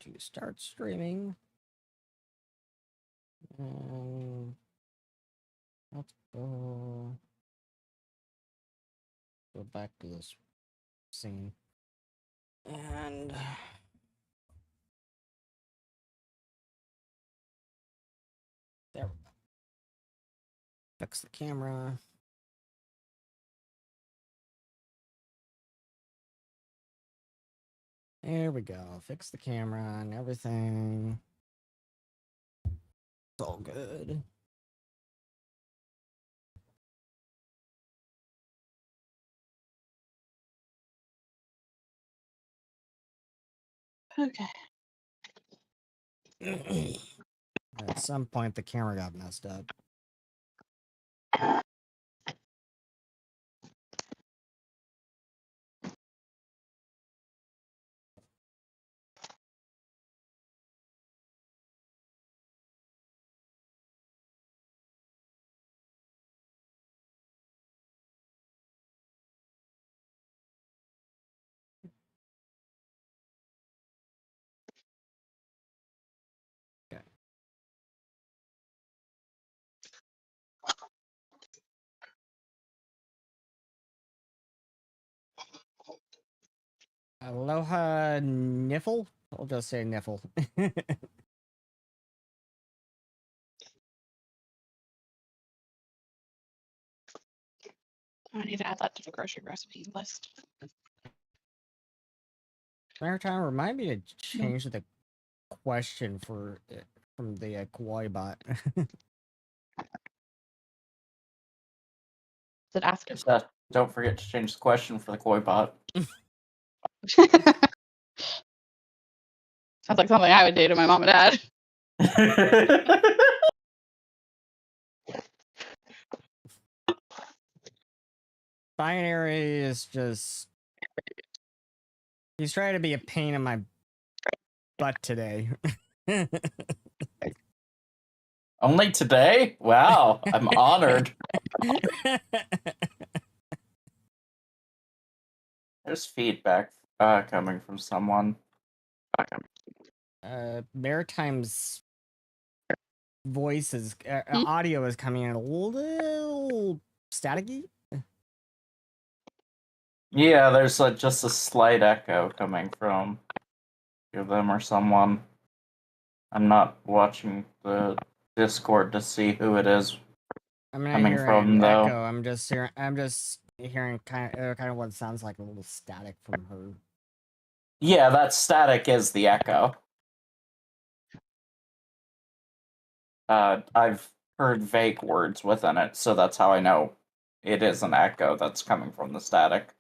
going to start streaming. Let's go back to this scene. And there we go. Fix the camera. There we go. Fix the camera and everything. It's all good. Okay. At some point, the camera got messed up. Okay. Aloha Niffle? I'll just say Niffle. I need to add that to the grocery recipe list. Maritime, remind me to change the question for from the Kawaii bot. Did ask It's don't forget to change the question for the koi bot. Sounds like something I would do to my mom and dad. Binary is just... He's trying to be a pain in my butt today. Only today? Wow, I'm honored. There's feedback coming from someone. Maritime's voice is... audio is coming in a little staticky. Yeah, there's just a slight echo coming from them or someone. I'm not watching the Discord to see who it is I'm not coming hearing from, an though. echo. I'm just hearing kind of what sounds like a little static from her. Yeah, that static is the echo. I've heard vague words within it, so that's how I know it is an echo that's coming from the static.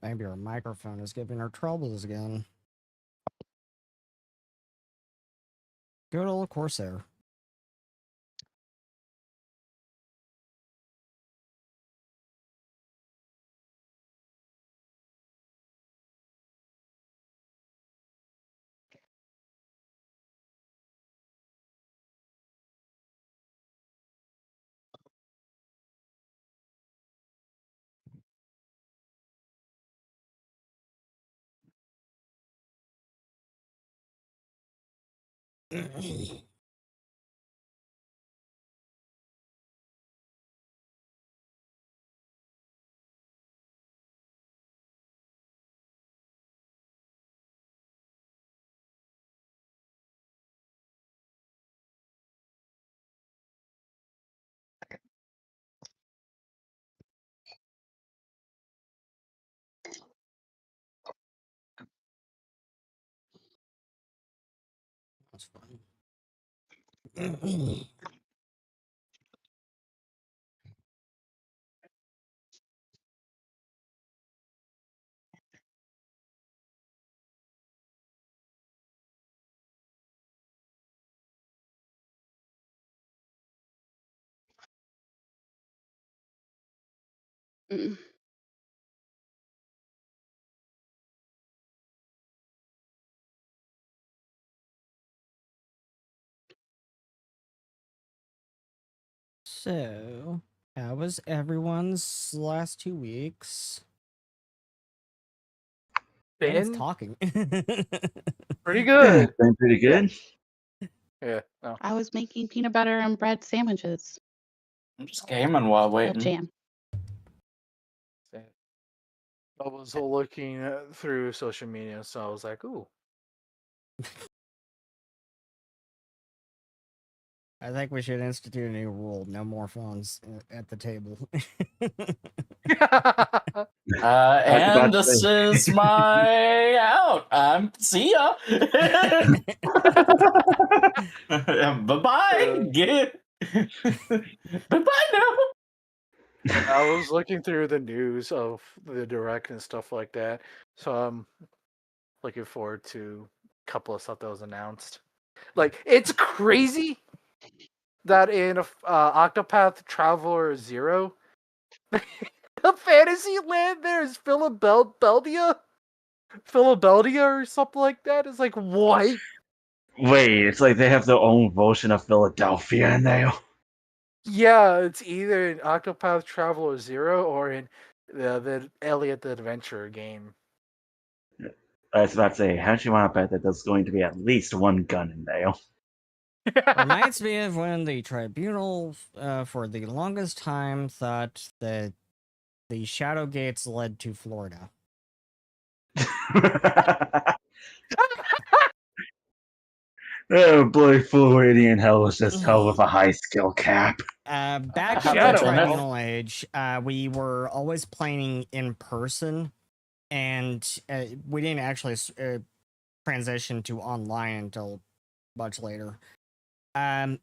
Maybe her microphone is giving her troubles again. Good old Corsair. That's fun. Mm. So, how was everyone's last 2 weeks? Ben's Been talking. pretty Yeah, good. it's been pretty good. Yeah. No. I was making peanut butter and bread sandwiches. I'm just gaming while Love waiting. jam. I was looking through social media, so I was like, "Ooh, I think we should institute a new rule: no more phones at the table. was And about to this say. is my out. See ya. Bye bye. Bye bye now. I was looking through the news of the direct and stuff like that, so I'm looking forward to a couple of stuff that was announced. Like, it's crazy that in Octopath Traveler 0, the fantasy land there is Philadelphia or something like that. It's like, what? Wait, it's like they have their own version of Philadelphia in there. Yeah, it's either in Octopath Traveler 0 or in the Elliot the Adventurer game. I was about to say, how do you want to bet that there's going to be at least one gun in there? Reminds me of when the tribunal, for the longest time, thought that the Shadow Gates led to Florida. Oh boy, Floridian hell is just hell with a high skill cap. Back in Shadow the Shadow Gates. tribunal age, we were always playing in person, and we didn't actually transition to online until much later. And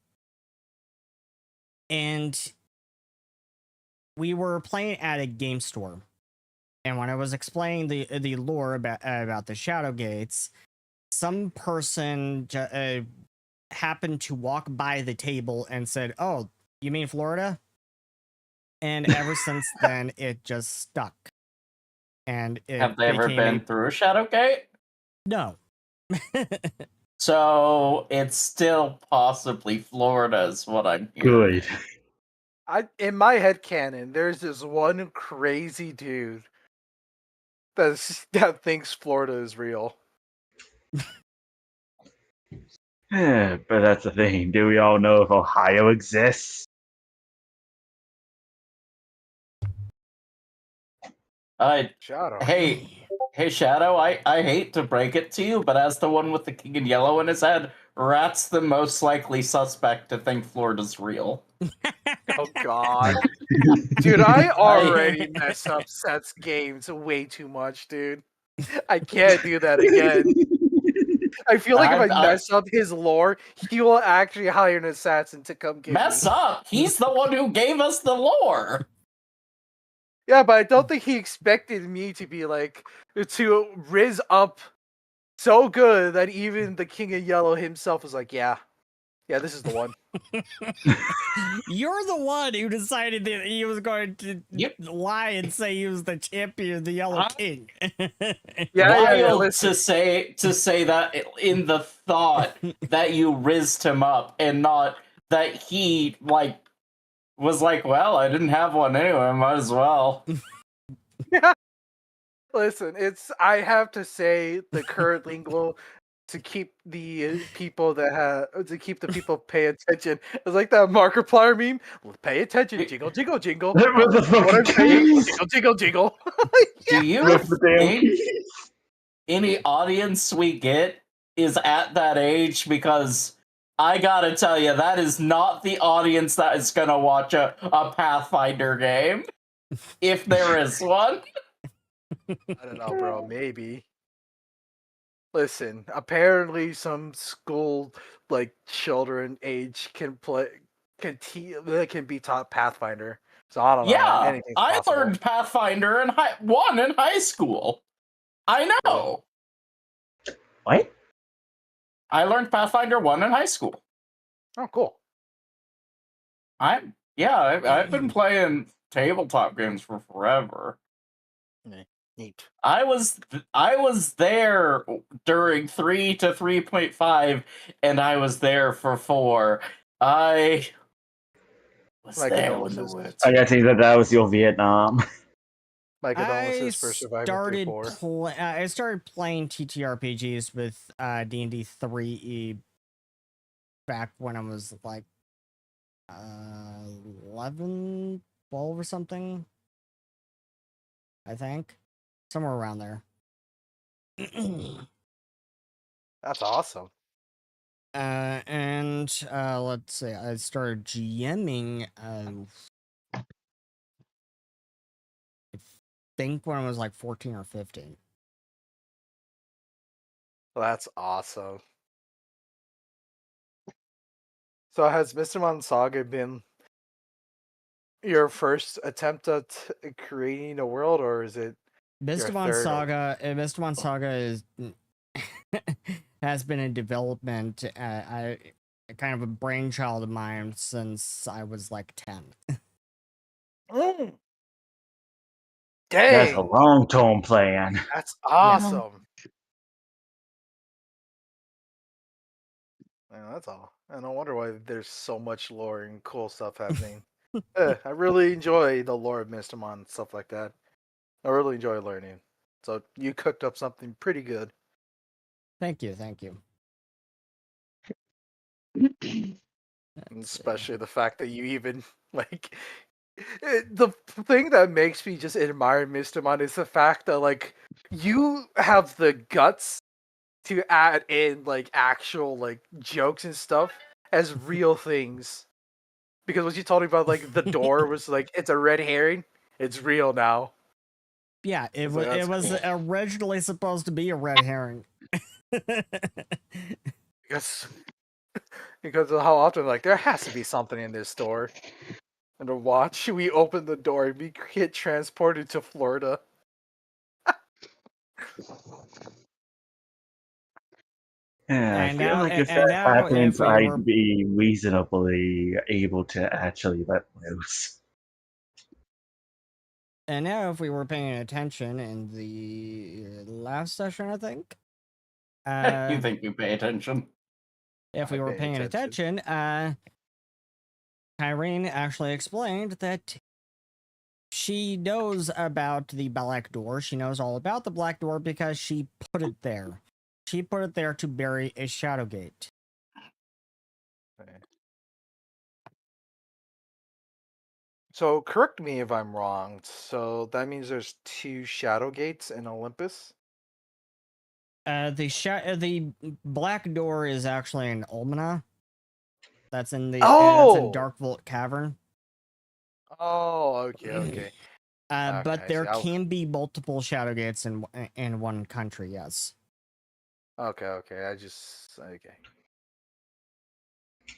we were playing at a game store, and when I was explaining the lore about the Shadow Gates, some person happened to walk by the table and said, "Oh, you mean Florida?" And ever since then, it just stuck. And it Have they ever became been through a Shadowgate? No. So it's still possibly Florida, is what I'm hearing. Good. In my head canon, there's this one crazy dude that thinks Florida is real. But that's the thing. Do we all know if Ohio exists? Shadow. Hey, Shadow, I hate to break it to you, but as the one with the king in yellow in his head, Rat's the most likely suspect to think Florida's real. Oh god. Dude, I already mess up Seth's games way too much, dude. I can't do that again. I feel like if I mess up his lore, he will actually hire an assassin to come get Mess me. up? He's the one who gave us the lore! Yeah, but I don't think he expected me to be like, to riz up so good that even the King of Yellow himself was like, yeah, this is the one. You're the one who decided that he was going to lie and say he was the champion of the Yellow King. Wild to say that in the thought that you rizzed him up and not that he was like, well, I didn't have one anyway, might as well. Listen, I have to say the current lingo to keep the people pay attention. It's like that Markiplier meme. Pay attention, jingle, jingle, jingle. With the What I'm fucking saying, keys! jingle, jingle, jingle. Do you With the damn think keys! any audience we get is at that age? Because I gotta tell you, that is not the audience that is gonna watch a Pathfinder game. If there is one. I don't know, bro. Maybe. Listen, apparently some school children age can be taught Pathfinder. So I don't know. Yeah, Anything's I possible. learned Pathfinder in high school. I know. What? I learned Pathfinder 1 in high school. Oh, cool. I've been playing tabletop games for forever. Neat. I was there during 3 to 3.5, and I was there for 4. I was My there when the condolences. words. I gotta say that was your Vietnam. My I condolences for surviving through 4. I started playing TTRPGs with D&D 3E back when I was like 11, 12 or something. I think somewhere around there. That's awesome. And let's see, I started GMing. I think when I was like 14 or 15. That's awesome. So has Mystimon Saga been your first attempt at creating a world, or is it your third? Mystimon Saga is has been in development. I kind of a brainchild of mine since I was like 10. Mm, That's a dang, long-term plan. that's awesome. Yeah, that's all. And no wonder why there's so much lore and cool stuff happening. I really enjoy the lore of Mystimon and stuff like that. I really enjoy learning. So you cooked up something pretty good. Thank you, thank you. And Let's see. especially the fact that you even like the thing that makes me just admire Mystimon is the fact that like you have the guts to add in like actual like jokes and stuff as real things. Because what you told me about like the door was like it's a red herring, it's real now. Yeah, it It's was like, it that's was cool. originally supposed to be a red herring. Because because of how often like there has to be something in this store. And to watch, we open the door and we get transported to Florida. Yeah, I And feel now, like if and that now, if happens, we were I'd be reasonably able to actually let loose. And now, if we were paying attention in the last session, I think, You think you pay attention? if we I were pay paying attention, Kyrene actually explained that she knows about the black door. She knows all about the black door because she put it there. She put it there to bury a shadow gate. So correct me if I'm wrong. So that means there's 2 shadow gates in Olympus? The black door is actually in Ulmina. That's in that's in Oh! Dark Vault Cavern. Oh, okay. But I see. there can be multiple shadow gates in one country. Yes. Okay. Okay.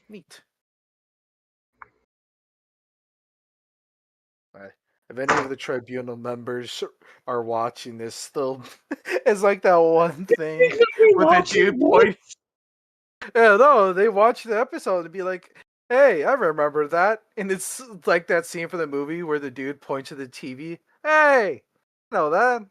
Neat. Right. If any of the tribunal members are watching this still, it's like that one thing where the dude point. Yeah, no, they watch the episode and be like, "Hey, I remember that." And it's like that scene from the movie where the dude points to the TV. Hey, I know that.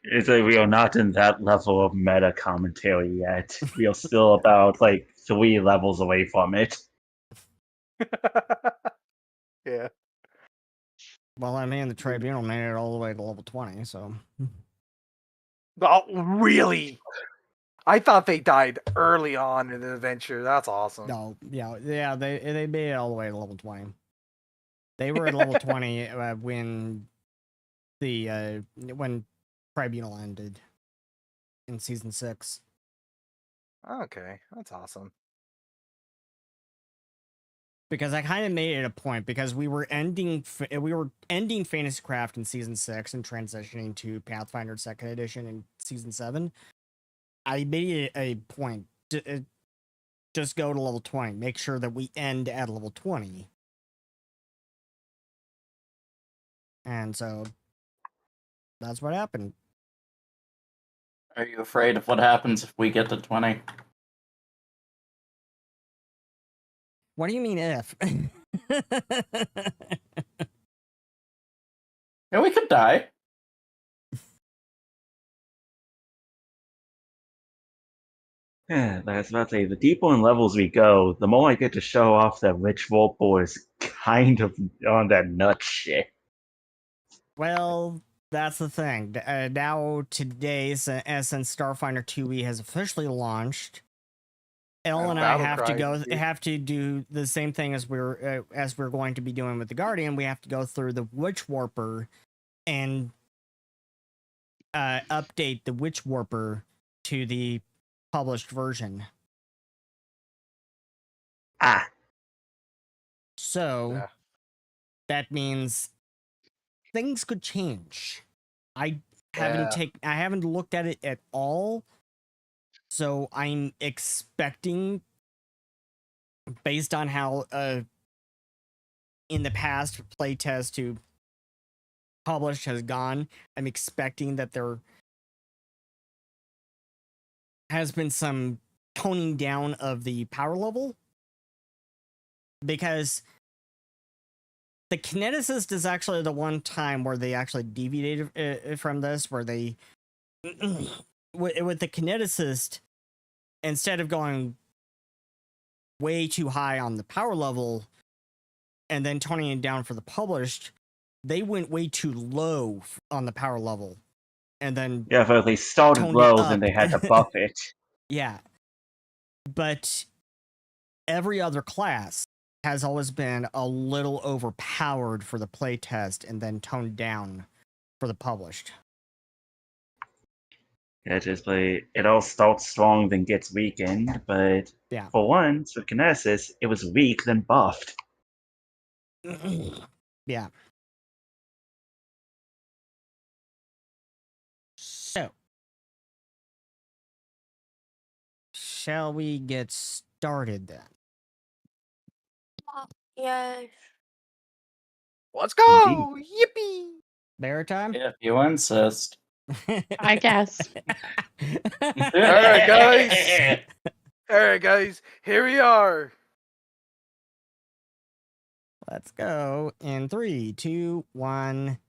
It's like we are not in that level of meta commentary yet. We are still about like 3 levels away from it. Yeah. Well, I mean, the tribunal made it all the way to level 20, so. Oh, really? I thought they died early on in the adventure. That's awesome. No, yeah, they made it all the way to level 20. They were at level 20 when when tribunal ended in season 6. Okay, that's awesome. Because I kind of made it a point because we were ending Fantasy Craft in season 6 and transitioning to Pathfinder 2nd edition in season 7. I made it a point to just go to level 20, make sure that we end at level 20. And so that's what happened. Are you afraid of what happens if we get to 20? What do you mean if? Yeah, we could die. Yeah, like I was about to say, the deeper in levels we go, the more I get to show off that Rich Volpo is kind of on that nut shit. Well, that's the thing. Now, today, since Starfinder 2e has officially launched, Elle And and I Battle have to Cry, go dude. have to do the same thing as we're going to be doing with the Guardian. We have to go through the Witch Warper and update the Witch Warper to the published version. Ah, So Yeah. that means things could change. I Yeah. haven't looked at it at all. So I'm expecting, based on how in the past playtest to published has gone, I'm expecting that there has been some toning down of the power level, because the kineticist is actually the one time where they actually deviated from this, where they with the kineticist, instead of going way too high on the power level and then toning it down for the published, they went way too low on the power level and then yeah, but they started toned it low, up. then they had to buff it. Yeah. But every other class has always been a little overpowered for the playtest and then toned down for the published. Yeah, just like it all starts strong, then gets weakened. But Yeah. for once, with Kinesis, it was weak, then buffed. Yeah. So, shall we get started then? Yes. Let's go! Yippee! Bear time? If you insist. I guess. Alright, guys. Alright, guys. Here we are. Let's go in 3, 2, 1.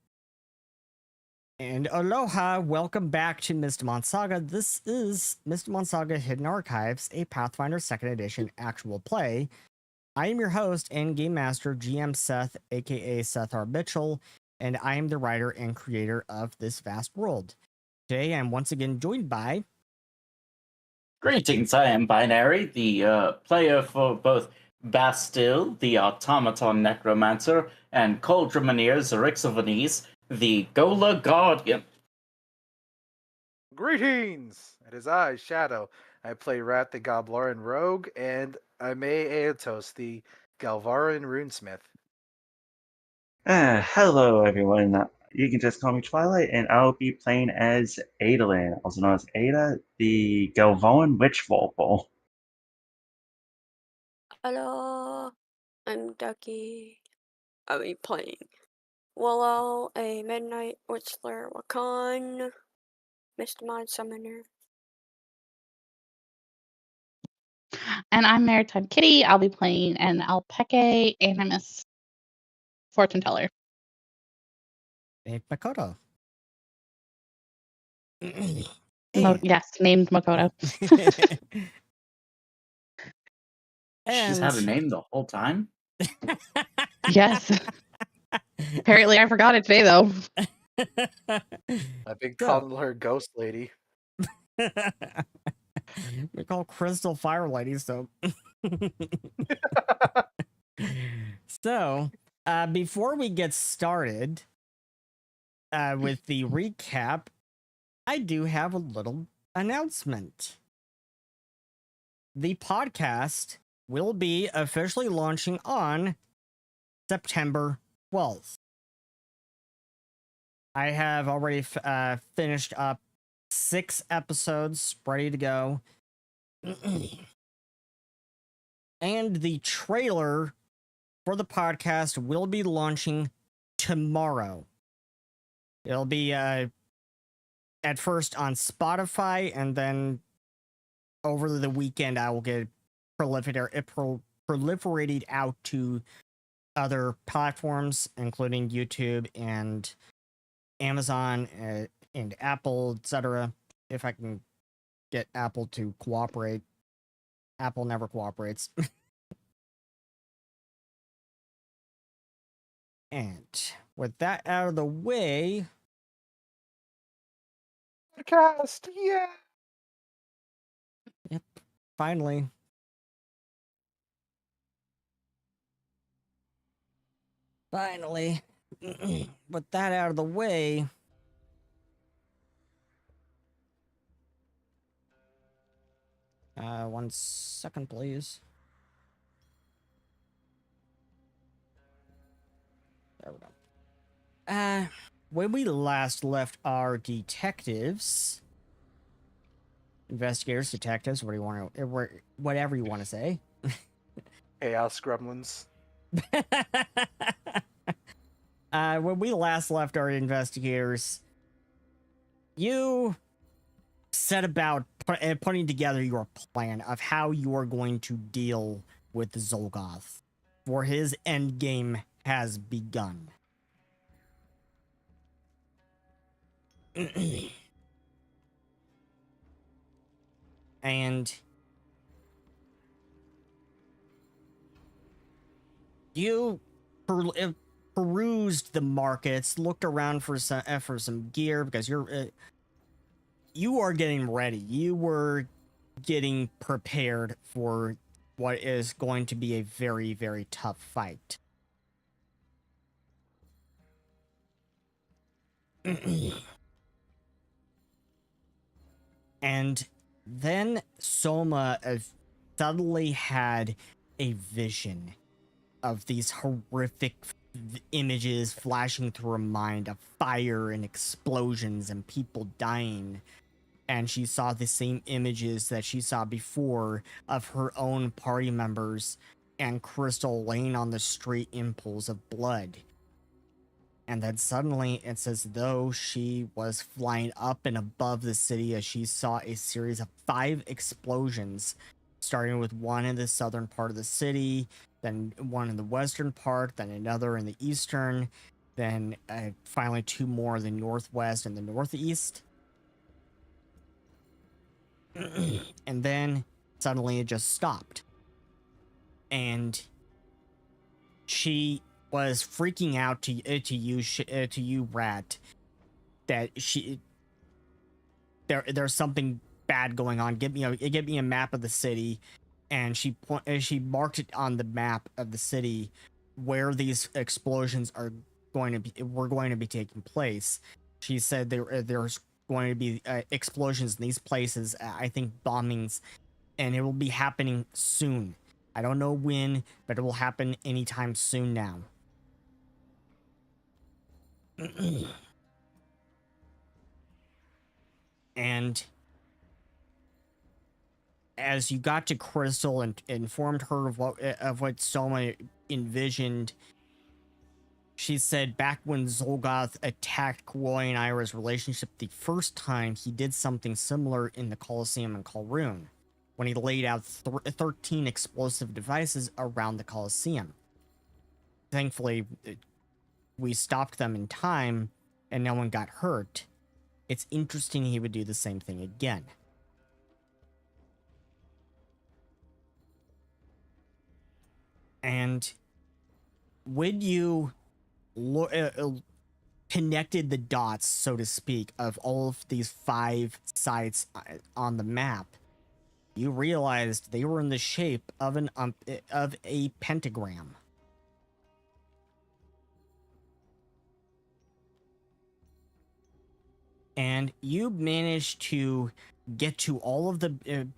And aloha, welcome back to Mystimon Saga. This is Mystimon Saga Hidden Archives, a Pathfinder 2nd Edition actual play. I am your host and game master, GM Seth, aka Seth R. Mitchell, and I am the writer and creator of this vast world. Today, I'm once again joined by... Greetings, I am Binary, the player for both Bastille, the Automaton Necromancer, and Coldromanier Zerixovanes, the Gola Guardian. Greetings! It is I, Shadow. I play Rat the Goblin Rogue, and I'm Aetos, the Galvarin Runesmith. Hello, everyone. You can just call me Twilight, and I'll be playing as Adalyn, also known as Ada, the Galvarin Witch Volpo. Hello, I'm Ducky. I'll be playing Willow, a Midnight Whistler Wakan, Mystimon Summoner. And I'm Maritime Kitty. I'll be playing an Alpeke Animus Fortune Teller. Makoto. Yes, named Makoto. She's had a name the whole time? Yes. Apparently, I forgot it today, though. I've been calling her Ghost Lady. We call Crystal Fire Lady, so... So, before we get started with the recap, I do have a little announcement. The podcast will be officially launching on September 12th. I have already finished up 6 episodes ready to go. And the trailer for the podcast will be launching tomorrow. It'll be at first on Spotify, and then over the weekend I will get proliferated out to other platforms, including YouTube and Amazon and Apple, etc. If I can get Apple to cooperate. Apple never cooperates. And with that out of the way, Cast, yeah. finally. Finally. With that out of the way, one second, please. There we go. When we last left our detectives, investigators, detectives, what do you want to, whatever you want to say. Chaos Gremlins. When we last left our investigators, you set about putting together your plan of how you are going to deal with Xulgoth, for his endgame has begun. And you perused the markets, looked around for some gear, because you are getting ready. You were getting prepared for what is going to be a very, very tough fight. And then Soma suddenly had a vision of these horrific images flashing through her mind of fire and explosions and people dying. And she saw the same images that she saw before of her own party members and Crystal laying on the street in pools of blood. And then suddenly it's as though she was flying up and above the city as she saw a series of 5 explosions, starting with one in the southern part of the city, then one in the western part, then another in the eastern, then finally 2 more in the northwest and the northeast. And then suddenly it just stopped. And she was freaking out to you, Rat, that there's something bad going on. Give me a map of the city, and she marked it on the map of the city where these explosions were going to be taking place. She said there's going to be explosions in these places. I think bombings, and it will be happening soon. I don't know when, but it will happen anytime soon now. And as you got to Crystal and informed her of what Soma envisioned, she said back when Xulgoth attacked Roy and Ira's relationship the first time, he did something similar in the Colosseum in Kalrun, when he laid out 13 explosive devices around the Colosseum. Thankfully, we stopped them in time, and no one got hurt. It's interesting he would do the same thing again. And when you connected the dots, so to speak, of all of these 5 sites on the map, you realized they were in the shape of a pentagram. And you managed to get to all of the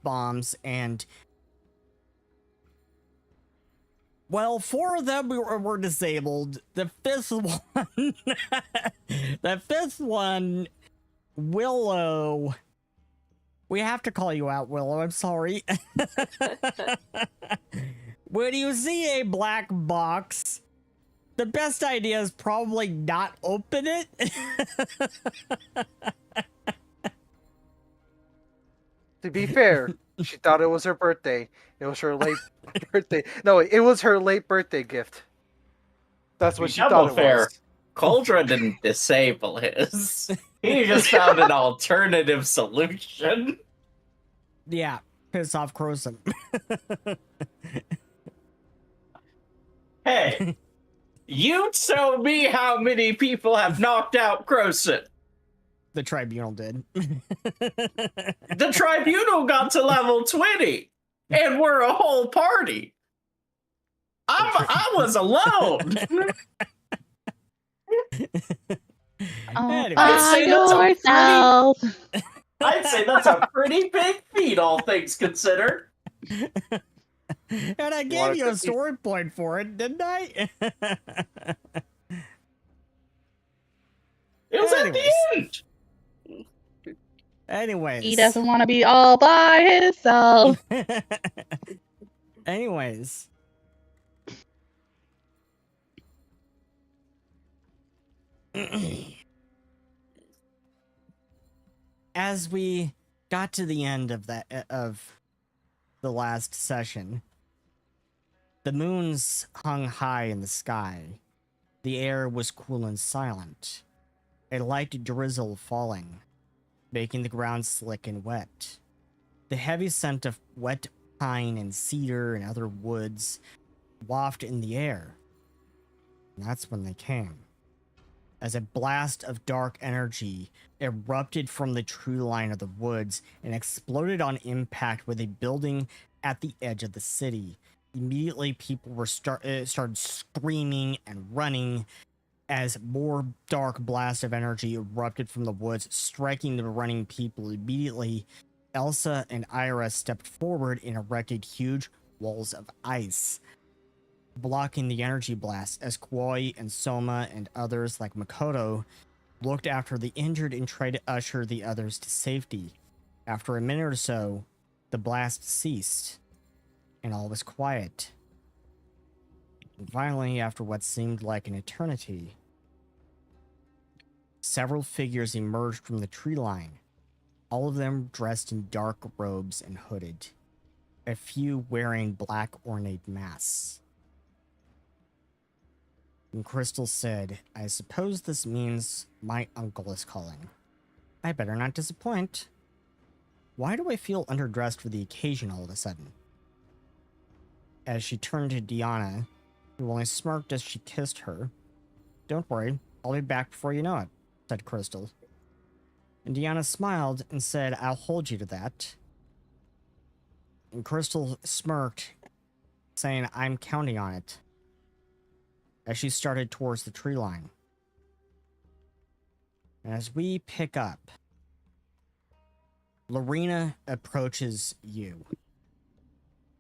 bombs, and well, 4 of them were disabled. The 5th one, the 5th one, Willow. We have to call you out, Willow. I'm sorry. When you see a black box, the best idea is probably not open it. To be fair, she thought it was her birthday. It was her late birthday. No, it was her late birthday gift. That's We what she have thought a it fair. was. Cauldron didn't disable his. He just found an alternative solution. Yeah, piss off Krosin. Hey, you tell me how many people have knocked out Krosin. The tribunal did. The tribunal got to level 20, and we're a whole party. I was alone. All Anyways. by I'd say that's a pretty- yourself. I'd say that's a pretty big feat, all things considered. And I want gave a you a cookie? story point for it, didn't I? It was at Anyways. the end. Anyways. He doesn't want to be all by himself. Anyways. As we got to the end of the last session, the moons hung high in the sky. The air was cool and silent. A light drizzle falling, making the ground slick and wet. The heavy scent of wet pine and cedar and other woods wafted in the air. And that's when they came. As a blast of dark energy erupted from the tree line of the woods and exploded on impact with a building at the edge of the city. Immediately, people were started screaming and running as more dark blasts of energy erupted from the woods, striking the running people. Immediately, Elsa and Ira stepped forward and erected huge walls of ice, blocking the energy blast as Koi and Soma and others like Makoto looked after the injured and tried to usher the others to safety. After a minute or so, the blast ceased, and all was quiet. And finally, after what seemed like an eternity, several figures emerged from the tree line, all of them dressed in dark robes and hooded, a few wearing black ornate masks. And Crystal said, "I suppose this means my uncle is calling. I better not disappoint. Why do I feel underdressed for the occasion all of a sudden?" As she turned to Diana, who only smirked as she kissed her. "Don't worry, I'll be back before you know it," said Crystal. And Diana smiled and said, "I'll hold you to that." And Crystal smirked, saying, "I'm counting on it," as she started towards the tree line. And as we pick up, Lorena approaches you.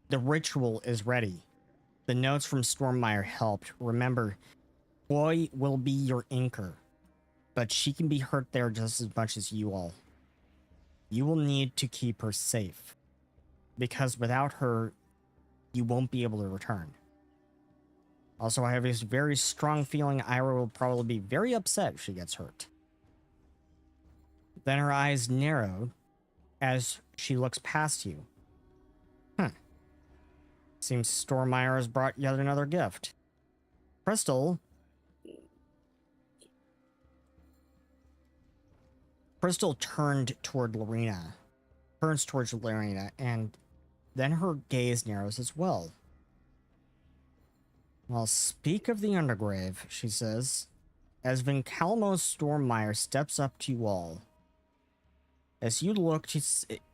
The ritual is ready. The notes from Stormmeyer helped. Remember, Boy will be your anchor, but she can be hurt there just as much as you all. You will need to keep her safe, because without her, you won't be able to return. Also, I have this very strong feeling Ira will probably be very upset if she gets hurt. Then her eyes narrowed as she looks past you. Seems Stormmeyer has brought yet another gift. Crystal turns towards Lorena, and then her gaze narrows as well. "Well, speak of the Undergrave," she says, as Vincalmo Stormmeyer steps up to you all. As you look,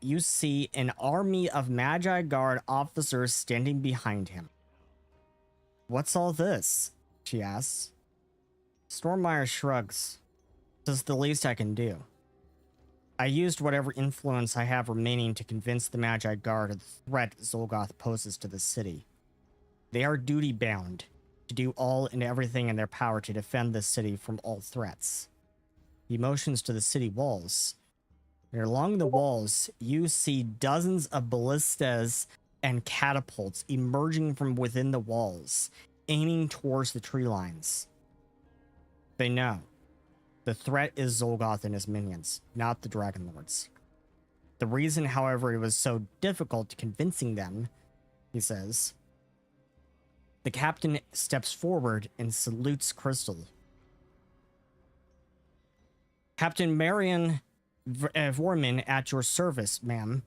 you see an army of Magi Guard officers standing behind him. "What's all this?" she asks. Stormmeyer shrugs. "This is the least I can do. I used whatever influence I have remaining to convince the Magi Guard of the threat Xulgoth poses to the city. They are duty-bound to do all and everything in their power to defend this city from all threats." He motions to the city walls. And along the walls, you see dozens of ballistas and catapults emerging from within the walls, aiming towards the tree lines. They know. The threat is Xulgoth and his minions, not the Dragon Lords. The reason, however, it was so difficult convincing them, he says, The captain steps forward and salutes Crystal. Captain Marion Vorman at your service, ma'am,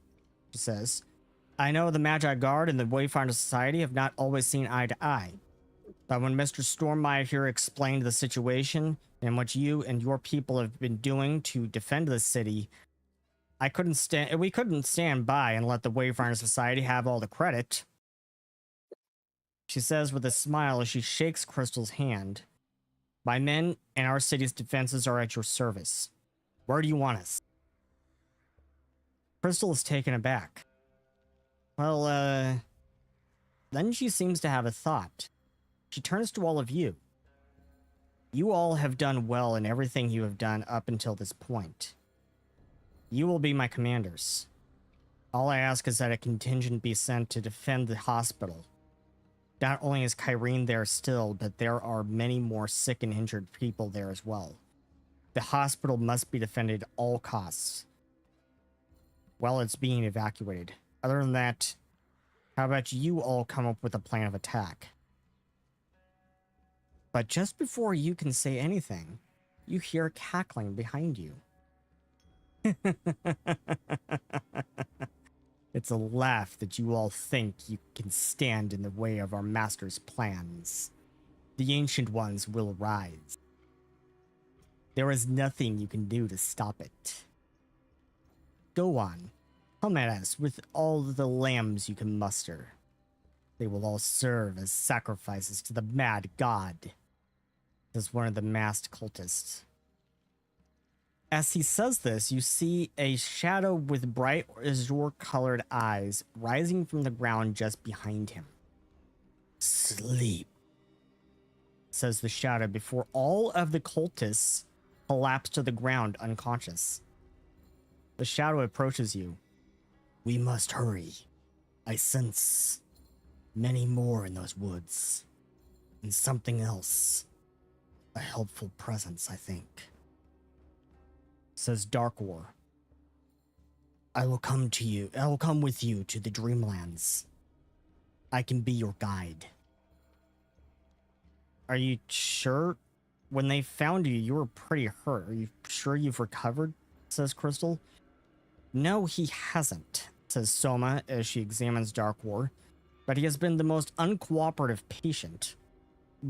she says. I know the Magi Guard and the Wayfinder Society have not always seen eye to eye. But when Mr. Stormmeyer here explained the situation and what you and your people have been doing to defend the city, we couldn't stand by and let the Wayfinder Society have all the credit. She says with a smile as she shakes Crystal's hand. My men and our city's defenses are at your service. Where do you want us? Crystal is taken aback. Well, then she seems to have a thought. She turns to all of you. You all have done well in everything you have done up until this point. You will be my commanders. All I ask is that a contingent be sent to defend the hospital. Not only is Carii there still, but there are many more sick and injured people there as well. The hospital must be defended at all costs while it's being evacuated. Other than that, how about you all come up with a plan of attack? But just before you can say anything, you hear cackling behind you. It's a laugh that you all think you can stand in the way of our master's plans. The Ancient Ones will rise. There is nothing you can do to stop it. Go on. Come at us with all the lambs you can muster. They will all serve as sacrifices to the mad god, says one of the masked cultists. As he says this, you see a shadow with bright azure-colored eyes rising from the ground just behind him. Sleep, says the shadow before all of the cultists collapse to the ground unconscious. The shadow approaches you. We must hurry. I sense many more in those woods. And something else. A helpful presence, I think. Says Dark War. I will come with you to the Dreamlands. I can be your guide. Are you sure? When they found you, you were pretty hurt. Are you sure you've recovered? Says Crystal. No, he hasn't, says Soma as she examines Dark War. But he has been the most uncooperative patient.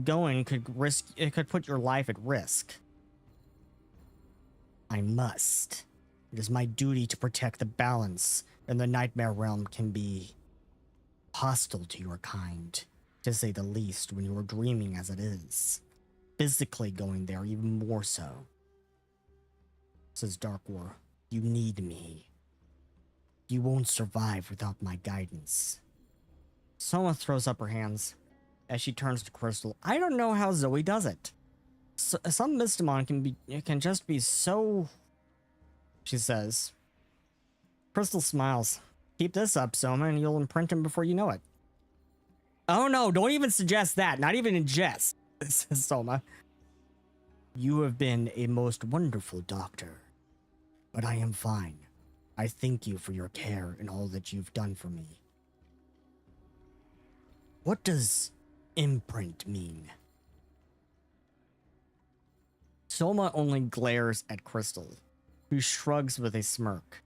Going could put your life at risk. I must. It is my duty to protect the balance, and the Nightmare Realm can be hostile to your kind, to say the least, when you are dreaming as it is. Physically going there even more so. Says Dark War. You need me. You won't survive without my guidance. Soma throws up her hands as she turns to Crystal. I don't know how Zoe does it. Some Mystimon can just be so... She says. Crystal smiles. Keep this up, Soma, and you'll imprint him before you know it. Oh no, don't even suggest that. Not even in jest, says Soma. You have been a most wonderful doctor. But I am fine. I thank you for your care and all that you've done for me. What does imprint mean? Soma only glares at Crystal, who shrugs with a smirk.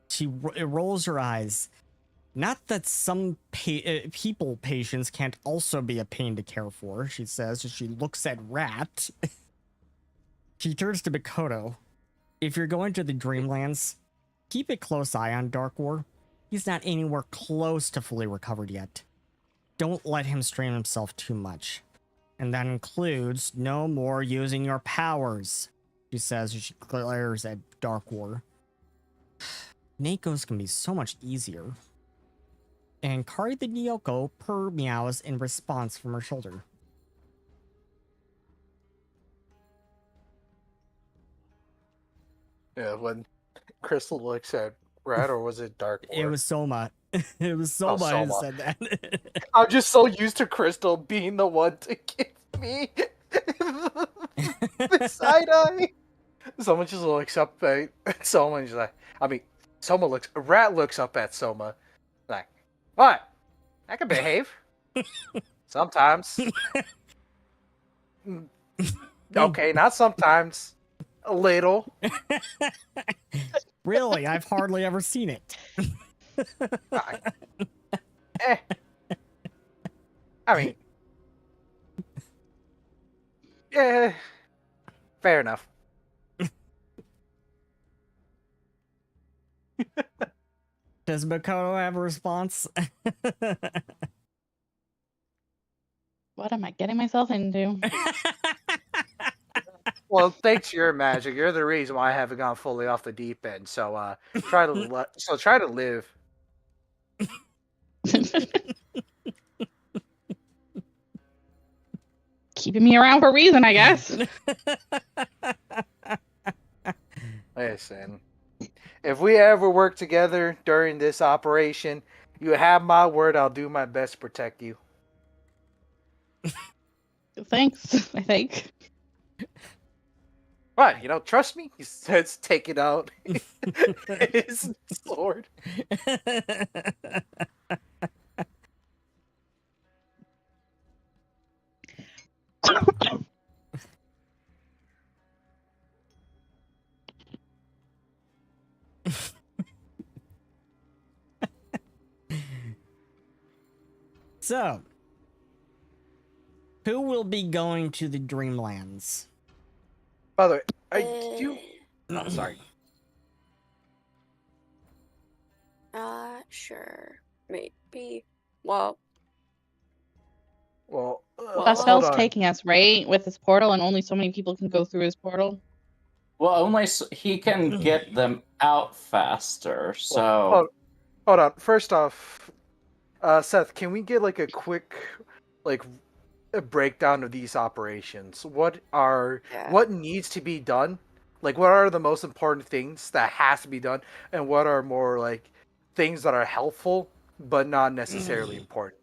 She rolls her eyes. Not that some people patients can't also be a pain to care for, she says as she looks at Rat. She turns to Mikoto. If you're going to the Dreamlands, keep a close eye on Dark War. He's not anywhere close to fully recovered yet. Don't let him strain himself too much. And that includes no more using your powers, she says as she glares at Dark War. Naekos can be so much easier. And Carii the Nyoko purr meows in response from her shoulder. Yeah, when Crystal looks at Rat, or was it Dark War? It was Soma. It was Soma who Soma. said that. I'm just so used to Crystal being the one to give me the side eye. Someone just looks up at Soma and she's like, Rat looks up at Soma like, what? I can behave. Sometimes. Okay, not sometimes. A little. Really, I've hardly ever seen it. I, eh. I mean, yeah, fair enough. Does Makoto have a response? What am I getting myself into? Well, thanks to your magic, you're the reason why I haven't gone fully off the deep end. So, try to live. Keeping me around for a reason, I guess. Listen, if we ever work together during this operation, you have my word. I'll do my best to protect you. Thanks, I think. What? You don't trust me? He says, taking out his sword. So, who will be going to the Dreamlands? By the way, did you? Oh, sorry. Sure. Maybe. Well, Well, That's hold hell's on. taking us, right? With his portal, and only so many people can go through his portal. Well, only he can get them out faster. So Hold on. First off, Seth, can we get like a quick, like, a breakdown of these operations? What needs to be done? Like, what are the most important things that has to be done, and what are more like things that are helpful but not necessarily important?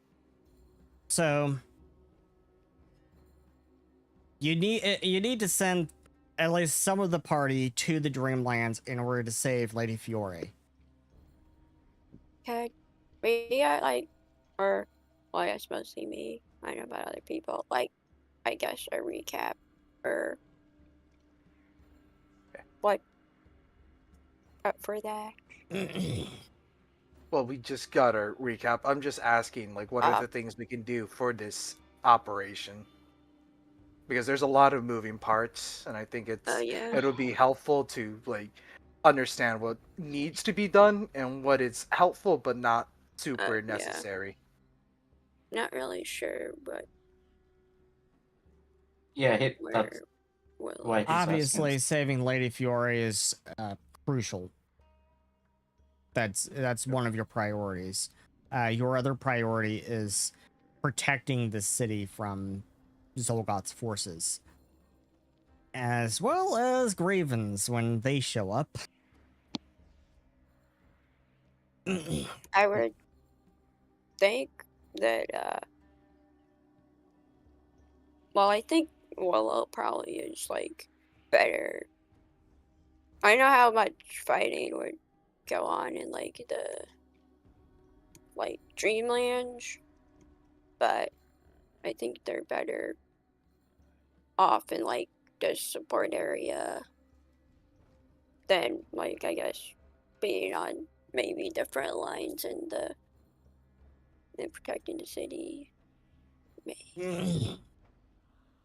So, you need to send at least some of the party to the Dreamlands in order to save Lady Fiore. okay. Maybe I like, or, well, I guess mostly me. I know about other people. Like, I guess a recap, or what up for that. Well, we just got a recap. I'm just asking, like, what are the things we can do for this operation? Because there's a lot of moving parts, and I think it'll be helpful to like understand what needs to be done and what is helpful but not super necessary. Not really sure, but yeah, where that's will why he's Obviously, asking. saving Lady Fiore is crucial. That's one of your priorities. Your other priority is protecting the city from Xulgoth's forces, as well as Gravens when they show up. I would think that well, I think Willow probably is like better. I know how much fighting would go on in like the Dreamlands, but I think they're better off in like the support area than like I guess being on maybe different lines in protecting the city.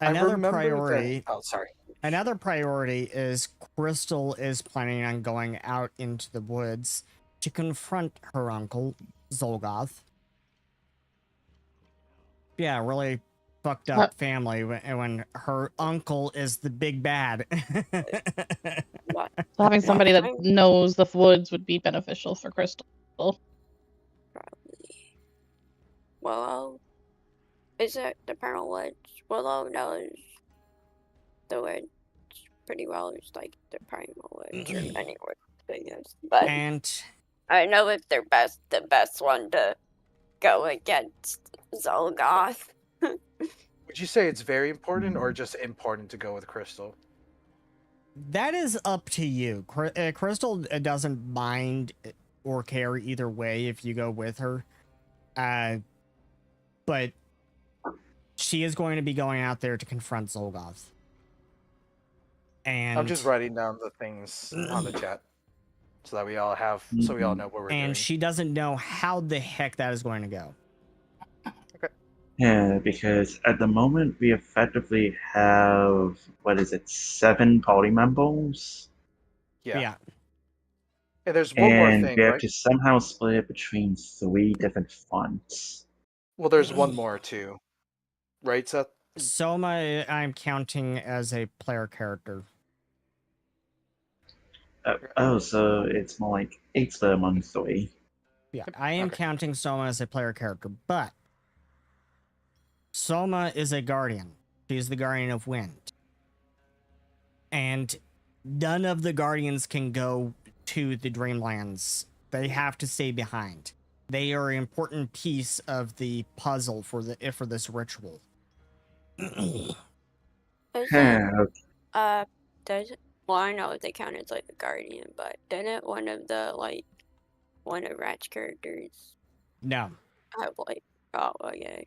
Another remember priority. that. Oh, sorry. Another priority is Crystal is planning on going out into the woods to confront her uncle, Xulgoth. Yeah, really fucked up family when her uncle is the big bad. What? So having somebody that I'm knows the woods would be beneficial for Crystal. probably Willow. Is it the Paranormal Woods? Willow knows the woods pretty well. It's like the Primal Woods or any woods, I guess. But And I know if they're the best one to go against Xulgoth. Would you say it's very important or just important to go with Crystal? that is up to you. Crystal doesn't mind or care either way if you go with her. but she is going to be going out there to confront Xulgoth. And I'm just writing down the things on the chat so that we all know what we're and doing. she doesn't know how the heck that is going to go. Yeah, because at the moment we effectively have, 7 party members? Yeah. And there's one more And thing, we have right? to somehow split it between 3 different fronts. Well, there's one more too. Right, Seth? Soma, I'm counting as a player character. So it's more like 8 split among 3. Yeah, I am Okay. counting Soma as a player character, but Soma is a guardian. She's the guardian of wind. And none of the guardians can go to the Dreamlands. They have to stay behind. They are an important piece of the puzzle for this ritual. Isn't, Yeah, does well, I know they count as like a guardian, but didn't one of Rat's characters No. have like, oh, okay.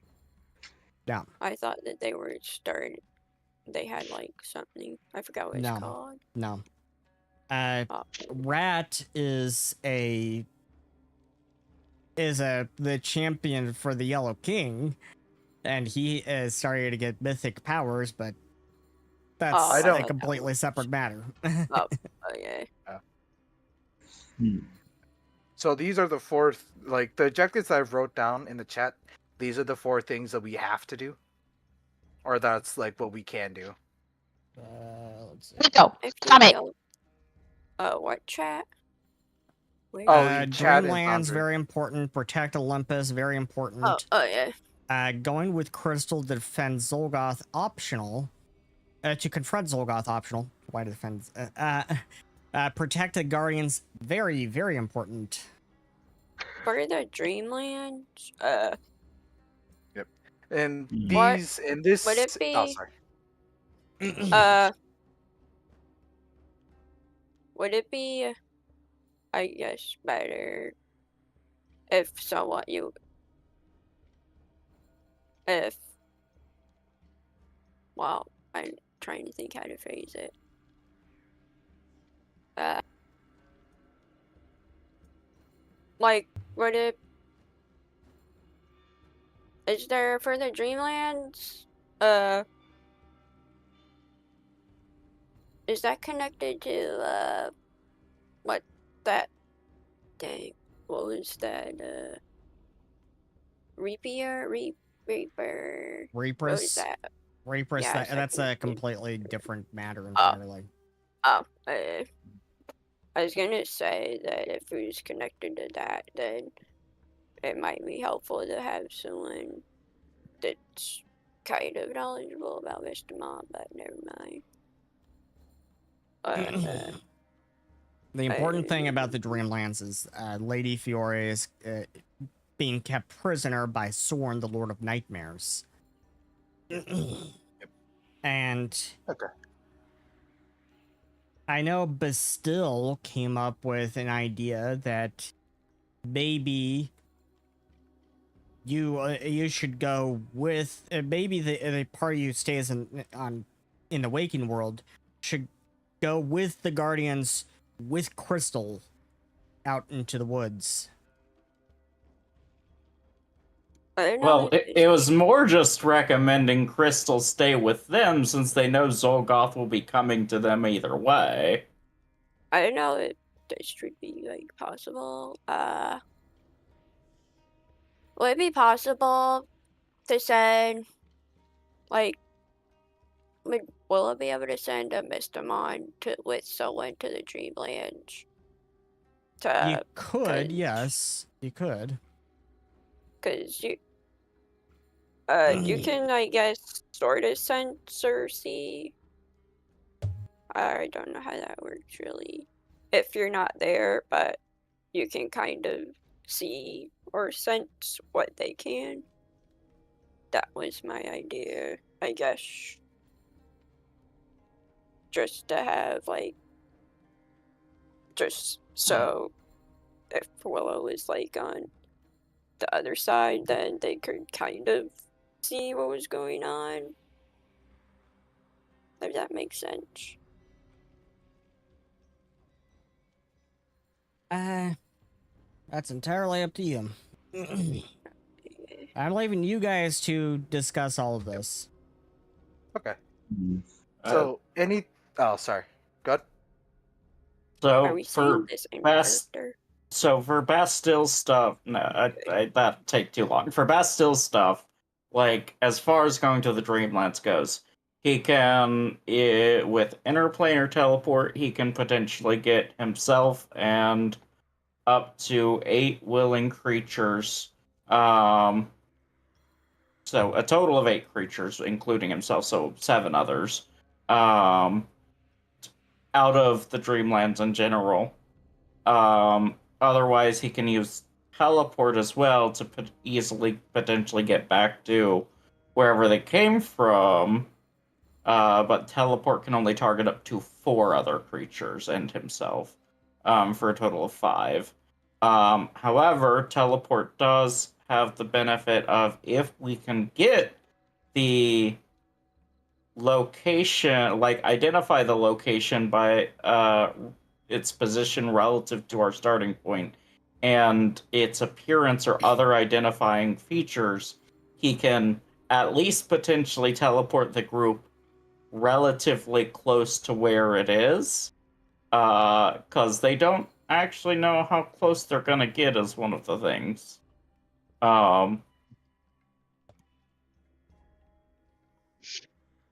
No. I thought that they had like something. I forgot what it's No. called. No. Oh, Rat is the champion for the Yellow King, and he is starting to get mythic powers, but that's I a don't- completely separate matter. okay. So these are the 4 the objectives that I've wrote down in the chat. These are the 4 things that we have to do, or that's like what we can do. Let's see. Nico, If stop you it. know, what chat? Where? Oh, the chat and Dreamlands, Foundry. very important. Protect Olympus, very important. Yeah. Going with Crystal to defend Xulgoth, optional. To confront Xulgoth, optional. Why to defend? Protect the Guardians, very, very important. For the Dreamlands, And What these in this. would it Oh, be? sorry. Would it be, I guess, better if well, I'm trying to think how to phrase it. Like, is there for the Dreamlands, is that connected to, what was that, Reaper? What is Reapers. that? Reapers, Yeah, it's that's like a completely different matter Oh. entirely. I was gonna say that if it was connected to that, then it might be helpful to have someone that's kind of knowledgeable about Mystimon, but never mind. The important thing about the Dreamlands is Lady Fiore is being kept prisoner by Sorn, the Lord of Nightmares. And Okay. I know Bastille came up with an idea that maybe you should go with maybe the party who stays in the waking world should go with the Guardians with Crystal out into the woods. Well, it was more just recommending Crystal stay with them since they know Xulgoth will be coming to them either way. I don't know if this should be like possible. Would it be possible to send will it be able to send a Mystimon with someone to the Dreamlands? You could, yes, you could. Because you can, I guess, sort of sense or see. I don't know how that works really. If you're not there, but you can kind of see or sense what they can. That was my idea, I guess. Just to have, just so if Willow is, on the other side, then they could kind of see what was going on. If that makes sense. That's entirely up to you. I'm leaving you guys to discuss all of this. Okay. Hmm. So oh, sorry. Good. Are So we seeing for this in best, character? so for Bastille stuff, no, that'd take too long. For Bastille stuff, like as far as going to the Dreamlands goes, he can, with interplanar teleport, he can potentially get himself and up to 8 willing creatures. So a total of 8 creatures, including himself, so 7 others. Out of the Dreamlands in general. Otherwise, he can use teleport as well to easily potentially get back to wherever they came from. But teleport can only target up to 4 other creatures and himself, for a total of 5. However, teleport does have the benefit of, if we can get the location, like identify the location by its position relative to our starting point and its appearance or other identifying features, he can at least potentially teleport the group relatively close to where it is, because they don't actually know how close they're gonna get is one of the things.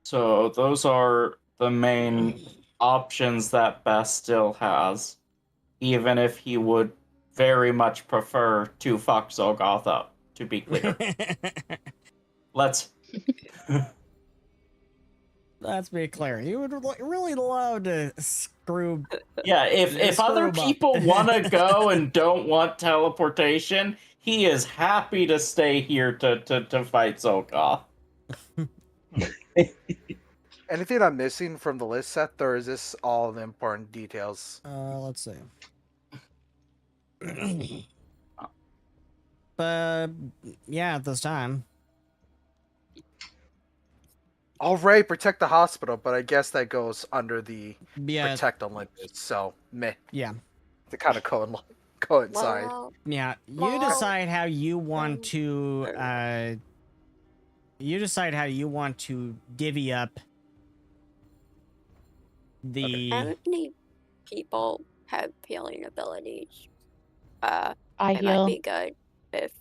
So those are the main options that Bastille has, even if he would very much prefer to fuck Xulgoth up, to be clear. Let's be clear. You would really love to screw. Yeah, if Screw other 'em up. people want to go and don't want teleportation, he is happy to stay here to fight Xulgoth. Anything I'm missing from the list, Seth, or is this all the important details? Let's see. But yeah, at this time. All right, protect the hospital, but I guess that goes under the Yeah, protect Olympus. So meh. yeah, To kind of coincide. Well, yeah. You Well, decide how you want to. uh, You decide how you want to divvy up the. how many people have healing abilities? I It might heal. be good if,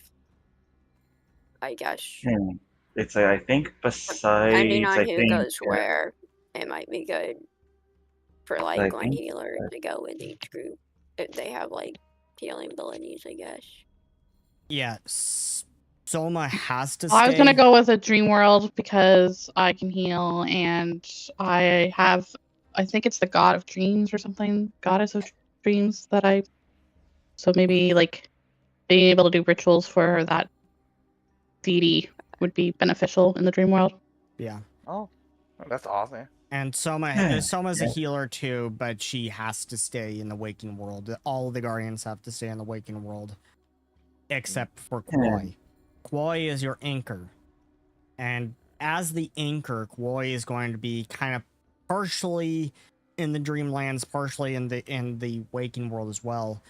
I guess, It's I think depending besides on I who think goes where, it might be good for I like one think healer to go with each group if they have like healing abilities, I guess. Yeah, Soma has to stay. I was gonna go with a dream world because I can heal, and I think it's the god of dreams or something, goddess of dreams that I. So maybe like being able to do rituals for that deity would be beneficial in the dream world. Yeah. Oh, that's awesome. And Soma's a healer too, but she has to stay in the waking world. All of the guardians have to stay in the waking world, except for Kwoi. Kwoi is your anchor, and as the anchor, Kwoi is going to be kind of partially in the Dreamlands, partially in the waking world as well.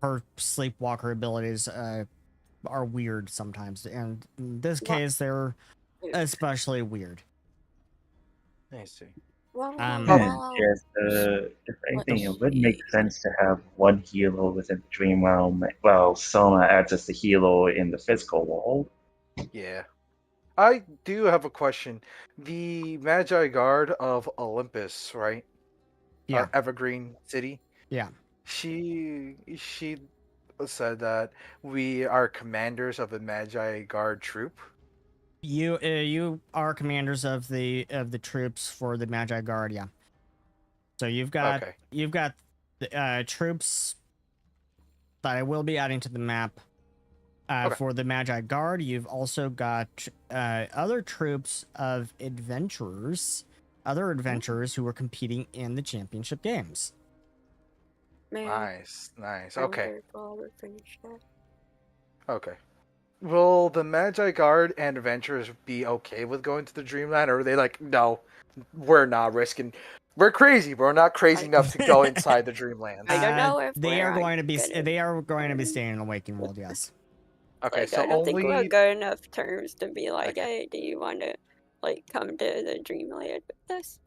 Her sleepwalker abilities are weird sometimes, and in this case, they're especially weird. I see. Well, Yes, if anything, it would make sense to have one healer within the dream realm. Well, Soma acts as the healer in the physical world. Yeah. I do have a question. The Magi Guard of Olympus, right? Yeah. Evergreen City. Yeah. She said that we are commanders of the Magi Guard troop. You are commanders of the troops for the Magi Guard, yeah. So you've got troops that I will be adding to the map for the Magi Guard. You've also got other troops of adventurers, who are competing in the championship games. Man, Nice. I Okay. wonder if I'll ever finish that. Okay. Will the Magi Guard and adventurers be okay with going to the Dreamland, or are they like, no, we're not risking. We're crazy, but we're not crazy enough to go inside the Dreamlands. I don't know if they we're are going to be gonna- they are going to be staying in the Waking World. Yes. Okay, Like, so I don't think we're only on good enough terms to be like, Okay. hey, do you want to like come to the Dreamland with us?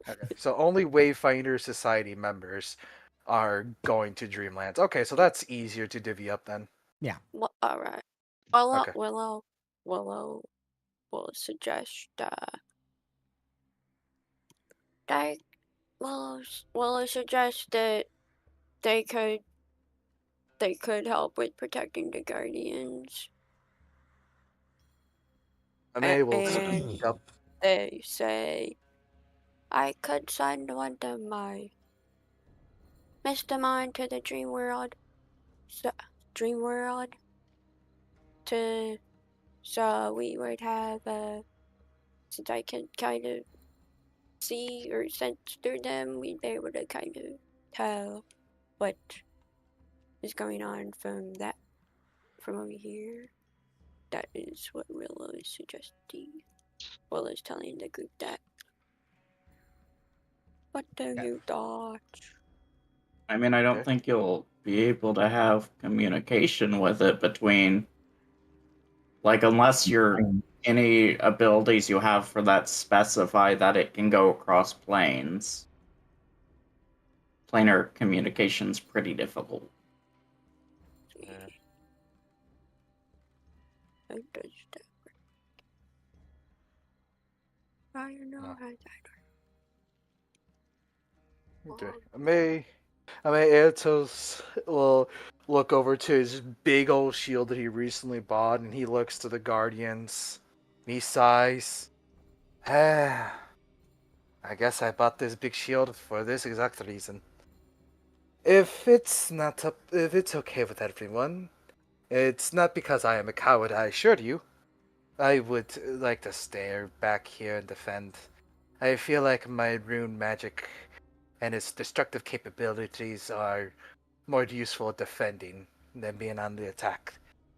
only Wayfinder Society members are going to Dreamlands. Okay, so that's easier to divvy up then. Well, all right. Well, Okay. we'll suggest they we'll suggest that they could help with protecting the guardians. I may will And speak up. they say I could send one of my Mystimon to the dream world, to so we would have since I can kind of see or sense through them, we'd be able to kind of tell what is going on from over here. That is what Willow is suggesting. Willow's telling the group that. What do you thoughts? I mean, I don't Okay. think you'll be able to have communication with it between, like, unless you're any abilities you have for that specify that it can go across planes. Planar communication's pretty difficult. How does that work? I don't know No. how that Okay. I may Aetos will look over to his big old shield that he recently bought, and he looks to the Guardians. And he sighs. I guess I bought this big shield for this exact reason. If it's okay with everyone, it's not because I am a coward, I assure you. I would like to stay back here and defend. I feel like my rune magic and its destructive capabilities are more useful at defending than being on the attack.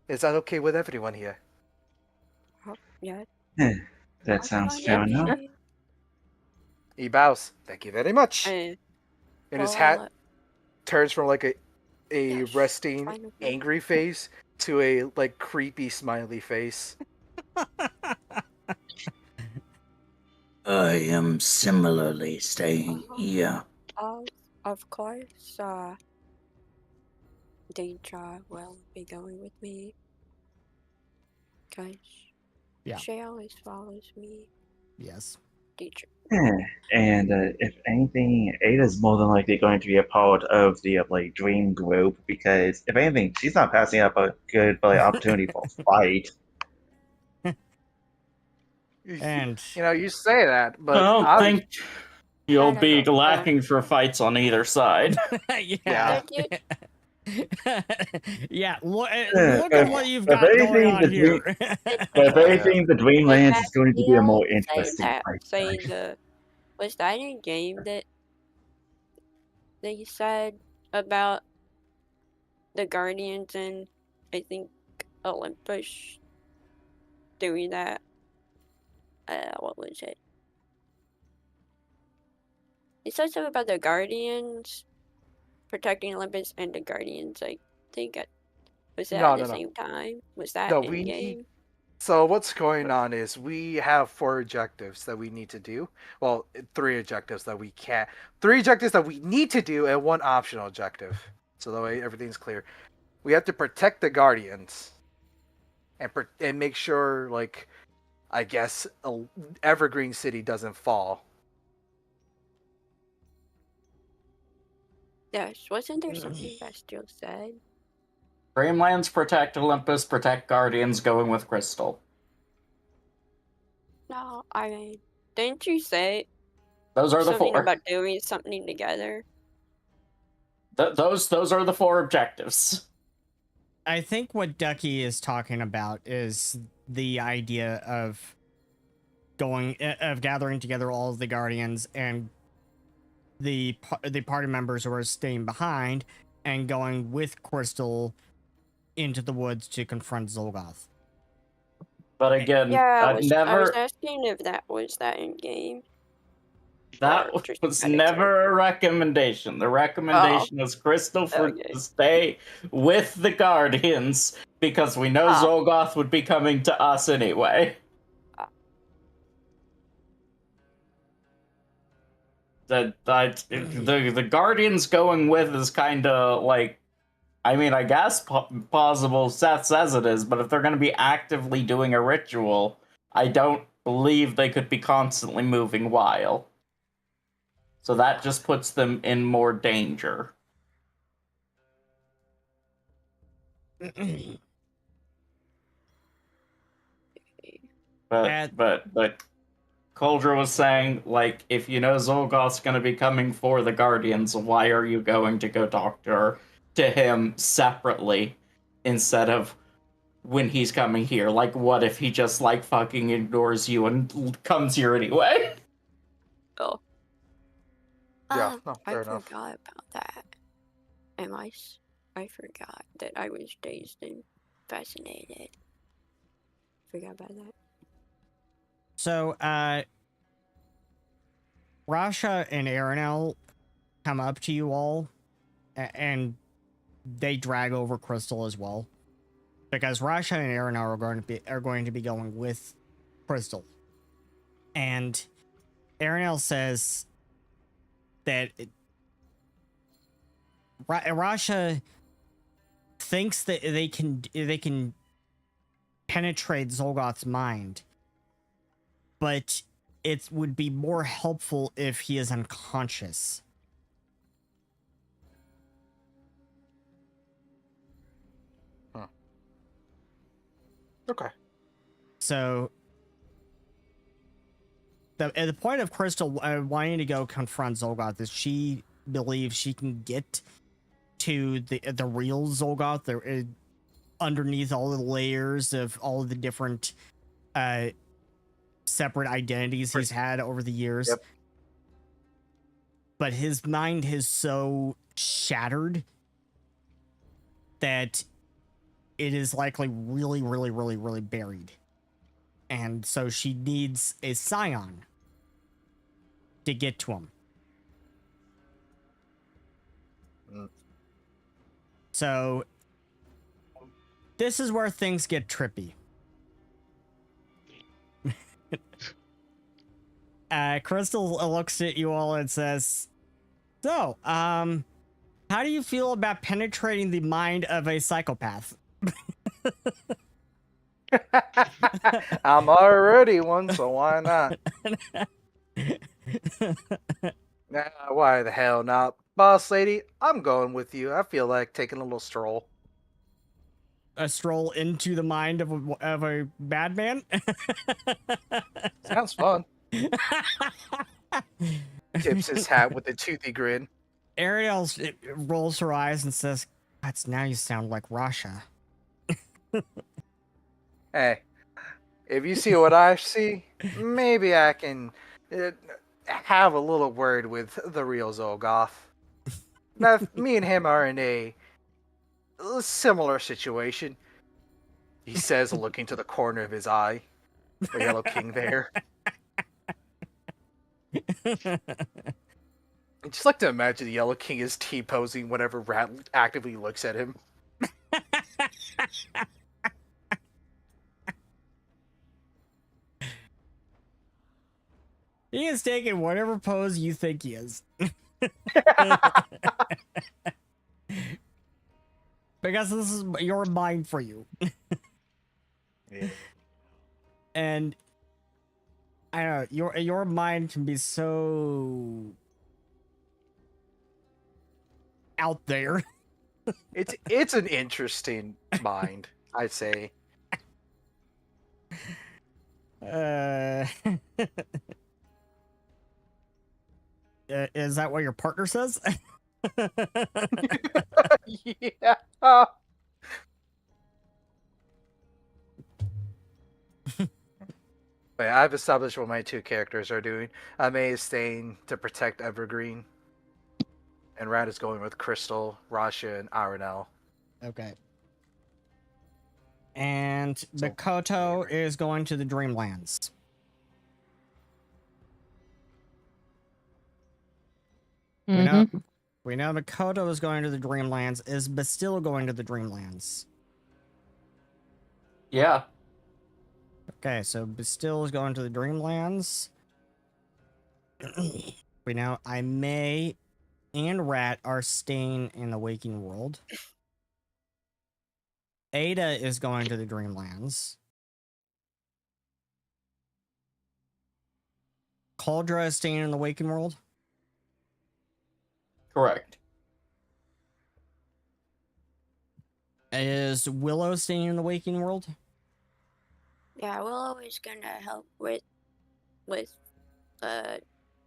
Is that okay with everyone here? yeah. That sounds fair enough. He bows. Thank you very much. And his hat turns from like a yes, resting, fine with me. angry face to a like creepy smiley face. I am similarly staying here. Of course, Deidre will be going with me. Cause Yeah. she always follows me. Yes. Deidre. And if anything, Ada's more than likely going to be a part of the like dream group because if anything, she's not passing up a good opportunity for a fight. And You say that, but I don't obviously, think you'll Kinda be go lacking for fights on either side. yeah. Did you- Yeah, look If- at what you've if got going anything, on the here. If anything, the Dreamlands is going to be a more Say interesting that. fight. Say was that a game that they said about the Guardians and I think Olympus doing that? What was it? It said something about the Guardians protecting Olympus and the Guardians. I think was that No, at the no, no. same time? Was that No, in we game? need. So what's going on is we have 4 objectives that we need to do. Well, 3 objectives that we can't. 3 objectives that we need to do, and 1 optional objective. So that way everything's clear. We have to protect the Guardians, and make sure, like, I guess Evergreen City doesn't fall. Yes. Wasn't there something Bestial said? Dreamlands protect Olympus, protect Guardians, going with Crystal. No, I mean, didn't you say Those are the something 4. about doing something together? Those are the 4 objectives. I think what Ducky is talking about is the idea of gathering together all of the Guardians and the party members who are staying behind and going with Crystal into the woods to confront Xulgoth. But again, Yeah, I was never. asking if that was that in game. That or just was out of never a recommendation. The recommendation was Crystal Okay. to stay with the Guardians because we know Ah. Xulgoth would be coming to us anyway. The Guardians going with is kind of like, I mean, I guess plausible. Seth says it is, but if they're going to be actively doing a ritual, I don't believe they could be constantly moving while. So that just puts them in more danger. But Coldra was saying, like, if you know Xulgoth's gonna be coming for the Guardians, why are you going to go talk to him separately instead of when he's coming here? Like, what if he just, like, fucking ignores you and comes here anyway? Oh. Yeah, no, I fair enough. forgot about that. I forgot that I was dazed and fascinated. Forgot about that. So, Rasha and Aranel come up to you all, and they drag over Crystal as well, because Rasha and Aranel are going to be going with Crystal, and Aranel says that Rasha thinks that they can penetrate Xulgoth's mind, but it would be more helpful if he is unconscious. Huh. Okay. So the point of Crystal wanting to go confront Xulgoth is she believes she can get to the real Xulgoth, underneath all the layers of all of the different separate identities he's had over the years. Yep. But his mind is so shattered that it is likely really, really, really, really buried. And so she needs a scion to get to him. So this is where things get trippy. Crystal looks at you all and says, so, how do you feel about penetrating the mind of a psychopath? I'm already one, so why not? Nah, why the hell not? Boss lady, I'm going with you. I feel like taking a little stroll. A stroll into the mind of a bad man? Sounds fun. Tips his hat with a toothy grin. Ariel rolls her eyes and says, "That's now you sound like Rasha." Hey, if you see what I see, maybe I can have a little word with the real Xulgoth. Now, me and him are in a similar situation. He says, looking to the corner of his eye. The Yellow King there. I just like to imagine the Yellow King is T-posing whenever Rat actively looks at him. He is taking whatever pose you think he is. Because this is your mind for you. Yeah. And I don't know, your mind can be so out there. It's an interesting mind, I'd say. Is that what your partner says? Yeah. Wait, I've established what my two characters are doing. May is staying to protect Evergreen, and Rat is going with Crystal, Rasha, and Aranel. Okay. And So- Makoto is going to the Dreamlands. Mhm. We know Makoto is going to the Dreamlands. Is Bastille going to the Dreamlands? Yeah. Okay, so Bastille is going to the Dreamlands. We know May and Rat are staying in the Waking World. Ada is going to the Dreamlands. Cauldra is staying in the Waking World. Correct. Is Willow staying in the Waking World? Yeah, Willow is gonna help with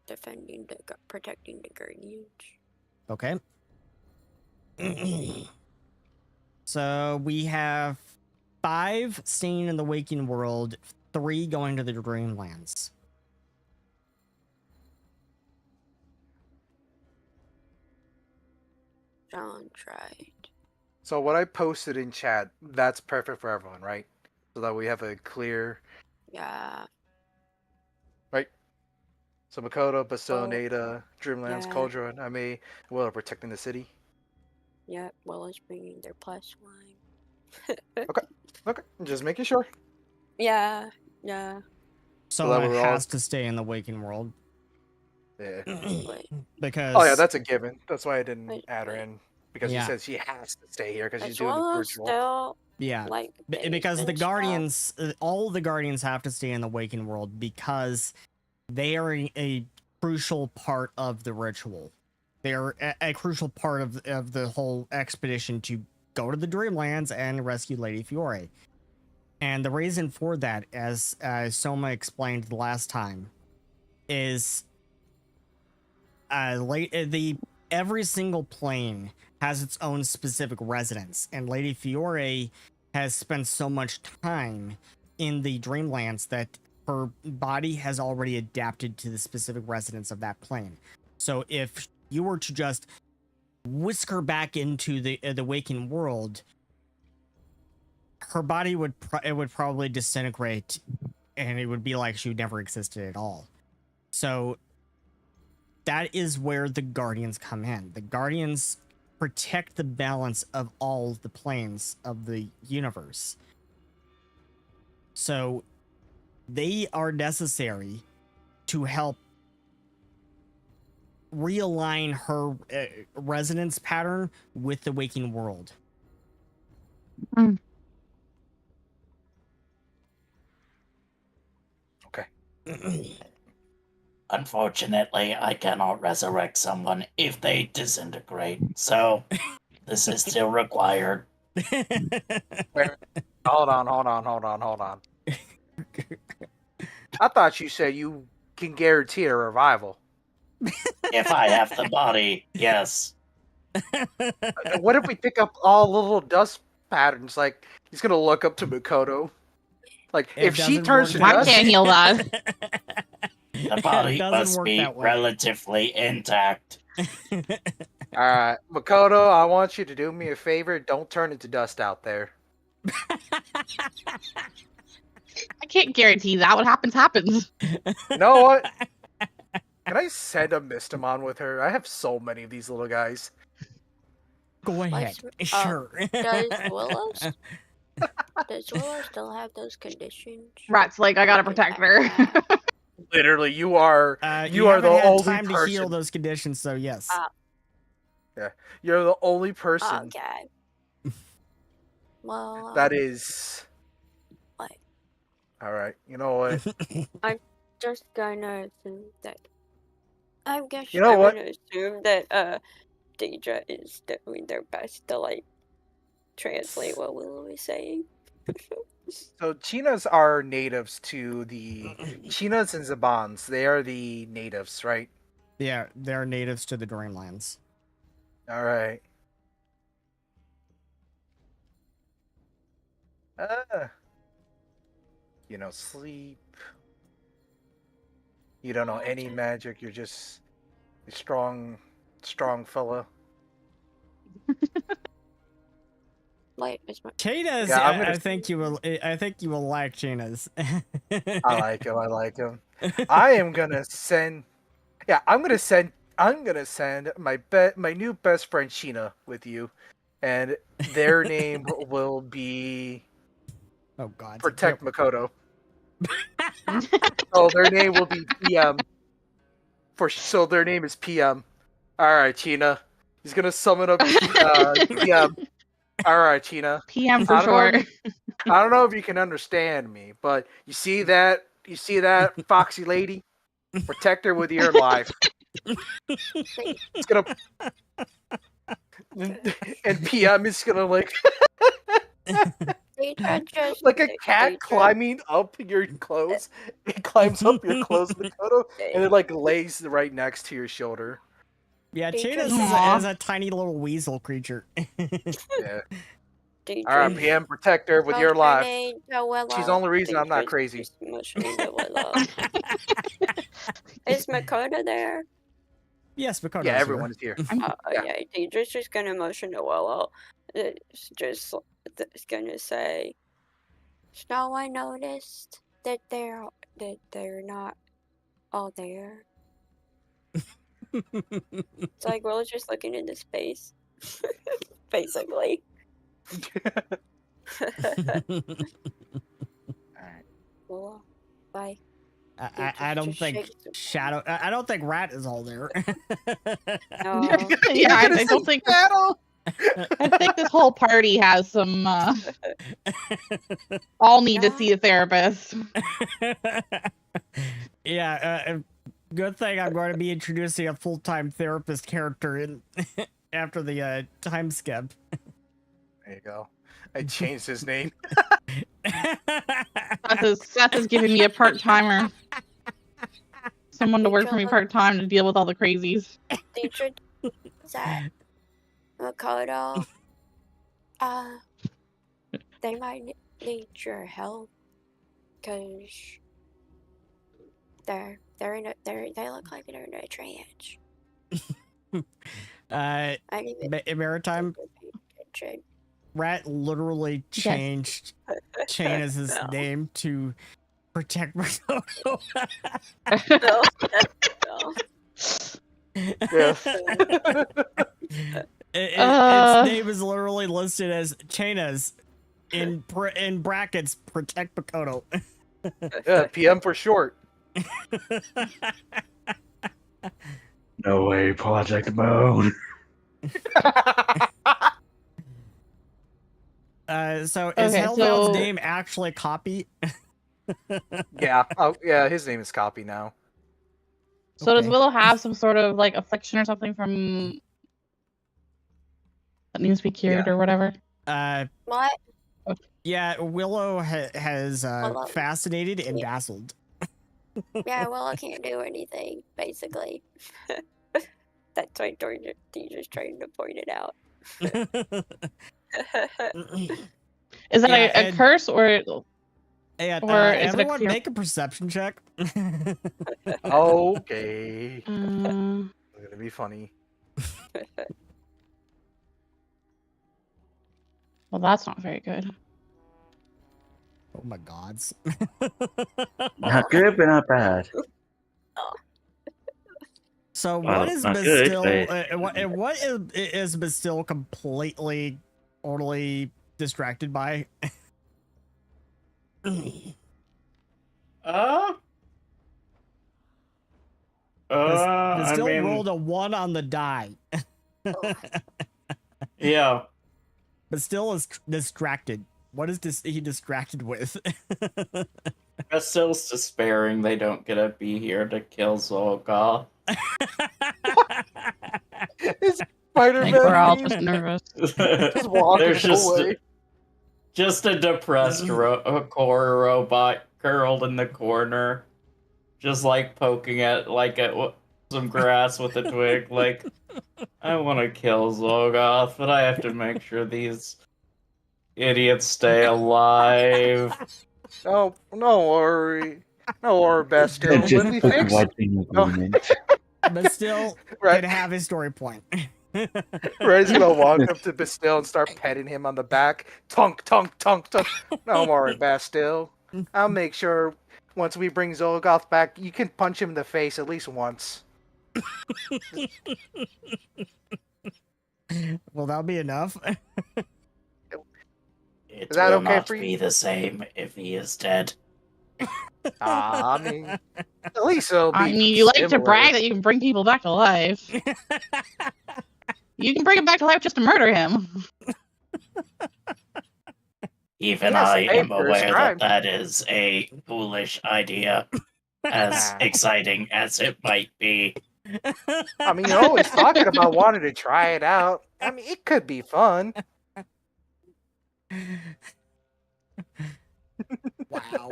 defending protecting the guardians. Okay. So we have 5 staying in the Waking World, 3 going to the Dreamlands. John tried. So what I posted in chat, that's perfect for everyone, right? So that we have a clear, Yeah. right? So Makoto, Bastille, and Oh, Ada, Dreamlands, yeah. Cauldra, and Ame, Will are protecting the city. Yep, Willow's bringing their +1. Okay, just making sure. Yeah, yeah. So that it we're all- has to stay in the Waking World. Yeah. Wait, Because Oh yeah, that's a given. That's why I didn't Wait, add her wait. in, because Yeah. she said she has to stay here because she's is doing the Willow ritual. still yeah, like because the basement Guardians, all the Guardians have to stay in the Waking World because they are a crucial part of the ritual. They are a crucial part of the whole expedition to go to the Dreamlands and rescue Lady Fiore. And the reason for that, as Soma explained the last time, is every single plane has its own specific residence, and Lady Fiore has spent so much time in the Dreamlands that her body has already adapted to the specific residence of that plane. So if you were to just whisk her back into the waking world, her body would probably disintegrate, and it would be like she never existed at all. So that is where the Guardians come in. The Guardians protect the balance of all the planes of the universe. So they are necessary to help realign her resonance pattern with the waking world. Okay. Unfortunately, I cannot resurrect someone if they disintegrate, so this is still required. Hold on. I thought you said you can guarantee a revival. If I have the body, yes. What if we pick up all the little dust patterns? Like, he's gonna look up to Makoto. Like, It if she doesn't turns work to I that dust, can't heal that. The body It doesn't must work be that way. relatively intact. alright, Makoto, I want you to do me a favor. Don't turn into dust out there. I can't guarantee that. What happens, happens. You know what? Can I send a Mystimon with her? I have so many of these little guys. Go ahead. Let's- Sure. Does Willow still have those conditions? Rat's like, I gotta protect her. Literally, you are you are the haven't had only time to heal person. those conditions, so yes. You're the only person Okay. Well, that is. What? All right. You know what? just gonna assume that. I guess You know I'm what? gonna assume that Deidre is doing their best to like translate what Willow is saying. So Chinas are natives to the Chinas and Zabans. They are the natives, right? Yeah, they're natives to the Dreamlands. All right. You know, sleep. You don't know any magic. You're just a strong strong fella. Like, it's my Chinas, Yeah, I'm I gonna- think you will. I think you will like Chinas. I like him. I like him. I am gonna send. Yeah, I'm gonna send. My new best friend Sheena with you, and their name will be Oh God! Protect Makoto. So their name will be PM. So their name is PM. All right, Sheena. He's gonna summon up PM. All right, Sheena. PM for I don't know short. if I don't know if you can understand me, but you see that foxy lady? Protect her with your life. It's gonna and PM is gonna like Deidre just like a cat Deidre- climbing up your clothes. It climbs up your clothes, Makoto, and it like lays right next to your shoulder. Yeah, They Chinas just- is a tiny little weasel creature. Yeah. Deidre All right, PM, protect her with your life. She's the only reason I'm not crazy. Is Makoto there? Yes, Makoto's Yeah, here. everyone is here. Yeah, Yeah. Deidre's just gonna motion to Willow. It's just it's gonna say, "So I noticed that they're not all there." It's like Willow's just looking into space, basically. Willow, bye. I don't think Shadow. I don't think Rat is all there. No. Yeah, I don't think. Battle. I think this whole party has some. All need to Yeah. see a therapist. Yeah, good thing I'm going to be introducing a full-time therapist character in after the time skip. There you go. I changed his name. Seth is giving me a part timer. Someone to work for me part time to deal with all the crazies. Teacher said, Makoto, they might need your help, cause they look like they're in a trance. I didn't even Maritime pay attention. Rat literally Yes. changed Chain's No. name to Protect Makoto. No. Yeah. Its name is literally listed as Chaina's in brackets Protect Makoto. Yeah, PM for short. No way, Project Mode. So is Okay, Hellbound's so- name actually a copy? Yeah. Oh, yeah. His name is Copy now. So does Okay. Willow have some sort of like affliction or something from that needs to be cured or whatever? What? Yeah, Willow has Willow. fascinated and Yeah. dazzled. Yeah, well, I can't do anything, basically. That's why teacher's trying to point it out. Is that Yeah, a and- curse or And, Or is it a everyone clear- make a perception check. Okay. It's uh, gonna be funny. well, that's not very good. Oh my gods. Not good, but not bad. So Well, what is not good, Bastille? but- What is Bastille completely, totally distracted by? Bastille I mean, rolled a 1 on the die. yeah. Bastille is distracted. What is he distracted with? Bastille's despairing they don't get to be here to kill Xulgoth. I think we're all just Spider-Man. nervous. Just walking There's just away. just a depressed core robot curled in the corner, just like poking at some grass with a twig. Like, I want to kill Xulgoth, but I have to make sure these idiots stay alive. Oh, no worry. No worry, Bastille. Just When we fix watching the Oh. moment. but still Right. could have his story point. Red's gonna walk up to Bastille and start petting him on the back. Tunk, tunk, tunk, tunk. Don't worry, Bastille. I'll make sure once we bring Xulgoth back, you can punch him in the face at least once. Will that be enough? It Is that will okay not for you? be the same if he is dead. I mean, at least it'll be. I mean, you like to similar. brag that you can bring people back to life. You can bring him back to life just to murder him. Even Yes, I am dangerous aware crime. that is a foolish idea, as exciting as it might be. I mean, you're always talking about wanting to try it out. I mean, it could be fun. Wow.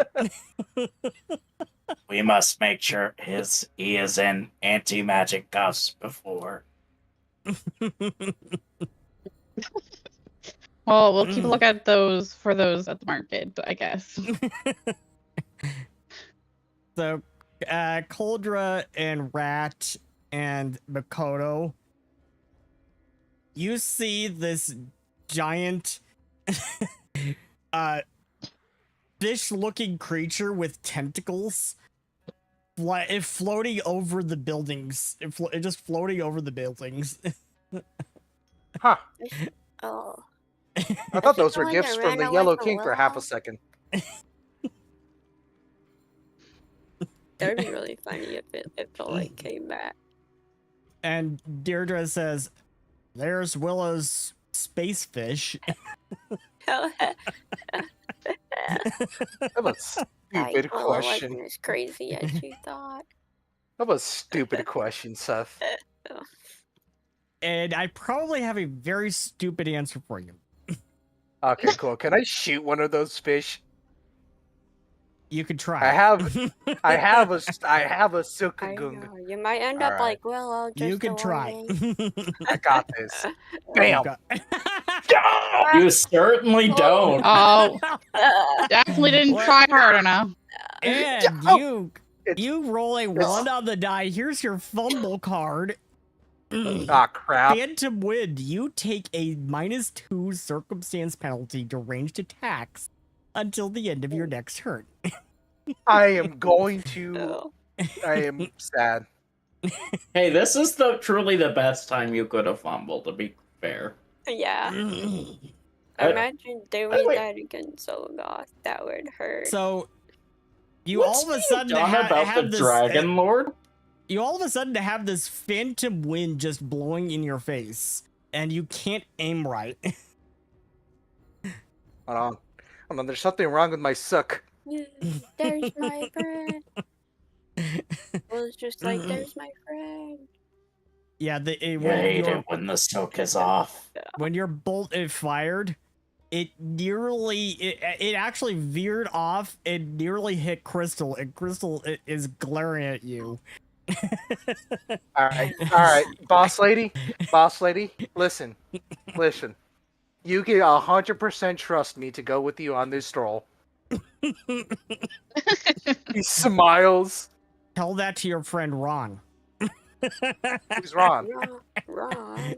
We must make sure he is in anti-magic cuffs before. Well, we'll keep a look at those for those at the market, I guess. So, Coldra and Rat and Makoto, you see this giant fish-looking creature with tentacles floating over the buildings. It just floating over the buildings. Huh. Oh. I thought those were Like gifts it from ran the away Yellow from King for half a Willow. second. That'd be really funny if it like came back. And Deirdre says, "There's Willow's space fish." That was a stupid Willow question. wasn't as crazy as you thought. That was a stupid question, Seth. And I probably have a very stupid answer for you. Okay, cool. Can I shoot one of those fish? You could try. I have a I Sukagung. know. You might end up Alright. like Willow. Just You could a try. warning. I got this. Bam! You certainly don't. Oh, definitely didn't What? try hard enough. And Oh, you roll a 1 on the die. Here's your fumble card. Ah, crap. Phantom Wind. You take a -2 circumstance penalty to ranged attacks until the end of your next turn. I am going to. Oh. I am sad. Hey, this is truly the best time you could have fumbled, to be fair. Yeah. I- Imagine doing wait. that against Xulgoth. That would hurt. So you What's all of a being sudden done about have the this, Dragon Lord? you all of a sudden have this phantom wind just blowing in your face, and you can't aim right. Hold on. There's something wrong with my suck. There's my friend. Well, it's just like, there's my friend. Yeah, I hate it when the soak is off. when your bolt is fired, it actually veered off and nearly hit Crystal, and Crystal is glaring at you. All right, boss lady, listen. You can 100% trust me to go with you on this stroll. He smiles. Tell that to your friend Ron. Who's Ron? Ron.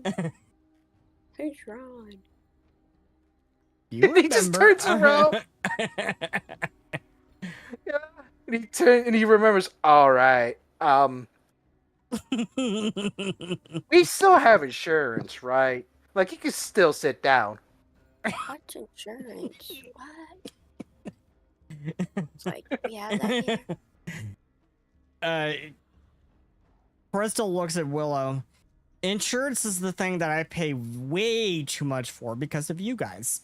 Who's Ron? You He just remember. turns around. Yeah. And he remembers. All right. We still have insurance, right? Like you can still sit down. What's insurance? What? It's like, we have that here. Crystal looks at Willow. Insurance is the thing that I pay way too much for because of you guys.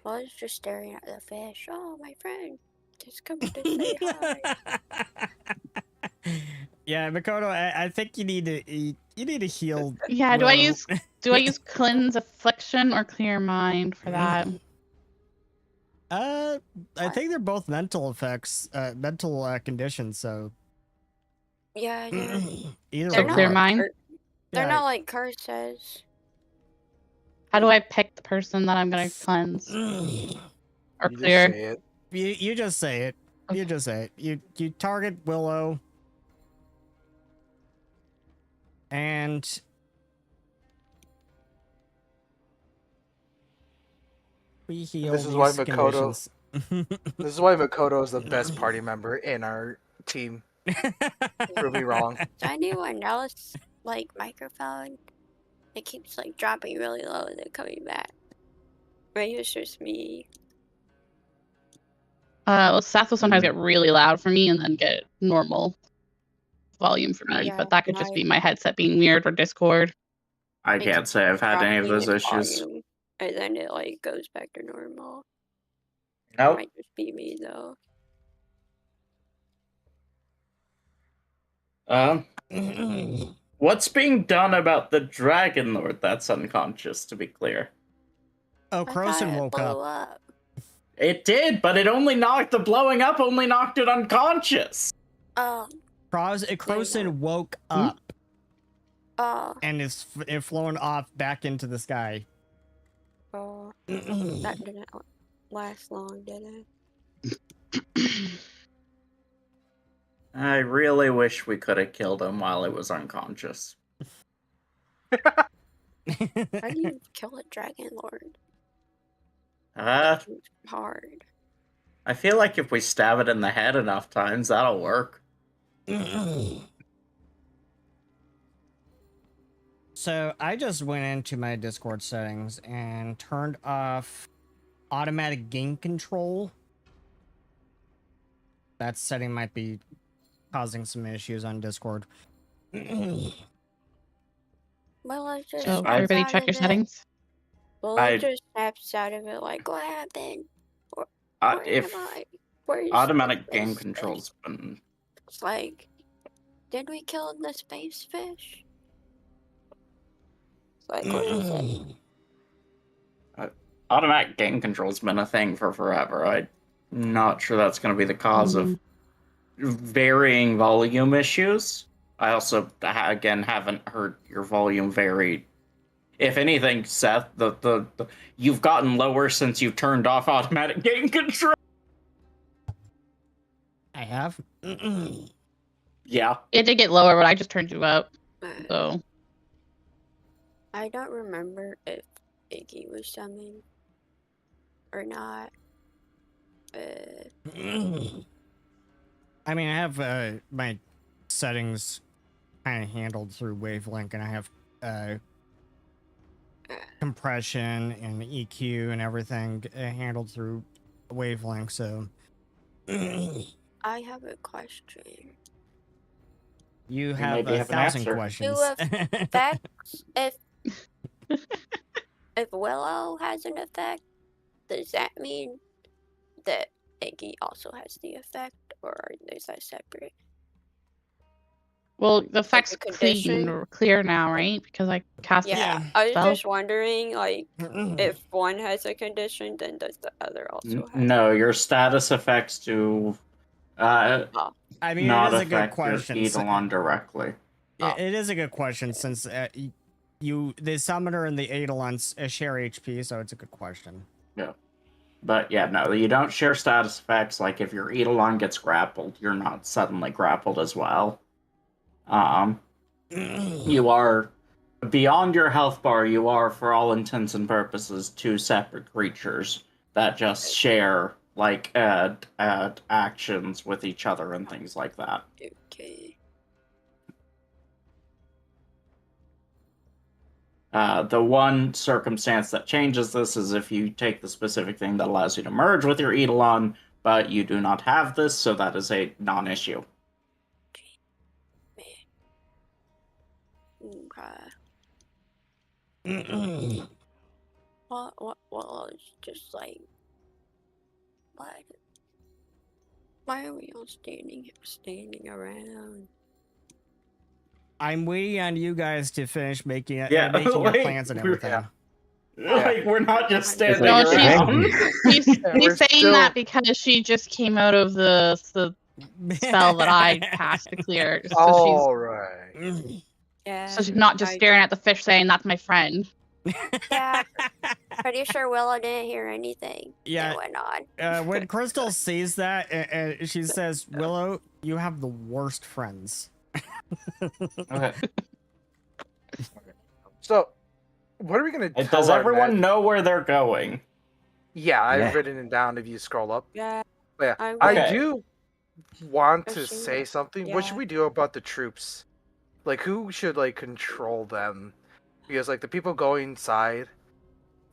Well, I was just staring at the fish. Oh, my friend. Just come to say hi. Yeah, Makoto, I think you need to heal. Yeah, do Willow. I use cleanse affliction or clear mind for that? I think they're both mental effects, mental conditions. So Yeah, yeah. either So or. clear mind? They're Yeah. not like Car says. How do I pick the person that I'm gonna cleanse? or You just clear? say it. You just say it. You Okay. just say it. You target Willow. And we heal This is why these Makoto. conditions. This is why Makoto is the best party member in our team. Prove me wrong. Is anyone else like microphone? It keeps like dropping really low and then coming back. Maybe it's just me. Well, Seth will sometimes get really loud for me and then get normal volume for me, Yeah, but that could just my- be my headset being weird or Discord. I It can't say I've had any of dropping those its issues. volume, and then it like goes back to normal. It Nope. might just be me though. What's being done about the Dragon Lord that's unconscious, to be clear? Oh, I thought Krosin it woke blew up. up. It did, but the blowing up only knocked it unconscious. Oh, Krosin woke Hmm? up oh, and it flown off back into the sky. oh. That didn't last long, did it? I really wish we could have killed him while it was unconscious. How do you kill a dragon lord? It's hard. I feel like if we stab it in the head enough times, that'll work. So I just went into my Discord settings and turned off automatic game control. That setting might be causing some issues on Discord. Well, I just So snapped everybody out check of your it. settings. Well, I- I just snaps out of it. Like, what happened? Where If am I? Where's automatic the game space controls fish? been It's like, did we kill the space fish? It's like, what is it? automatic game control's been a thing for forever. I'm not sure that's going to be the cause of varying volume issues. I also, again, haven't heard your volume vary. If anything, Seth, the you've gotten lower since you turned off automatic game control. I have. Yeah. It did get lower, but I just turned you up. Uh, So I don't remember if Iggy was summoned or not. I mean, I have my settings kind of handled through Wavelink, and I have compression and EQ and everything handled through Wavelink. So I have a question. you have maybe have an 1,000 answer. questions. Effects, if Willow has an effect, does that mean that Iggy also has the effect, or is that separate? well, the effect's a condition? clear now, right? Because I cast the Yeah, Yeah. I was spell. just wondering, like, if one has a condition, then does the other also have? No, your status effects do I mean, not it is a good affect your question. Eidolon directly. It is a good question since the summoner and the Eidolons share HP, so it's a good question. Yeah. But yeah, no, you don't share status effects. Like if your Eidolon gets grappled, you're not suddenly grappled as well. You are beyond your health bar. You are, for all intents and purposes, two separate creatures that just share like actions with each other and things like that. Okay. The one circumstance that changes this is if you take the specific thing that allows you to merge with your Eidolon, but you do not have this, so that is a non-issue. Okay. Well, it's just like, why are we all standing around? I'm waiting on you guys to finish making your wait, plans and everything. Like, we're not just standing No, around. she's We're saying still- that because she just came out of the spell that I cast to clear. So All right. Yeah. she's not just I- staring at the fish saying that's my friend. Yeah. Pretty sure Willow didn't hear anything Yeah. that went on. When Crystal sees that, she says, "Willow, you have the worst friends." Okay. So, what are we gonna tell Does our everyone men? know where they're going? Yeah, I've Yeah. written it down if you scroll up. Yeah. But yeah, I I Okay. do want to Assume say that- something. What should yeah. we do about the troops? Like, who should like control them? Because like the people going inside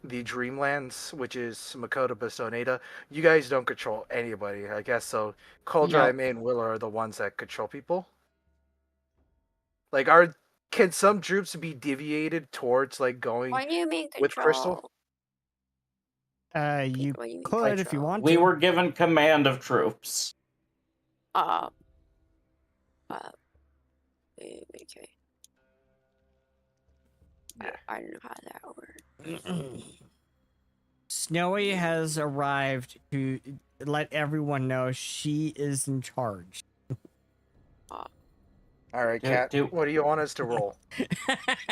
the Dreamlands, which is Makoto, Bastoneda, you guys don't control anybody, I guess. So Coldra, Nope. and Willow are the ones that control people. Like, can some troops be deviated towards like going What do you mean with Crystal? control? You What do you mean could if you control? want We to. were given command of troops. Uh, okay. Yeah. I don't know how that works. Snowy has arrived to let everyone know she is in charge. All right, Do- Kat. do- What do you want us to roll?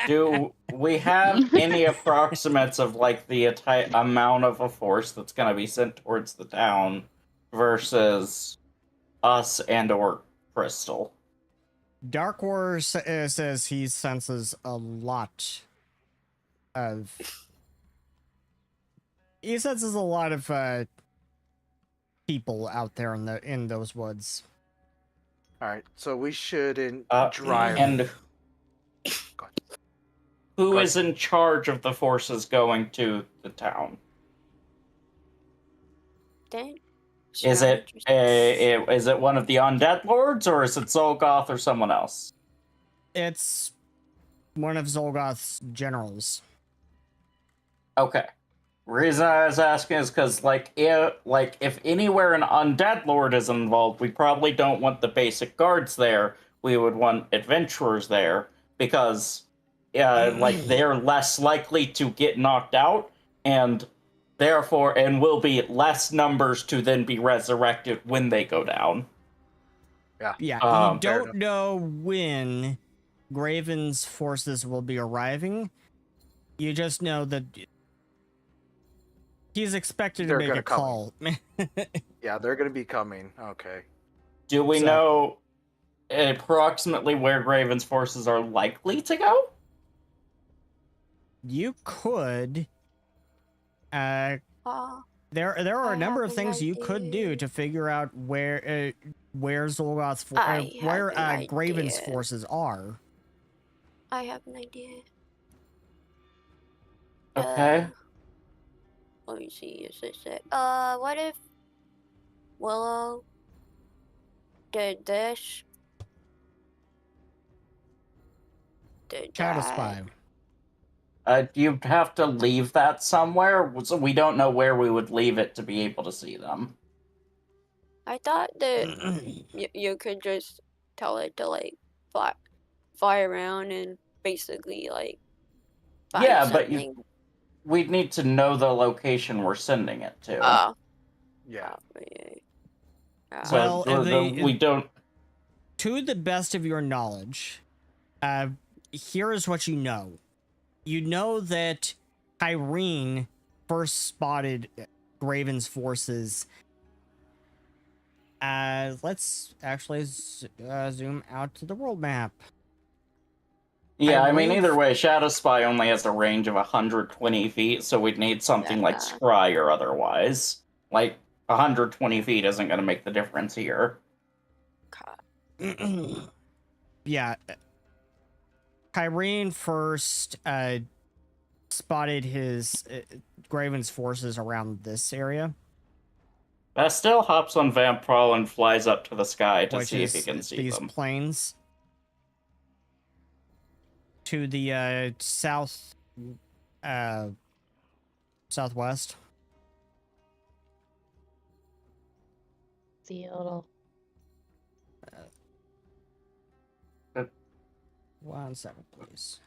Do we have any approximates of like the amount of a force that's going to be sent towards the town versus us and or Crystal? Dark War says he senses a lot of. He senses a lot of people out there in those woods. All right, so we shouldn't Uh, drive. And Go who Go is in charge of the forces going to the town? Then Is it one of the undead lords, or is it Xulgoth or someone else? It's one of Xulgoth's generals. Okay. Reason I was asking is because, if anywhere an undead lord is involved, we probably don't want the basic guards there. We would want adventurers there because, they're less likely to get knocked out, and therefore, and will be less numbers to then be resurrected when they go down. Yeah, you Fair don't enough. know when Graven's forces will be arriving. You just know that he's expected They're to make gonna a come. call. Yeah, they're gonna be coming. Okay. Do we So- know approximately where Graven's forces are likely to go? You could. There are I a number have of an things you could do idea. to figure out where Xulgoth's I where have an Graven's idea. forces are. I have an idea. Okay. Let me see. Is this it? What if Willow did this? Did Shadow that? Spy. You'd have to leave that somewhere, so we don't know where we would leave it to be able to see them. I thought that you could just tell it to like fly around and basically like find Yeah, but something. we'd need to know the location we're sending it to. Yeah. So Well, we don't. To the best of your knowledge, here is what you know. You know that Carii first spotted Graven's forces. Let's actually zoom out to the world map. Yeah, I mean, believe- either way, Shadow Spy only has a range of 120 feet, so we'd need something like Yeah. Scry or otherwise. Like, 120 feet isn't going to make the difference here. Yeah. Carii first spotted his Graven's forces around this area, Bastille hops on Vampral and flies up to the sky to which see if is he can see these them. plains to the southwest. See a little. 1 second, please.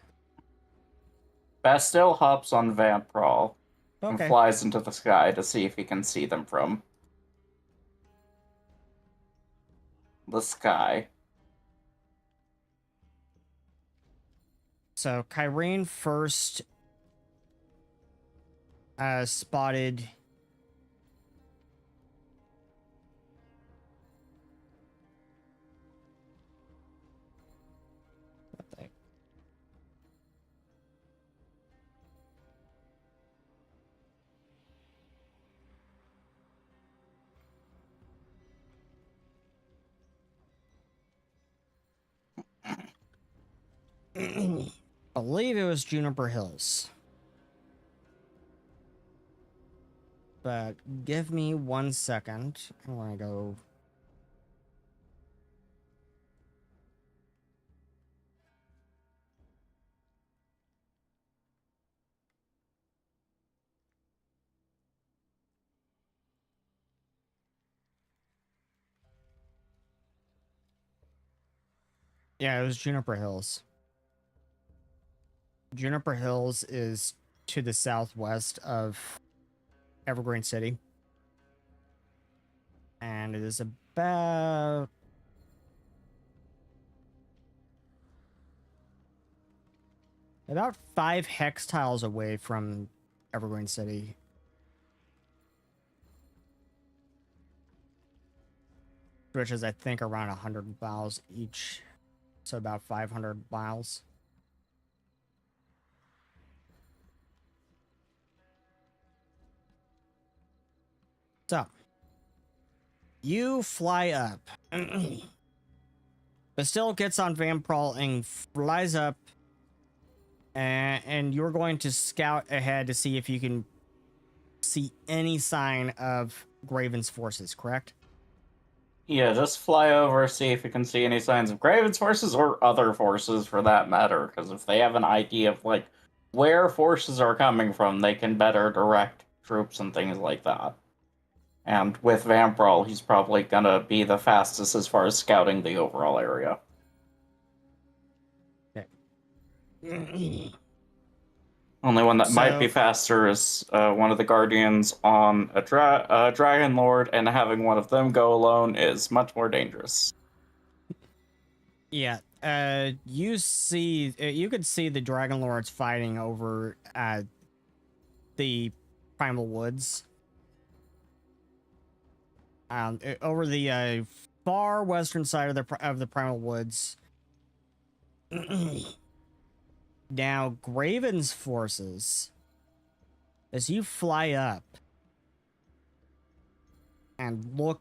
Bastille hops on Vampral and Okay. flies into the sky to see if he can see them from the sky. So Carii first spotted believe it was Juniper Hills. But give me 1 second. I want to go. Yeah, it was Juniper Hills. Juniper Hills is to the southwest of Evergreen City. And it is about about 5 hex tiles away from Evergreen City. Which is, I think, around 100 miles each. So about 500 miles. So, you fly up. Bastille gets on Vamprawl and flies up. And you're going to scout ahead to see if you can see any sign of Graven's forces, correct? Yeah, just fly over, see if you can see any signs of Graven's forces or other forces for that matter. Because if they have an idea of like where forces are coming from, they can better direct troops and things like that. And with Vamprawl, he's probably gonna be the fastest as far as scouting the overall area. Only one that might be faster is one of the Guardians on a Dragon Lord, and having one of them go alone is much more dangerous. Yeah, you see, you could see the Dragon Lords fighting over the Primal Woods. Over the far western side of the Primal Woods. Now, Graven's forces, as you fly up and look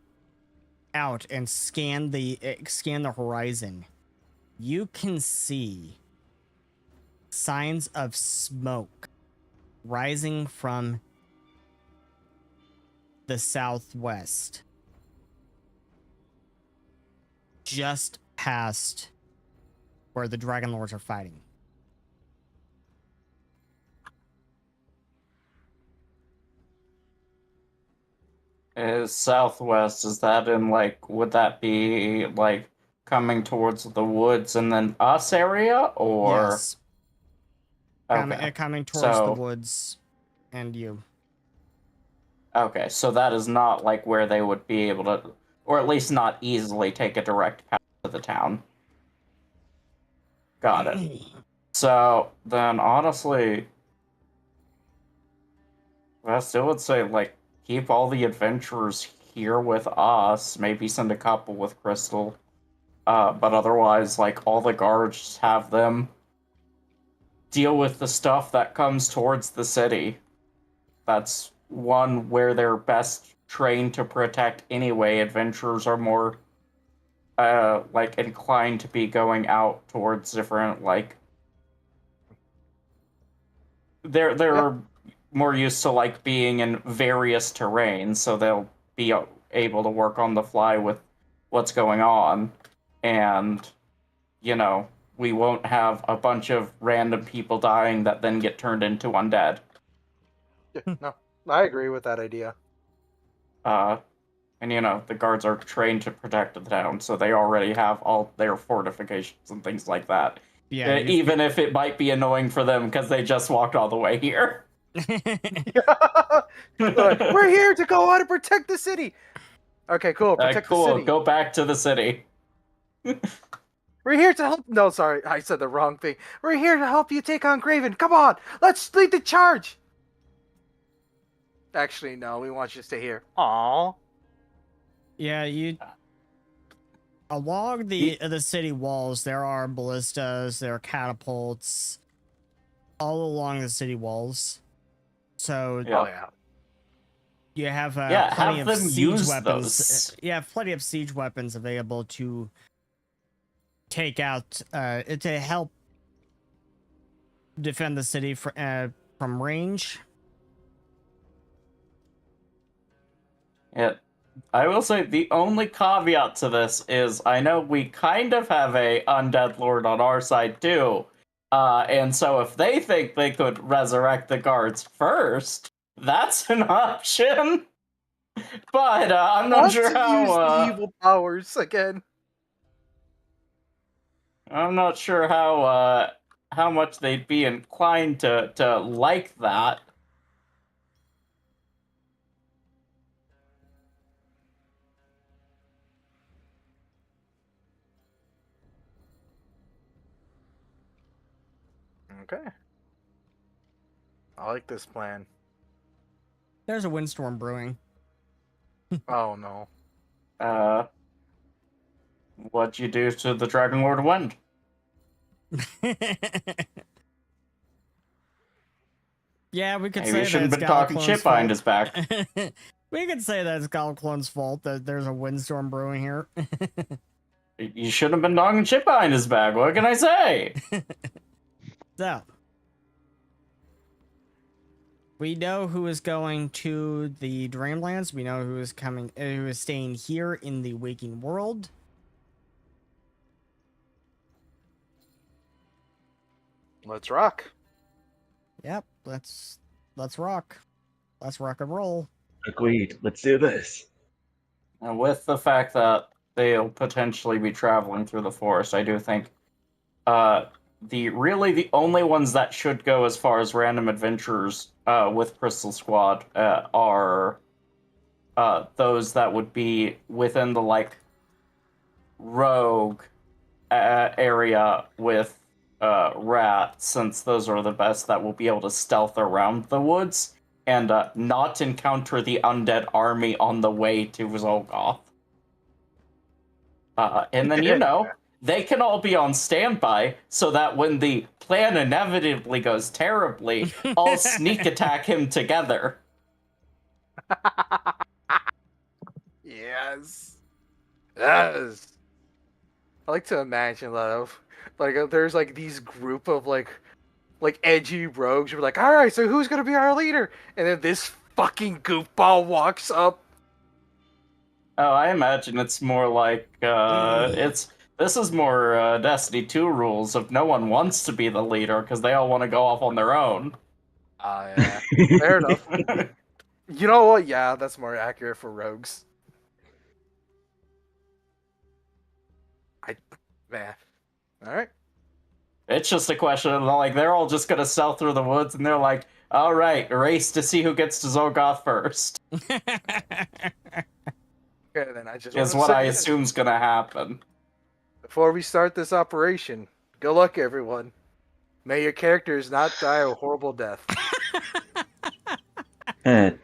out and scan the horizon, you can see signs of smoke rising from the southwest, just past where the Dragon Lords are fighting. Is southwest, is that in like, would that be like coming towards the woods and then us area, or? Yes. Okay. Coming towards the woods and you. Okay, so that is not like where they would be able to, or at least not easily take a direct path to the town. Got it. So then honestly, I still would say like keep all the adventurers here with us, maybe send a couple with Crystal. But otherwise, like, all the guards, just have them deal with the stuff that comes towards the city. That's one where they're best trained to protect anyway. Adventurers are more, like, inclined to be going out towards different, like... They're more used to, like, being in various terrains, so they'll be able to work on the fly with what's going on. And, you know, we won't have a bunch of random people dying that then get turned into undead. No, I agree with that idea. And, you know, the guards are trained to protect the town, so they already have all their fortifications and things like that. Yeah, even if it might be annoying for them because they just walked all the way here. Like, we're here to go out and protect the city. Okay, cool. Protect the city. Go back to the city. We're here to help. No, sorry, I said the wrong thing. We're here to help you take on Graven. Come on, let's lead the charge. Actually, no. We want you to stay here. Aww. Yeah, you. Along the city walls, there are ballistas, there are catapults, all along the city walls. So Yeah. Oh yeah. you have Yeah, plenty have of them siege use weapons. those. You have plenty of siege weapons available to take out to help defend the city from range. Yeah. I will say the only caveat to this is I know we kind of have a undead lord on our side too. And so if they think they could resurrect the guards first, that's an option. But I'm not Want sure to use the how evil powers again. I'm not sure how much they'd be inclined to like that. Okay. I like this plan. There's a windstorm brewing. Oh no. What'd you do to the Dragon Lord Wind? Yeah, we could Maybe say you that shouldn't it's have been talking Galaclone's shit behind fault. his back. We could say that it's Galaclone's fault that there's a windstorm brewing here. You shouldn't have been talking shit behind his back. What can I say? So, we know who is going to the Dreamlands. We know who is coming, who is staying here in the waking world. Let's rock. Yep, let's rock. Let's rock and roll. Agreed. Let's do this. And with the fact that they'll potentially be traveling through the forest, I do think the only ones that should go as far as random adventures with Crystal Squad are those that would be within the like rogue area with rats, since those are the best that will be able to stealth around the woods and not encounter the undead army on the way to Xulgoth. And then, they can all be on standby so that when the plan inevitably goes terribly, all sneak attack him together. Yes. Yes. I like to imagine that of there's like these group of like edgy rogues who are like, all right, so who's gonna be our leader? And then this fucking goofball walks up. Oh, I imagine it's more like this is more Destiny 2 rules of no one wants to be the leader because they all want to go off on their own. Yeah. Fair enough. You know what? Yeah, that's more accurate for rogues. Man. Alright. It's just a question of like they're all just gonna sell through the woods and they're like, all right, race to see who gets to Xulgoth first. Okay, then I just Is wanna what say I this. assume's gonna happen. Before we start this operation, good luck, everyone. May your characters not die a horrible death.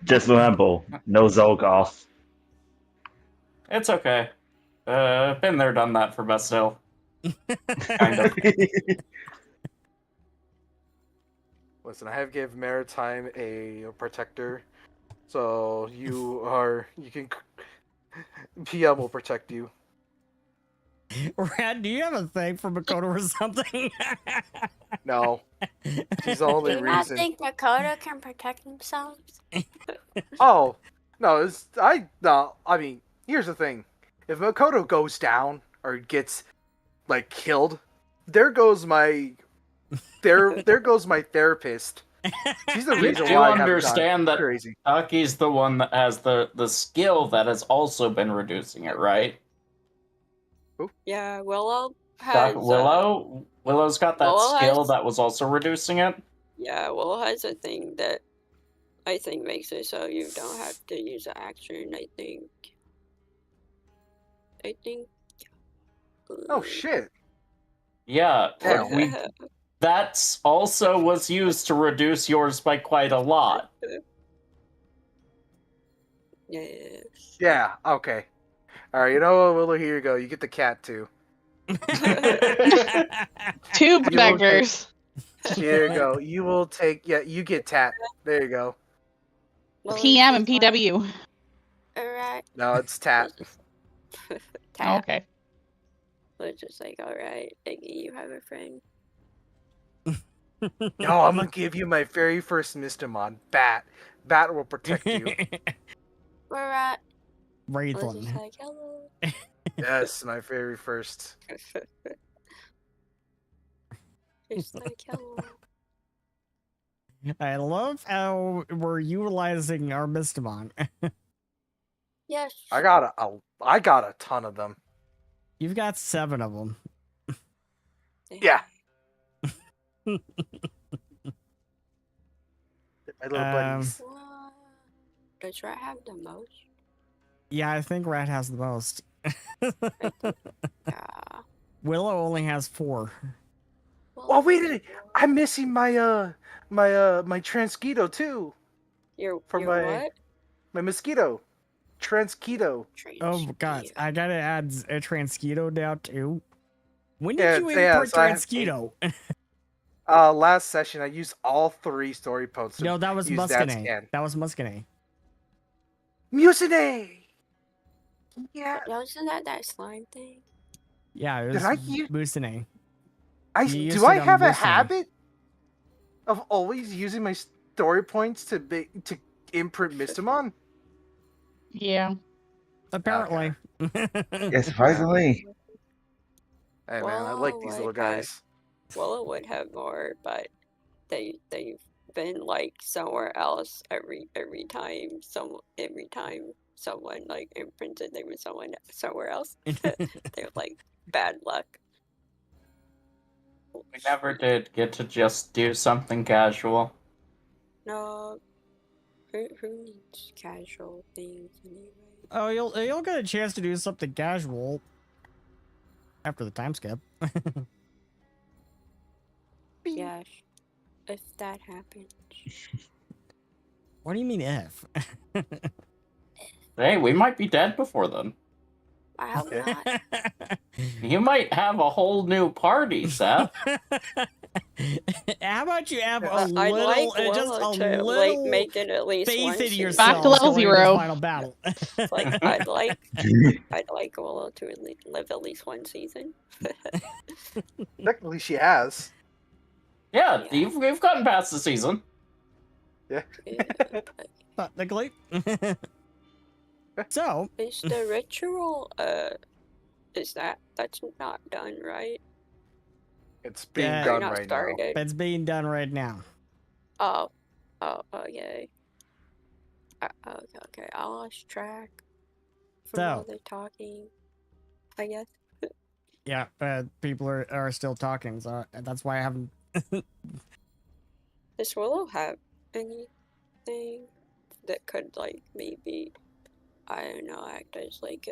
Just remember, no Xulgoth. It's okay. Been there, done that for Bastille. Kind of. Listen, I have given Maritime a protector, so PM will protect you. Rad, do you have a thing for Makoto or something? No, she's the only Do you not reason. think Dakota can protect themselves? Oh, no, I mean, here's the thing. If Makoto goes down or gets like killed, there goes my therapist. She's the You reason do why I haven't understand gone that crazy. Taki's the one that has the skill that has also been reducing it, right? Yeah, Willow has. Willow's got that Willow skill has- that was also reducing it. Yeah, Willow has a thing that I think makes it so you don't have to use an action. I think. Oh shit! Yeah, Damn. that's also was used to reduce yours by quite a lot. Yeah. Yeah. Okay. All right. You know what, Willow? Here you go. You get the cat too. Two You will take- beggars. Here you go. You will take. Yeah. You get Tat. There you go. Well, PM and it's just like, PW. alright. No, it's Tat. It's just- Oh, Tap. okay. It's just like, alright, you have a friend. No, I'm gonna give you my very first Mystimon, Bat. Bat will protect you. We're at. It's Wraithland. just like, hello. Yes, my very first. Just like, hello. I love how we're utilizing our Mystimon. Yes. I got a ton of them. You've got 7 of them. Yeah. My little buddies. What? Does Rat have the most? Yeah, I think Rat has the most. Yeah. Willow only has 4. Well, Oh wait a minute! I'm missing my my Transketo too. Your from your my- what? My mosquito. Transketo. Oh god, I gotta add a Transketo now too. When did Yeah, you yeah, import so I have Transketo? Last session I used all 3 story posts. No, that was use that Muscane. scan. That was Muscane. Mucinex! Yeah. Wasn't that slime thing? Yeah, it Did was I use- Muscane. I You used do I it on have a Mucinex. habit of always using my story points to imprint Mystimon? Yeah. Apparently. Yeah, surprisingly. Hey man, I like these little guys. Willow would have more, but they've been like somewhere else every time someone like imprinted they were somewhere else. They were like bad luck. We never did get to just do something casual. No, who needs casual things anyway? Oh, you'll get a chance to do something casual after the time skip. Yes, if that happens. What do you mean if? Hey, we might be dead before then. I hope not. You might have a whole new party, Seth. How about you have a I'd little, like just a Willow to little like make it at least faith one in season. yourself. Back to level going into 0. Final battle. Like I'd like Willow to live at least one season. Technically she has. Yeah, Yeah. we've gotten past the season. Yeah. Technically. So, Is the ritual that's not done, right? It's being Yeah. done Not right started. it's being done right now. Oh, yay. Okay, I lost track from all So. the talking, I guess. Yeah, people are still talking, so that's why I haven't. Does Willow have anything that could, like, maybe, I don't know, act as, like,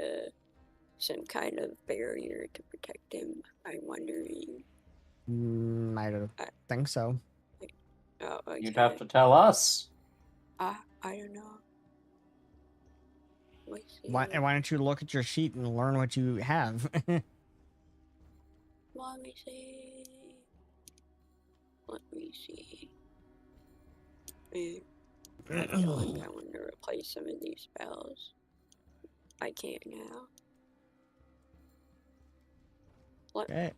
some kind of barrier to protect him? I'm wondering. I don't think so. Oh, okay. You'd have to tell us. I don't know. Let's see. Why don't you look at your sheet and learn what you have? Let me see. I feel like I want to replace some of these spells. I can't now. Okay.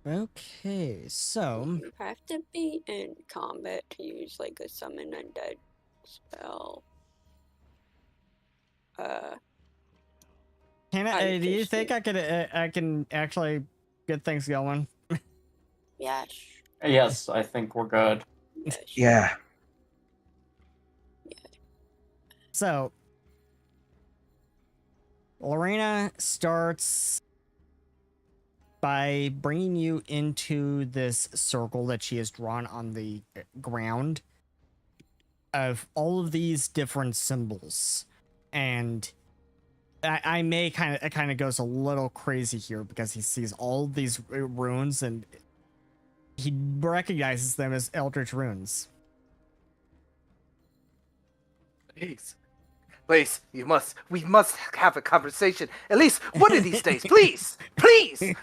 Okay, so You have to be in combat to use like a summon undead spell. do you just think think- I can actually get things going? Yes. Yes, I think we're good. Yes. Yeah. So Lorena starts by bringing you into this circle that she has drawn on the ground of all of these different symbols. And I may kind of goes a little crazy here because he sees all these runes and he recognizes them as eldritch runes. Please. Please, we must have a conversation. At least one of these days, please! Please! You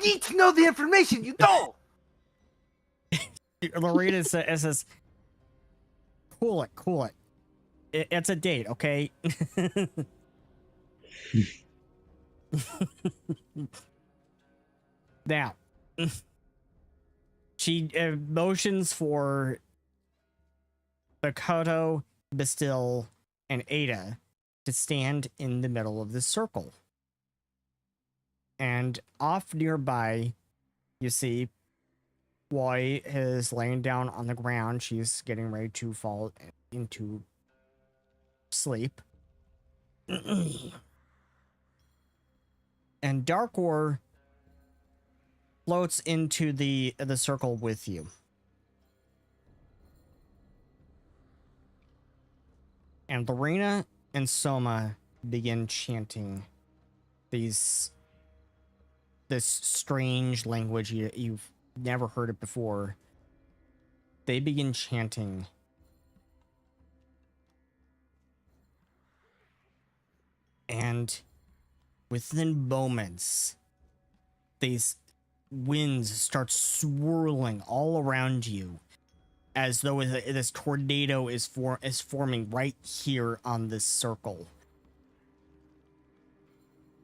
need to know the information, you know! Lorena says, cool it. It's a date, okay? Now, she motions for Makoto, Bastille, and Ada to stand in the middle of this circle. And off nearby, you see Boy is laying down on the ground. She's getting ready to fall into sleep. And Darkor floats into the circle with you. And Lorena and Soma begin chanting this strange language you've never heard it before. They begin chanting. And within moments, these winds start swirling all around you, as though this tornado is forming right here on this circle.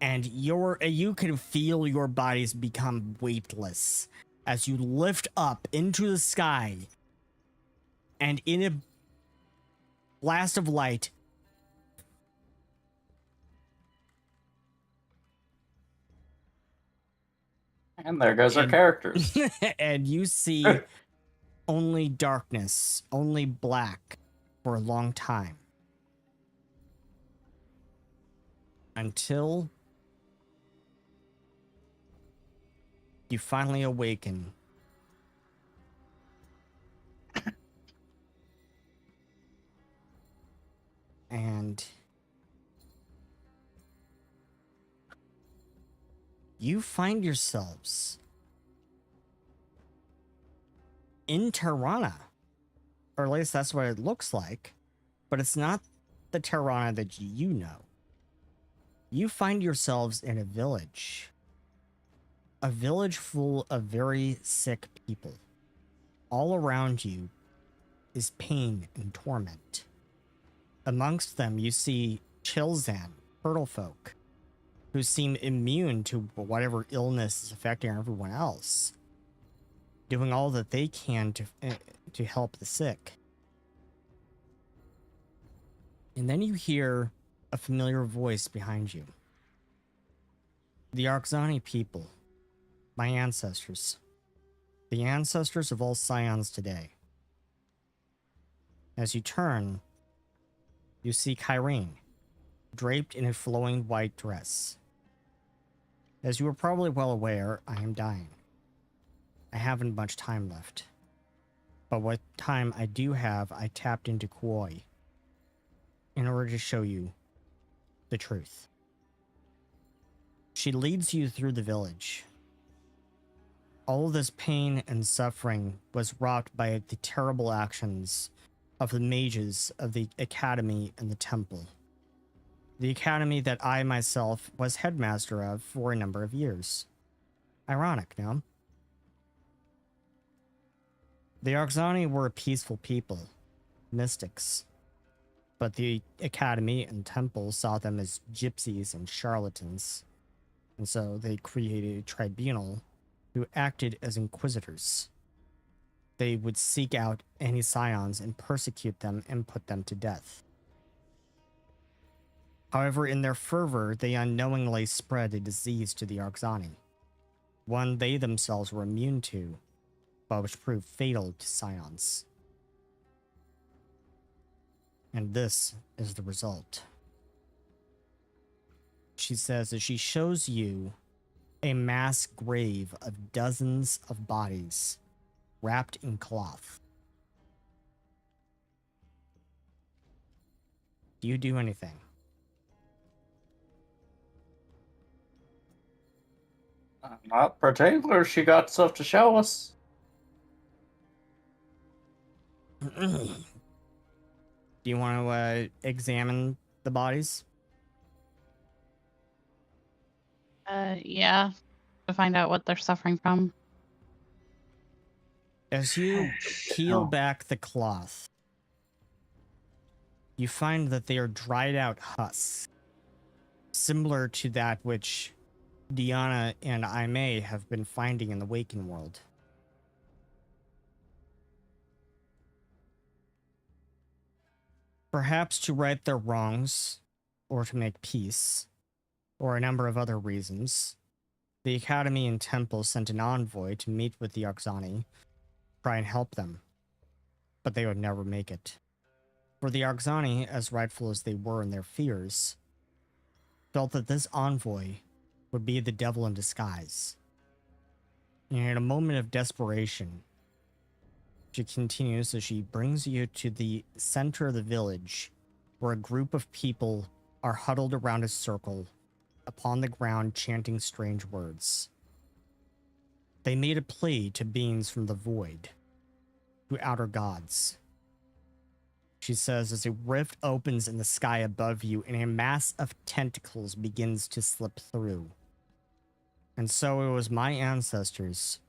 And you can feel your bodies become weightless as you lift up into the sky, and in a blast of light, And there goes our characters. and you see only darkness, only black for a long time. Until you finally awaken. And you find yourselves in Tirana. Or at least that's what it looks like. But it's not the Tirana that you know. You find yourselves in a village. A village full of very sick people. All around you is pain and torment. Amongst them, you see Chilzan, turtle folk, who seem immune to whatever illness is affecting everyone else, doing all that they can to help the sick. And then you hear a familiar voice behind you. The Arxani people, my ancestors, the ancestors of all scions today. As you turn, you see Kyrene, draped in a flowing white dress. As you are probably well aware, I am dying. I haven't much time left. But what time I do have, I tapped into Koi in order to show you the truth. She leads you through the village. All of this pain and suffering was wrought by the terrible actions of the mages of the academy and the temple. The academy that I myself was headmaster of for a number of years. Ironic, no? The Arxani were a peaceful people, mystics. But the academy and temple saw them as gypsies and charlatans. And so they created a tribunal who acted as inquisitors. They would seek out any scions and persecute them and put them to death. However, in their fervor, they unknowingly spread a disease to the Arxani, one they themselves were immune to, but which proved fatal to scions. And this is the result. She says as she shows you a mass grave of dozens of bodies wrapped in cloth. Do you do anything? Not particular. She got stuff to show us. Do you want to examine the bodies? Yeah, to find out what they're suffering from. As you peel Oh. back the cloth, you find that they are dried out husks, similar to that which Diana and Aimee have been finding in the Waking World. Perhaps to right their wrongs, or to make peace, or a number of other reasons, the Academy and Temple sent an envoy to meet with the Arxani, try and help them, but they would never make it. For the Arxani, as rightful as they were in their fears, felt that this envoy would be the devil in disguise. And in a moment of desperation, she continues as she brings you to the center of the village, where a group of people are huddled around a circle upon the ground chanting strange words. They made a plea to beings from the void, to outer gods. She says as a rift opens in the sky above you and a mass of tentacles begins to slip through. And so it was my ancestors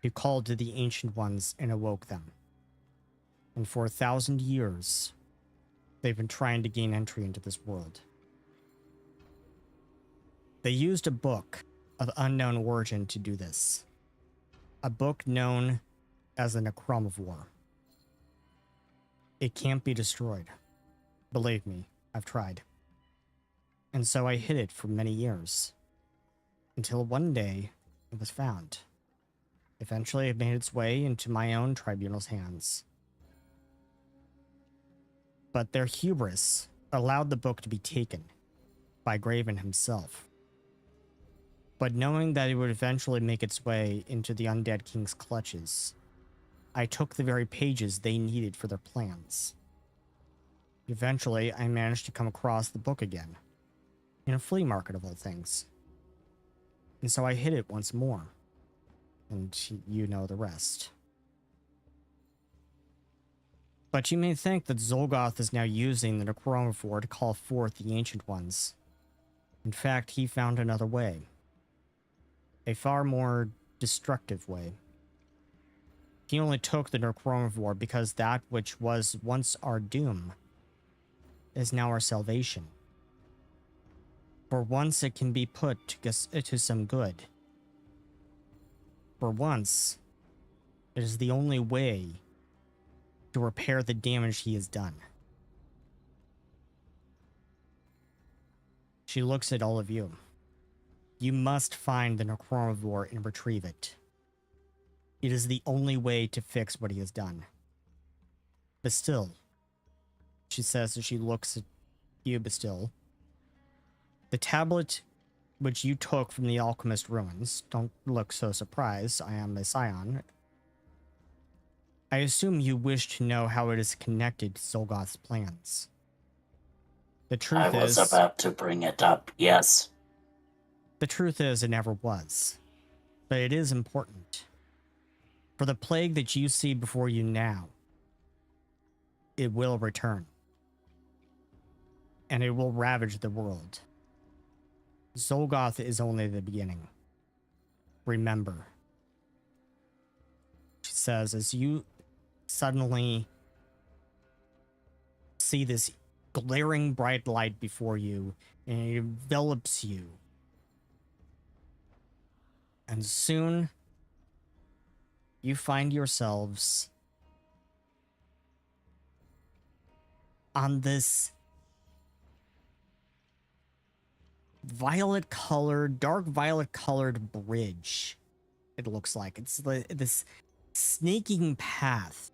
who called to the Ancient Ones and awoke them. And for 1,000 years, they've been trying to gain entry into this world. They used a book of unknown origin to do this. A book known as the Necromivore. It can't be destroyed. Believe me, I've tried. And so I hid it for many years. Until one day, it was found. Eventually, it made its way into my own tribunal's hands. But their hubris allowed the book to be taken by Graven himself. But knowing that it would eventually make its way into the undead king's clutches, I took the very pages they needed for their plans. Eventually, I managed to come across the book again, in a flea market of all things. And so I hid it once more. And you know the rest. But you may think that Xulgoth is now using the Necromivore to call forth the Ancient Ones. In fact, he found another way. A far more destructive way. He only took the Necromivore because that which was once our doom is now our salvation. For once it can be put to some good. For once, it is the only way to repair the damage he has done. She looks at all of you. You must find the Necromivore and retrieve it. It is the only way to fix what he has done. But still, she says as she looks at you, but still, the tablet which you took from the alchemist ruins, don't look so surprised, I am a scion. I assume you wish to know how it is connected to Xulgoth's plans. The truth I was is, about to bring it up, yes. the truth is it never was. But it is important. For the plague that you see before you now, it will return. And it will ravage the world. Xulgoth is only the beginning. Remember. She says as you suddenly see this glaring bright light before you, and it envelops you. And soon, you find yourselves on this dark violet colored bridge. It looks like it's this snaking path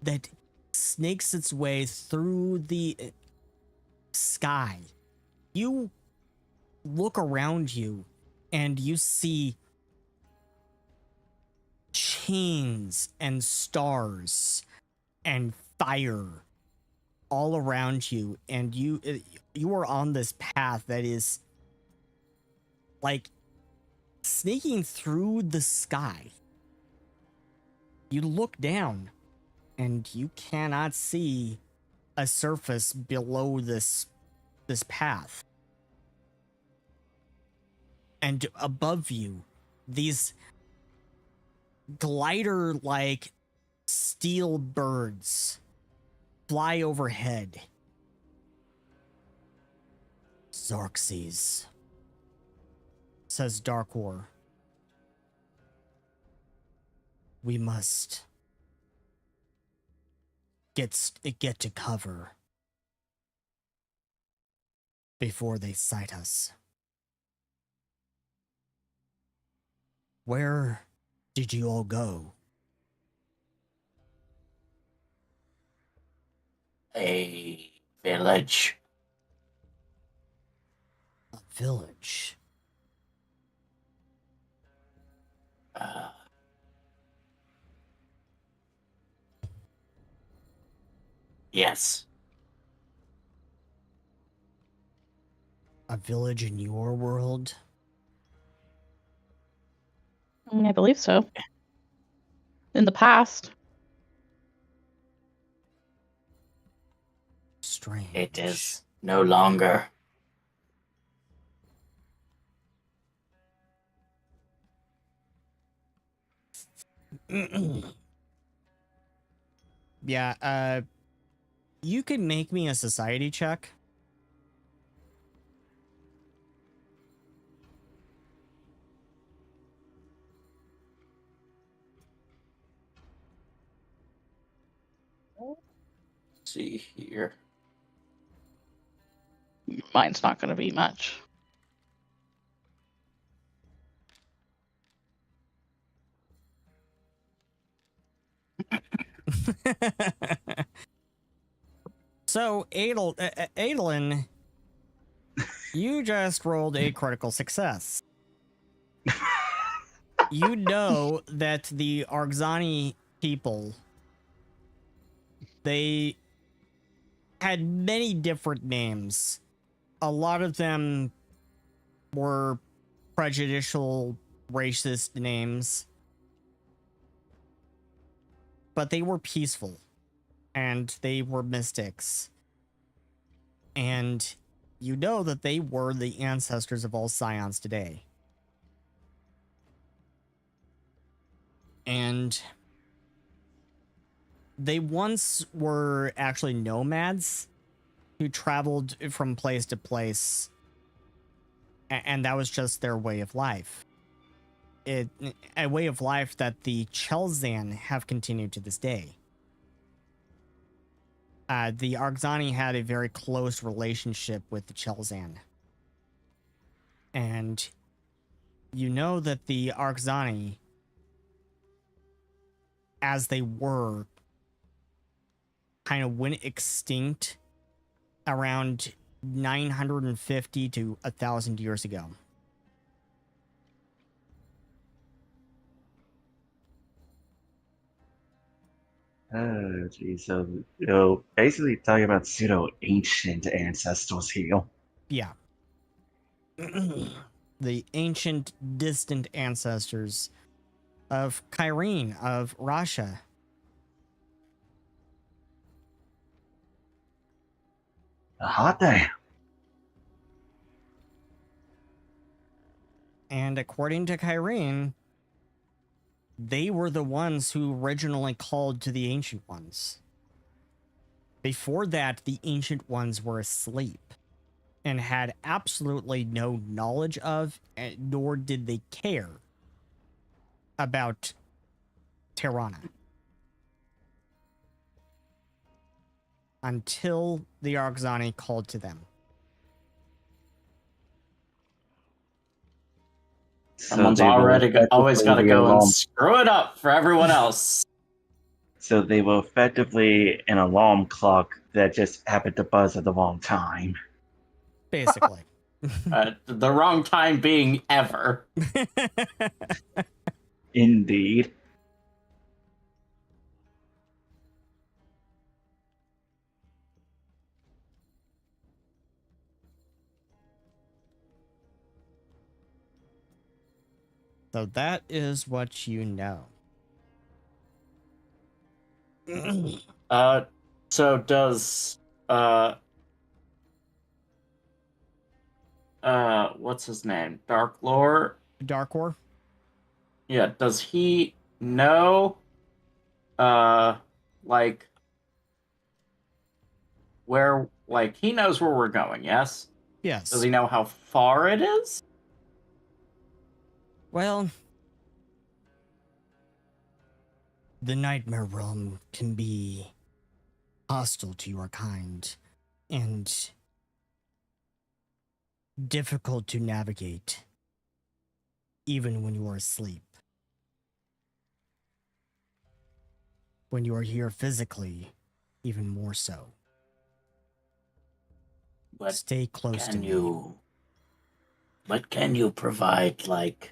that snakes its way through the sky. You look around you and you see chains and stars and fire all around you, and you are on this path that is like sneaking through the sky. You look down, and you cannot see a surface below this path. And above you, these glider-like steel birds fly overhead. Xerxes, says Darkor. We must get to cover before they sight us. Where did you all go? A village. A village. Uh, yes. A village in your world? I believe so. In the past. Strange. It is no longer. Yeah, you can make me a society check. See here. Mine's not going to be much. So, Adolin, you just rolled a critical success. You know that the Arxani people, they had many different names. A lot of them were prejudicial, racist names, but they were peaceful and they were mystics. And you know that they were the ancestors of all scions today. And they once were actually nomads who traveled from place to place, and that was just their way of life. A way of life that the Chelzan have continued to this day. The Arxani had a very close relationship with the Chelzan. And you know that the Arxani, as they were, kind of went extinct around 950 to 1,000 years ago. Oh, geez. So, basically talking about pseudo-ancient ancestors here. Yeah. The ancient, distant ancestors of Carii, of Russia. A hot day. And according to Carii, they were the ones who originally called to the Ancient Ones. Before that, the Ancient Ones were asleep and had absolutely no knowledge of, nor did they care about Tirana. Until the Arxani called to them. Someone's they will always got to effectively go and alarm- screw it up for everyone else. So they were effectively an alarm clock that just happened to buzz at the wrong time. Basically. The wrong time being ever. Indeed. So that is what you know. So does what's his name? Dark Lore? Darkor? Yeah, does he know like where, like, he knows where we're going, yes? Yes. Does he know how far it is? Well, the Nightmare Realm can be hostile to your kind and difficult to navigate, even when you are asleep. When you are here physically, even more so. But Stay close to me. But can you provide, like,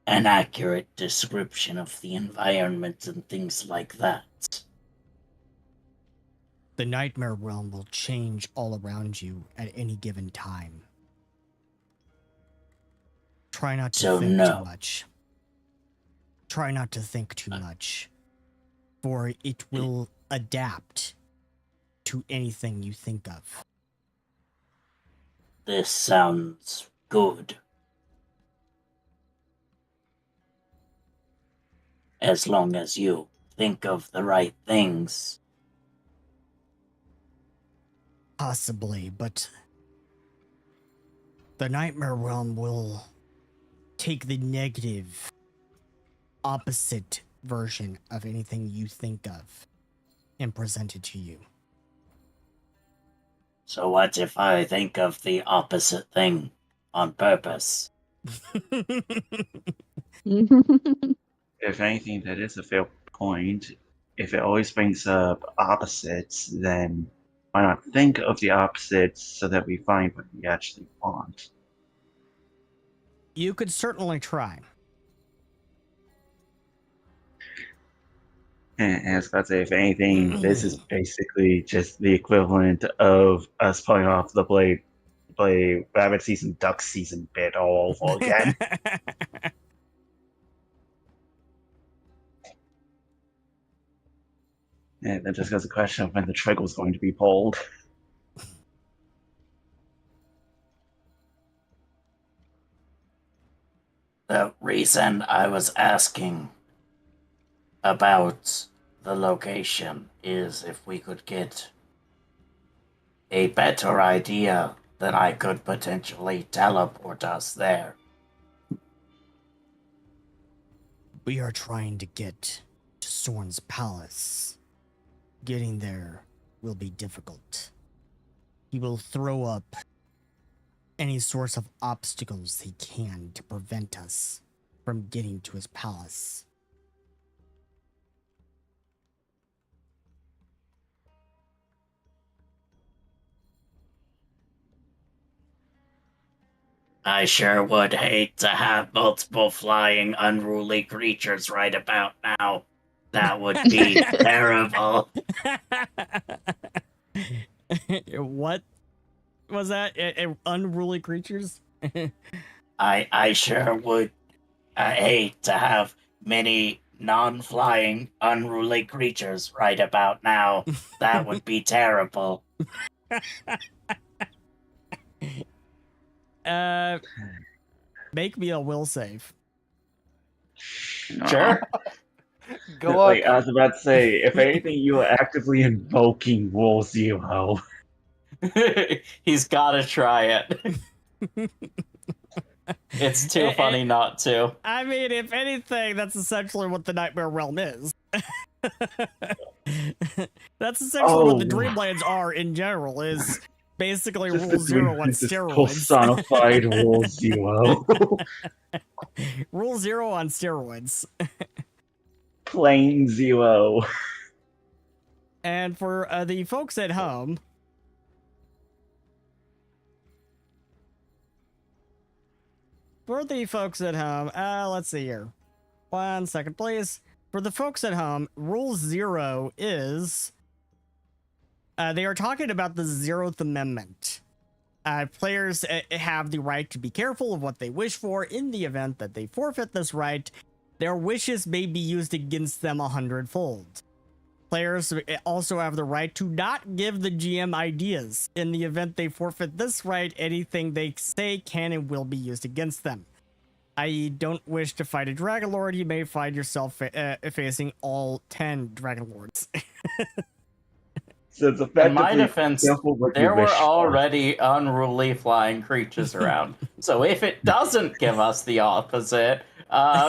an accurate description of the environment and things like that? The Nightmare Realm will change all around you at any given time. Try not to So think no. too much. Try not to think too much, for it will adapt to anything you think of. This sounds good. As long as you think of the right things. Possibly, but the Nightmare Realm will take the negative, opposite version of anything you think of and present it to you. So what if I think of the opposite thing on purpose? If anything, that is a fair point. If it always brings up opposites, then why not think of the opposites so that we find what we actually want? You could certainly try. And I was about to say, if anything, this is basically just the equivalent of us pulling off the play rabbit season, duck season bit all over again. And that just goes a question of when the trigger was going to be pulled. The reason I was asking about the location is if we could get a better idea, then I could potentially teleport us there. We are trying to get to Sorn's palace. Getting there will be difficult. He will throw up any source of obstacles he can to prevent us from getting to his palace. I sure would hate to have multiple flying, unruly creatures right about now. That would be terrible. What was that? Unruly creatures? I sure would hate to have many non-flying, unruly creatures right about now. That would be terrible. Make me a will save. Sure. Go Like, up. I was about to say, if anything, you are actively invoking Rule Zero. He's gotta try it. It's too funny not to. I mean, if anything, that's essentially what the Nightmare Realm is. That's essentially what the Dreamlands are in general, is basically Just Rule Zero on this steroids. personified Rule Zero. Rule Zero on steroids. Plain Zero. And for the folks at home, let's see here. 1 second, please. For the folks at home, Rule Zero is they are talking about the 0th Amendment. Players have the right to be careful of what they wish for. In the event that they forfeit this right, their wishes may be used against them 100-fold. Players also have the right to not give the GM ideas. In the event they forfeit this right, anything they say can and will be used against them. I.e., don't wish to fight a Dragon Lord, you may find yourself facing all 10 Dragon Lords. So it's In effectively my defense, careful what you there were wish for. already unruly flying creatures around. So if it doesn't give us the opposite,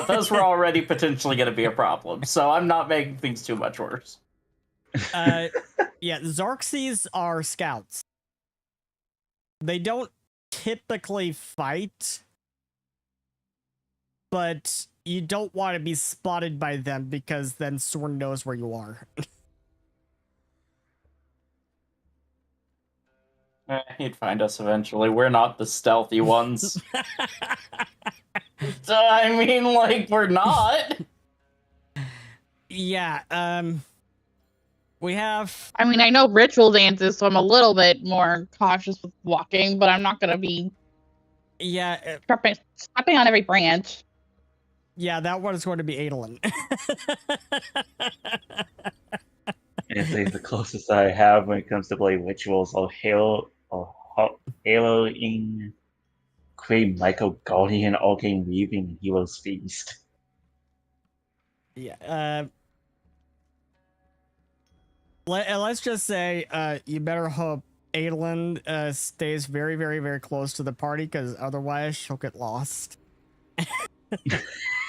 those were already potentially going to be a problem. So I'm not making things too much worse. Yeah, Xarxes are scouts. They don't typically fight, but you don't want to be spotted by them because then Sorn knows where you are. He'd find us eventually. We're not the stealthy ones. I mean, like, we're not. Yeah, we have... I mean, I know ritual dances, so I'm a little bit more cautious with walking, but I'm not going to be Yeah, stepping on every branch. yeah, that one is going to be Adolin. And it's like the closest I have when it comes to play rituals of Haloing Queen Michael Guardian Arcane Weaving and Hero's Feast. Yeah, let's just say, you better hope Adolin stays very, very, very close to the party, because otherwise she'll get lost.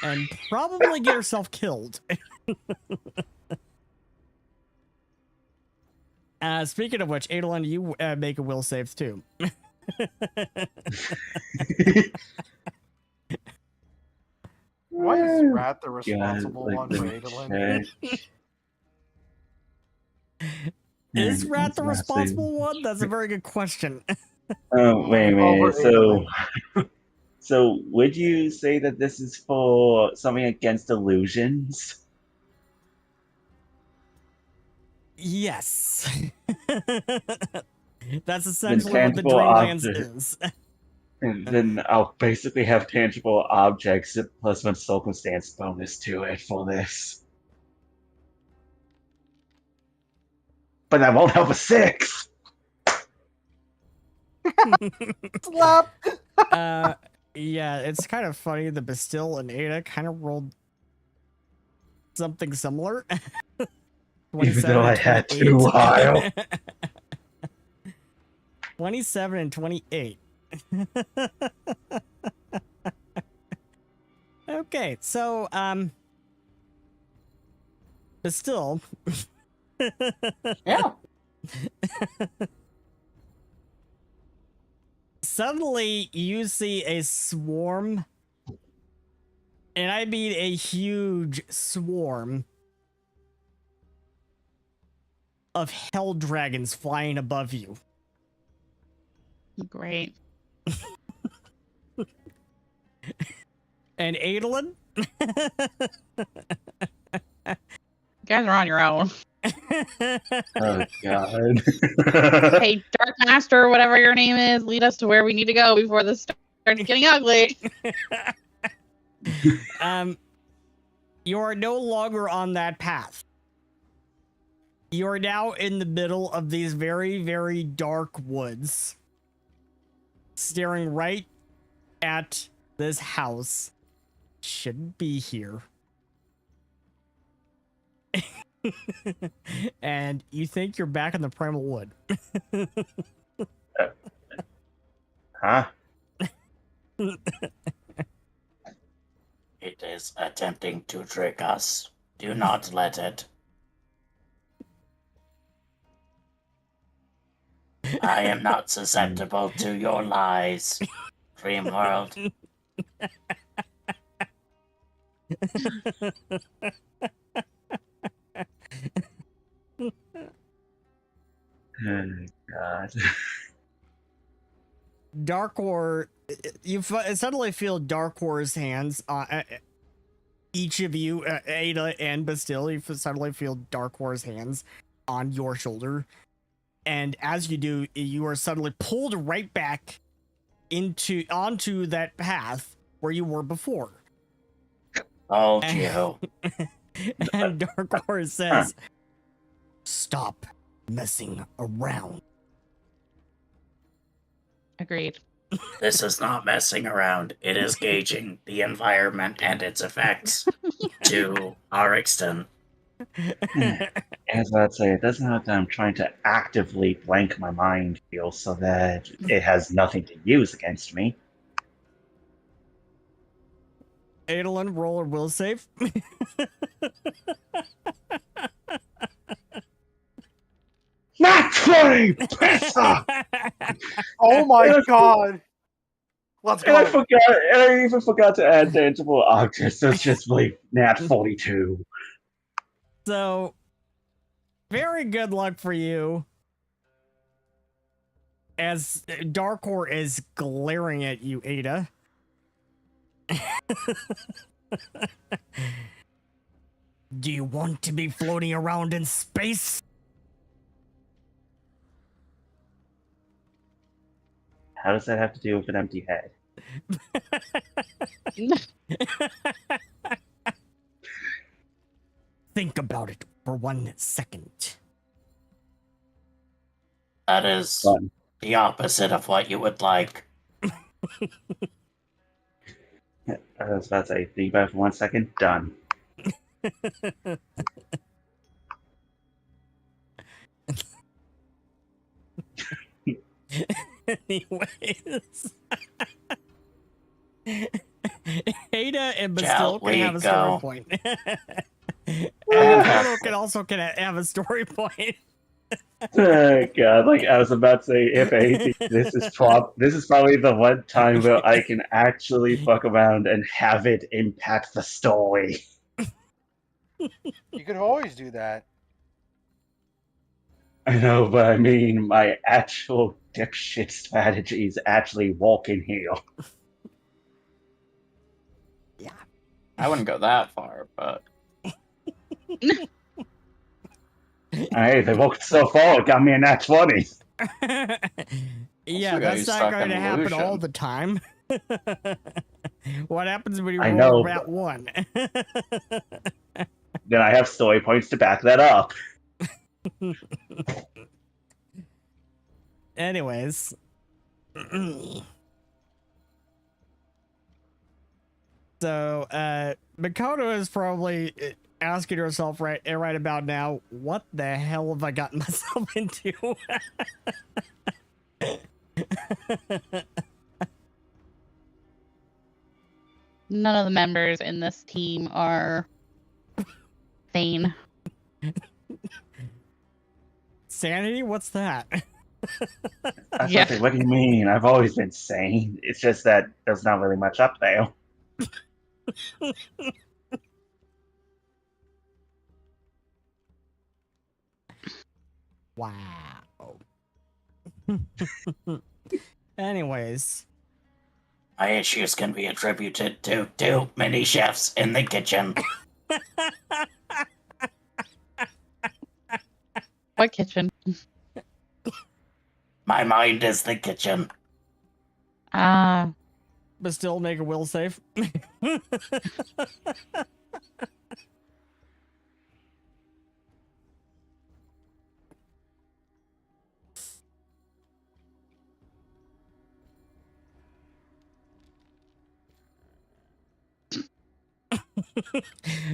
And probably get herself killed. Speaking of which, Adolin, you make a will save too. Why is Rat the responsible like, one let for me Adolin? check. Is Man, Rat it's the last responsible name. one? That's a very good question. Oh, wait a Over minute. So, Adolin. so would you say that this is for something against illusions? Yes. That's essentially what the tangible Dreamlands object. is. And then I'll basically have tangible objects plus one circumstance bonus to it for this. But I won't have a 6! Slap! Yeah, it's kind of funny. The Bastille and Ada kind of rolled something similar. Even though I had 28. too high. 27 and 28. Okay, so Bastille. Yeah. Suddenly you see a swarm, and I mean a huge swarm of hell dragons flying above you. Great. And Adolin? You guys are on your own. Oh, God. Hey, Dark Master, or whatever your name is, lead us to where we need to go before this starts getting ugly. You are no longer on that path. You are now in the middle of these very, very dark woods, staring right at this house. Shouldn't be here. And you think you're back in the primal wood. Huh? It is attempting to trick us. Do not let it. I am not susceptible to your lies, Dream World. Oh, God. Darkor, you suddenly feel Darkor's hands. Each of you, Ada and Bastille, you suddenly feel Darkor's hands on your shoulder. and as you do, you are suddenly pulled right back onto that path where you were before. Told you. And Dark Horse says, "Stop messing around." Agreed. This is not messing around. It is gauging the environment and its effects to our extent. As I'd say, it doesn't have that I'm trying to actively blank my mind feel so that it has nothing to use against me. Adolin, roll or will save. Not 20! Piss off! Oh my god! Let's And I go. forgot, and I even forgot to add tangible objects, so it's just like nat 42. So, very good luck for you. As Darkor is glaring at you, Ada. Do you want to be floating around in space? How does that have to do with an empty head? Think about it for 1 second. That is Fun. the opposite of what you would like. I was about to say, think about it for 1 second, done. Anyways. Ada and Shall Bastille can have a we story go? point. And Frodo can also have a story point. Oh god, like I was about to say, if anything, this is probably the one time where I can actually fuck around and have it impact the story. You could always do that. I know, but I mean, my actual dipshit strategy is actually walk in here. I wouldn't go that far, but Hey, they walked so far, it got me a nat 20. Yeah, got that's you not stuck going in to happen all illusion. the time. What happens when you I roll know, about 1? Then I have story points to back that up. Anyways. So, Makoto is probably asking herself right about now, what the hell have I gotten myself into? None of the members in this team are sane. Sanity? What's that? I was Yeah. about to say, what do you mean? I've always been sane. It's just that there's not really much up there. Wow. Anyways. My issues can be attributed to too many chefs in the kitchen. What kitchen? My mind is the kitchen. Ah, But still make a will save.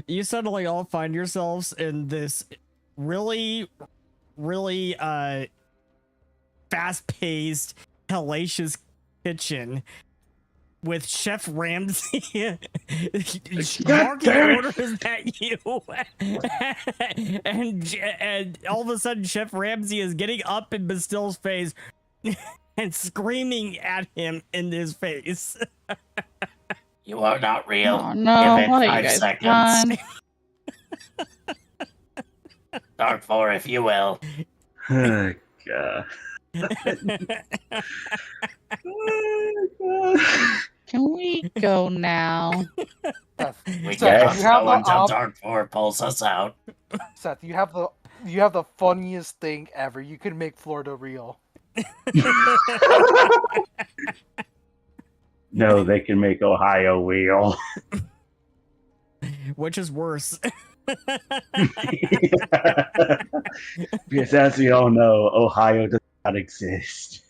You suddenly all find yourselves in this really fast-paced, hellacious kitchen with Chef Ramsay barking orders at you. and all of a sudden Chef Ramsay is getting up in Bastille's face and screaming at him in his face. You are not real. oh no, Give it what are you 5 guys seconds. done? Dark 4, if you will. Oh, God. Can we go now? Seth, We Seth, cannot you have go the until op- Dark 4 pulls us out. Seth, you have the you have the funniest thing ever. You can make Florida real. No, they can make Ohio real. Which is worse? Because as we all know, Ohio does not exist.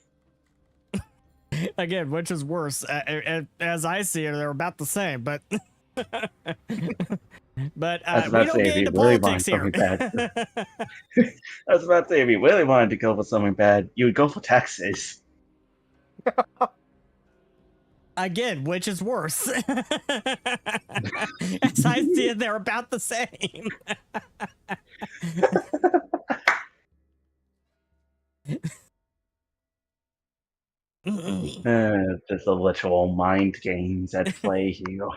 Again, which is worse? As I see it, they're about the same, but but I was we about to don't say, get if you into really politics here. wanted something bad, I was about to say, if you really wanted to go for something bad, you would go for Texas. Again, which is worse? As I see it, they're about the same. Just the literal mind games at play here.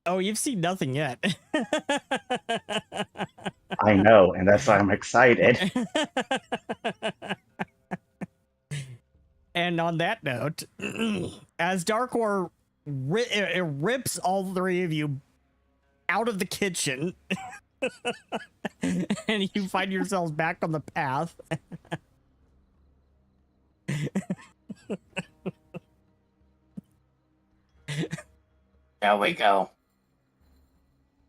Oh, you've seen nothing yet. I know, and that's why I'm excited. And on that note, as Darkor rips all three of you out of the kitchen, and you find yourselves back on the path. There we go.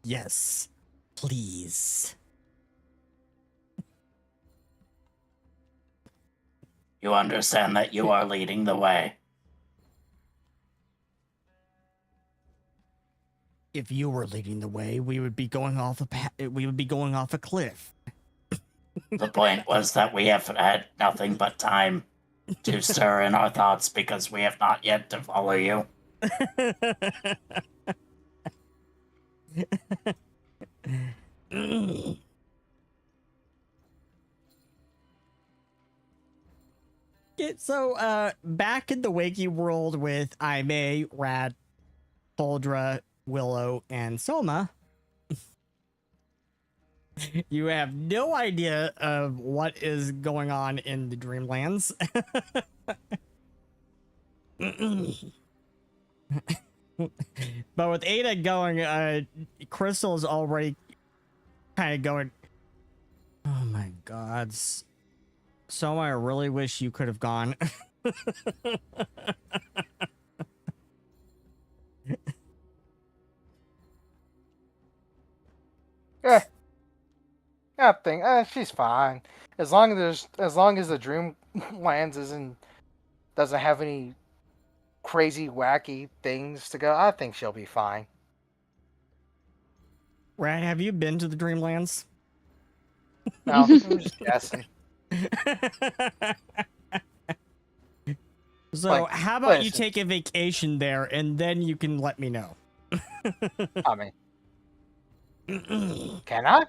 Yes, please. You understand that you are leading the way. If you were leading the way, we would be going off a cliff. The point was that we have had nothing but time to stir in our thoughts because we have not yet to follow you. So, back in the Wakey world with Aime, Rad, Foldra, Willow, and Soma, you have no idea of what is going on in the Dreamlands. But with Ada going, Crystal is already kind of going, oh my god. Soma, I really wish you could have gone. She's fine. As long as the Dreamlands doesn't have any crazy wacky things to go, I think she'll be fine. Rad, have you been to the Dreamlands? No, I'm just guessing. So how about you listen. take a vacation there and then you can let me know. I mean, can I?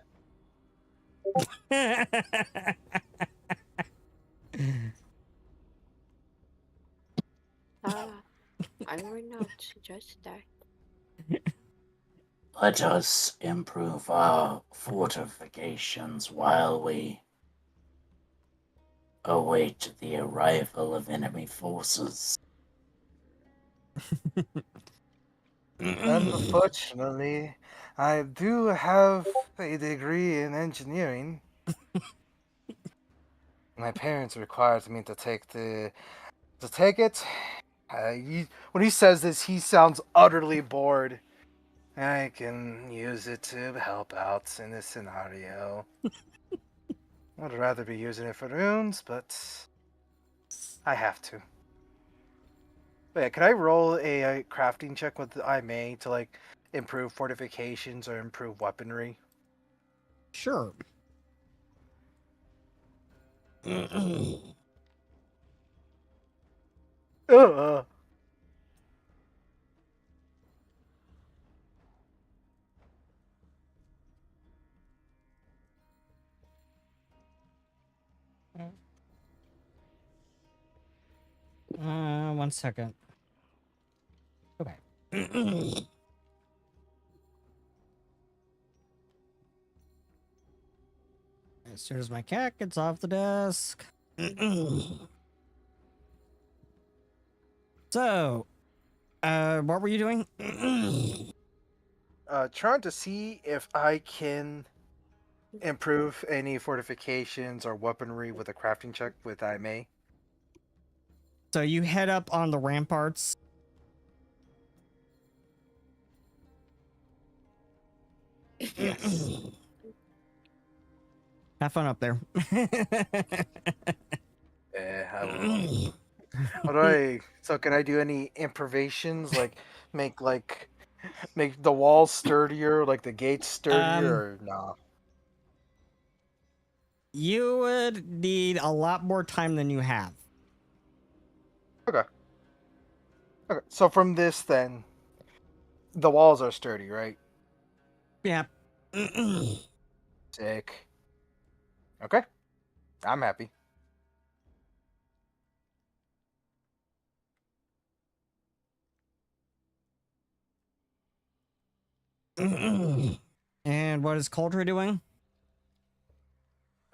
I would not suggest that. Let us improve our fortifications while we await the arrival of enemy forces. Unfortunately, I do have a degree in engineering. My parents required me to take it. When he says this, he sounds utterly bored. I can use it to help out in this scenario. I'd rather be using it for runes, but I have to. But yeah, can I roll a crafting check with Aime to like improve fortifications or improve weaponry? Sure. Uh. One second. Okay. As soon as my cat gets off the desk. So, what were you doing? Trying to see if I can improve any fortifications or weaponry with a crafting check with I may. So you head up on the ramparts. Yes. Have fun up there. I will. What do I? So can I do any improvisations like make the walls sturdier, like the gates sturdier, or no? You would need a lot more time than you have. Okay. Okay. So from this, then the walls are sturdy, right? Yeah. Sick. Okay. I'm happy. And what is Coulter doing?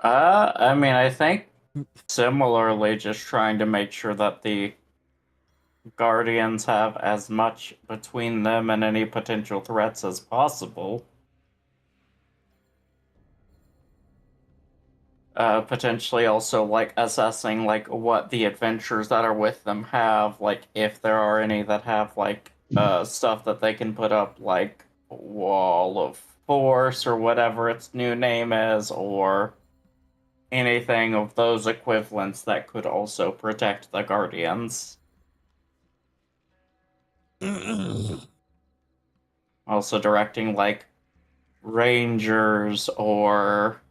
I mean, I think similarly, just trying to make sure that the Guardians have as much between them and any potential threats as possible. Potentially also like assessing like what the adventures that are with them have, like if there are any that have like stuff that they can put up, like Wall of Force or whatever its new name is, or anything of those equivalents that could also protect the Guardians. Also directing like Rangers or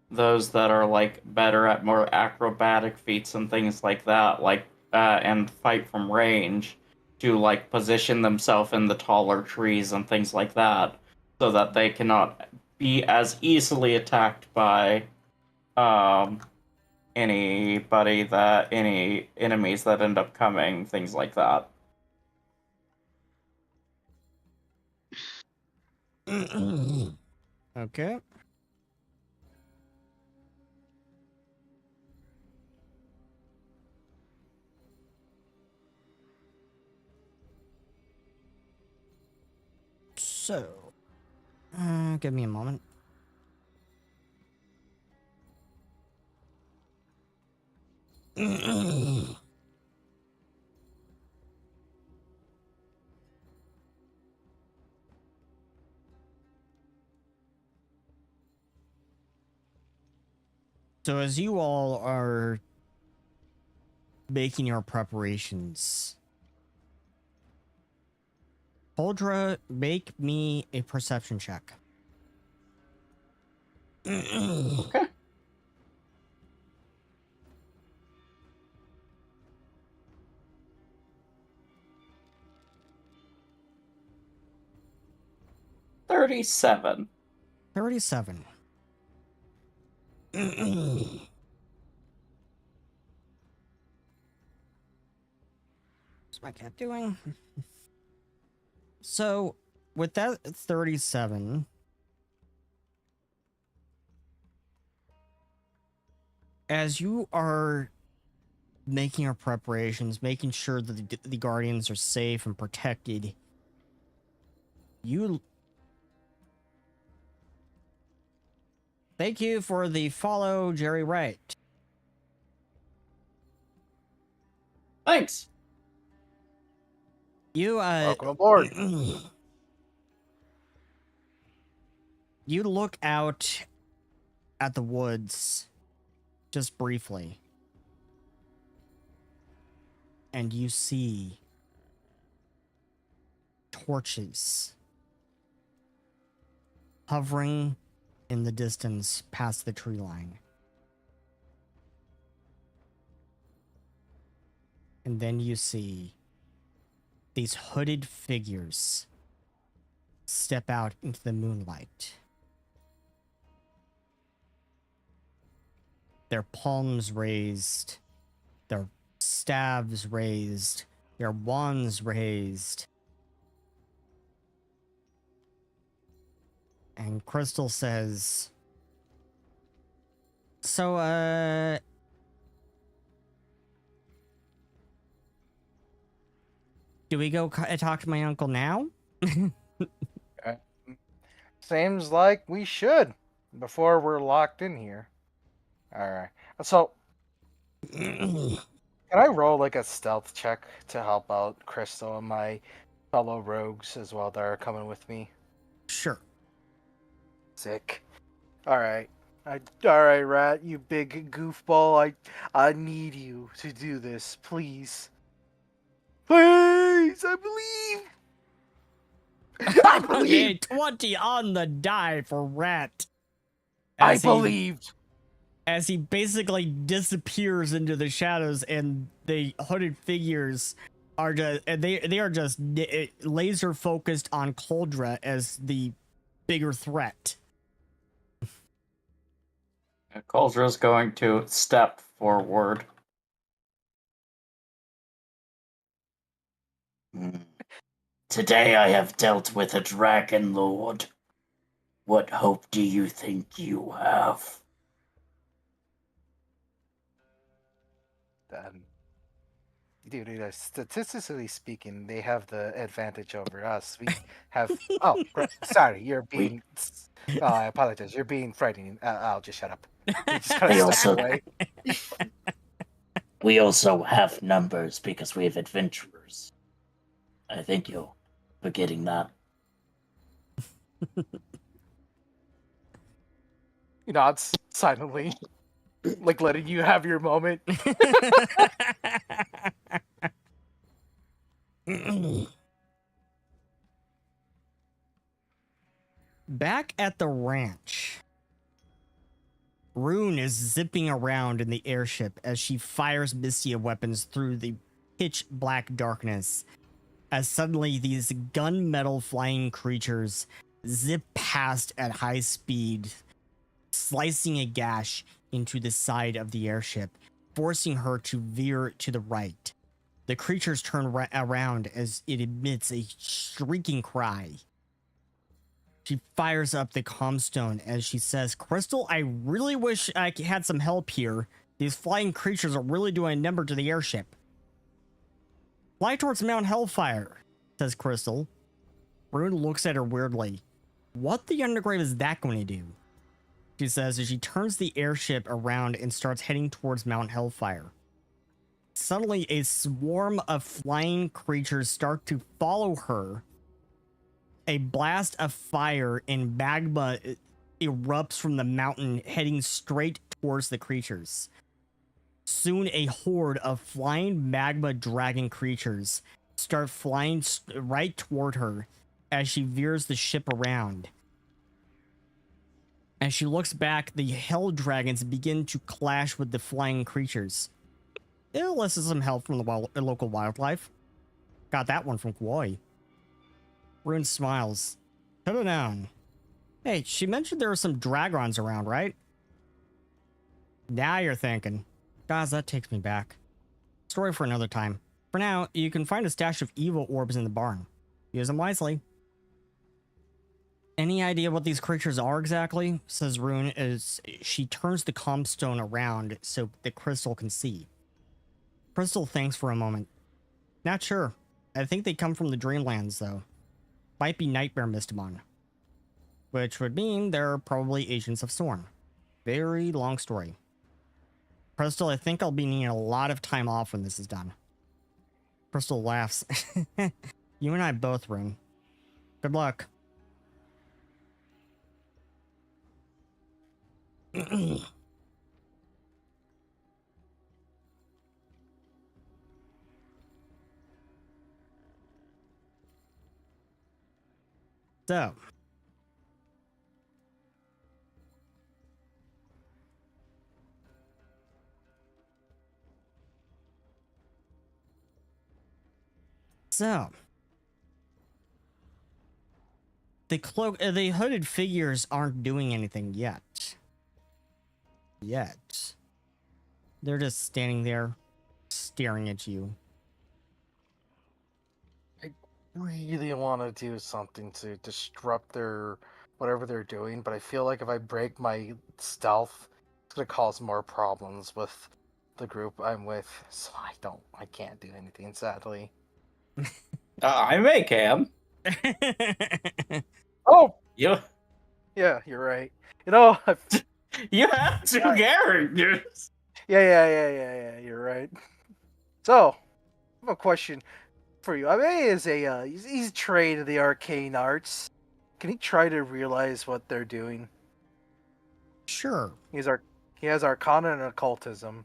those that are like better at more acrobatic feats and things like that, like and fight from range, to like position themselves in the taller trees and things like that, so that they cannot be as easily attacked by any enemies that end up coming, things like that. Okay. So, give me a moment. So as you all are making your preparations, Holdra, make me a perception check. Okay. 37. 37. What's my cat doing? So, with that 37, as you are making your preparations, making sure that the Guardians are safe and protected, you... Thank you for the follow, Jerry Wright. Thanks. You, Welcome aboard. You look out at the woods just briefly, and you see torches hovering in the distance past the tree line. And then you see these hooded figures step out into the moonlight. Their palms raised, their staves raised, their wands raised. And Crystal says, so, do we go talk to my uncle now? Seems like we should before we're locked in here. All right. So, can I roll like a stealth check to help out Crystal and my fellow rogues as well that are coming with me? Sure. Sick. All right. All right, Rat, you big goofball. I need you to do this, please. Please, I believe. I A believe. 20 on the die for Rat. I As he- believed. As he basically disappears into the shadows, and the hooded figures are just they are just laser focused on Coldra as the bigger threat. Culture's going to step forward. Today I have dealt with a dragon lord. What hope do you think you have? Dude, statistically speaking, they have the advantage over us. We have. Oh, sorry, you're being. Oh, I apologize. You're being frightening. I'll just shut up. You just kind I of step also- away. We also have numbers because we have adventurers. I think you're forgetting that. He nods silently, like letting you have your moment. Back at the ranch, Rune is zipping around in the airship as she fires Mystia weapons through the pitch black darkness. As suddenly these gunmetal flying creatures zip past at high speed, slicing a gash into the side of the airship, forcing her to veer to the right. The creatures turn around as it emits a shrieking cry. She fires up the comstone as she says, Crystal, I really wish I had some help here. These flying creatures are really doing a number to the airship. Fly towards Mount Hellfire, says Crystal. Rune looks at her weirdly. What the undergrave is that going to do? She says as she turns the airship around and starts heading towards Mount Hellfire. Suddenly, a swarm of flying creatures start to follow her. A blast of fire and magma erupts from the mountain, heading straight towards the creatures. Soon, a horde of flying magma dragon creatures start flying right toward her as she veers the ship around. As she looks back, the hell dragons begin to clash with the flying creatures. It elicits some help from the local wildlife. Got that one from Kwoi. Rune smiles. Put it down. Hey, she mentioned there were some dragons around, right? Now you're thinking. Guys, that takes me back. Story for another time. For now, you can find a stash of evil orbs in the barn. Use them wisely. Any idea what these creatures are exactly? Says Rune as she turns the comstone around so the Crystal can see. Crystal thinks for a moment. Not sure. I think they come from the Dreamlands, though. Might be Nightmare Mystimon. Which would mean they're probably agents of Sorn. Very long story. Crystal, I think I'll be needing a lot of time off when this is done. Crystal laughs. You and I both, Rune. Good luck. So, the hooded figures aren't doing anything yet. They're just standing there, staring at you. Really want to do something to disrupt their whatever they're doing, but I feel like if I break my stealth, it's gonna cause more problems with the group I'm with. So I can't do anything, sadly. I may can. Oh, You Yeah, you're right. You know, You have two characters. yeah. You're right. So, I have a question for you. I mean, he's trained in the arcane arts. Can he try to realize what they're doing? Sure. He has arcana and occultism,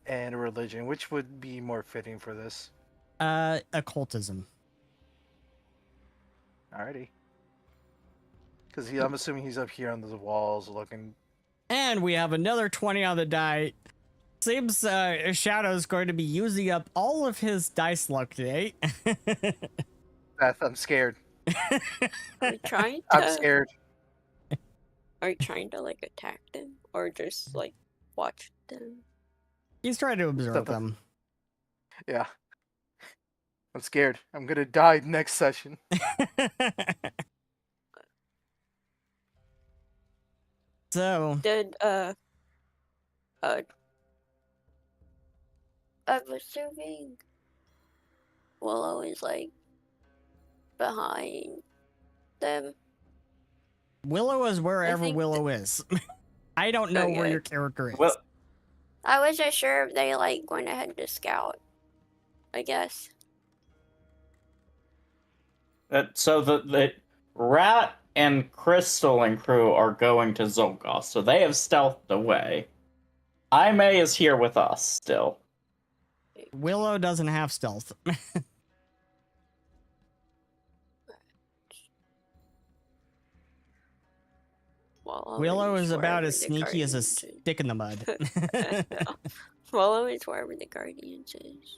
and religion. Which would be more fitting for this? Occultism. Alrighty. Because I'm assuming he's up here on the walls looking. And we have another 20 on the die. Seems Shadow's going to be using up all of his dice luck today. Beth, I'm scared. Are you trying I'm to? scared. Are you trying to like attack them or just like watch them? He's trying to observe Stuff- them. Yeah. I'm scared. I'm gonna die next session. So, Did I'm assuming Willow is like behind them. Willow is wherever think Willow is. I don't know where Okay. your character is. Well, I wasn't sure if they like went ahead to scout. I guess. so the Rat and Crystal and crew are going to Xulgoth, so they have stealthed away. May is here with us still. Willow doesn't have stealth. Willow is about as sneaky as a stick in the mud. Willow is wherever the Guardians is.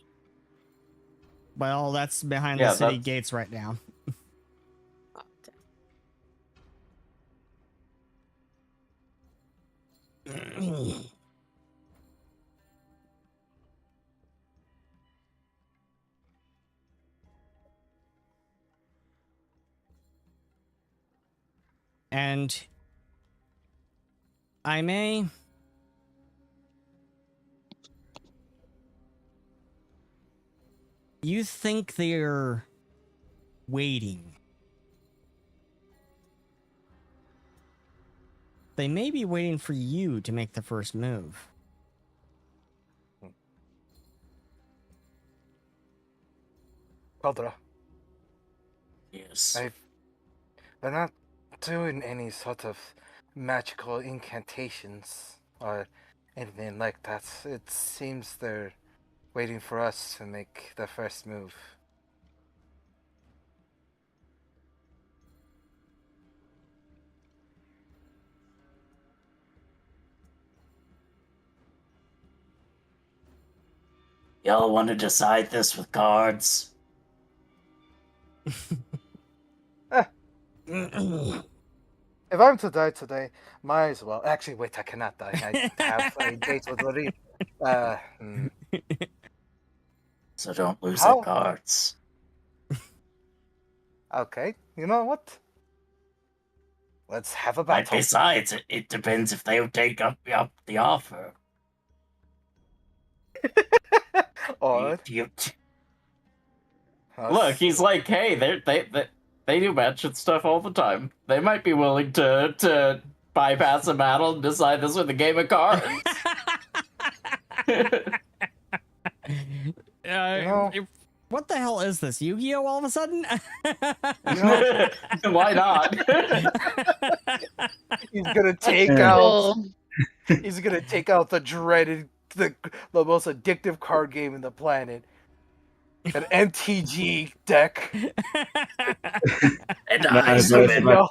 Well, that's behind Yeah, the city that's- gates right now. And I may. You think they're waiting? They may be waiting for you to make the first move. Caldra, Yes. they're not doing any sort of magical incantations or anything like that. It seems they're waiting for us to make the first move. Y'all want to decide this with cards? If I'm to die today, might as well. Actually, wait, I cannot die. I have a date with Lori. So don't lose How? at cards. Okay, you know what? Let's have a Like, battle. besides, it depends if they'll take up the offer. Or Look, he's like, hey, they do match and stuff all the time. They might be willing to bypass a battle and decide this with a game of cards. know- What the hell is this? Yu-Gi-Oh! All of a sudden? Why not? he's gonna take Yeah. out. Well, He's gonna take out the dreaded, the most addictive card game in the planet, an MTG deck. And No, I it's summon. about-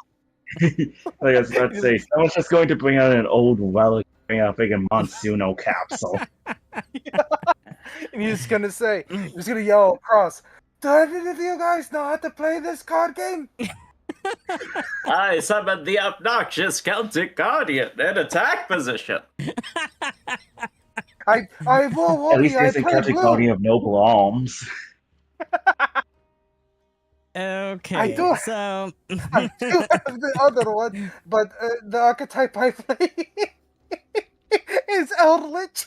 like I was about to say, someone's just going to bring out an old relic, bring out a big Monsuno capsule. And he's gonna say, he's gonna yell across, "Do any of you guys know how to play this card game?" I summoned the obnoxious Celtic Guardian in attack position. I will At least I there's a play Celtic blue. Guardian of noble alms. Okay, do- so I do have the other one, but the archetype I play is Eldritch.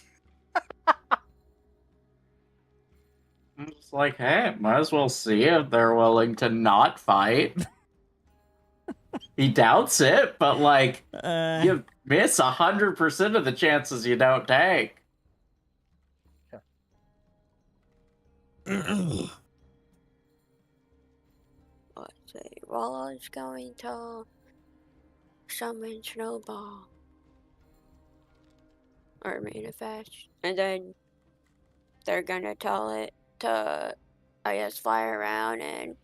I'm just like, hey, might as well see if they're willing to not fight. He doubts it, but like Uh, you miss 100% of the chances you don't take. Let's see. Roll's going to summon Snowball. Or manifest. And then they're gonna tell it to, I guess, fly around and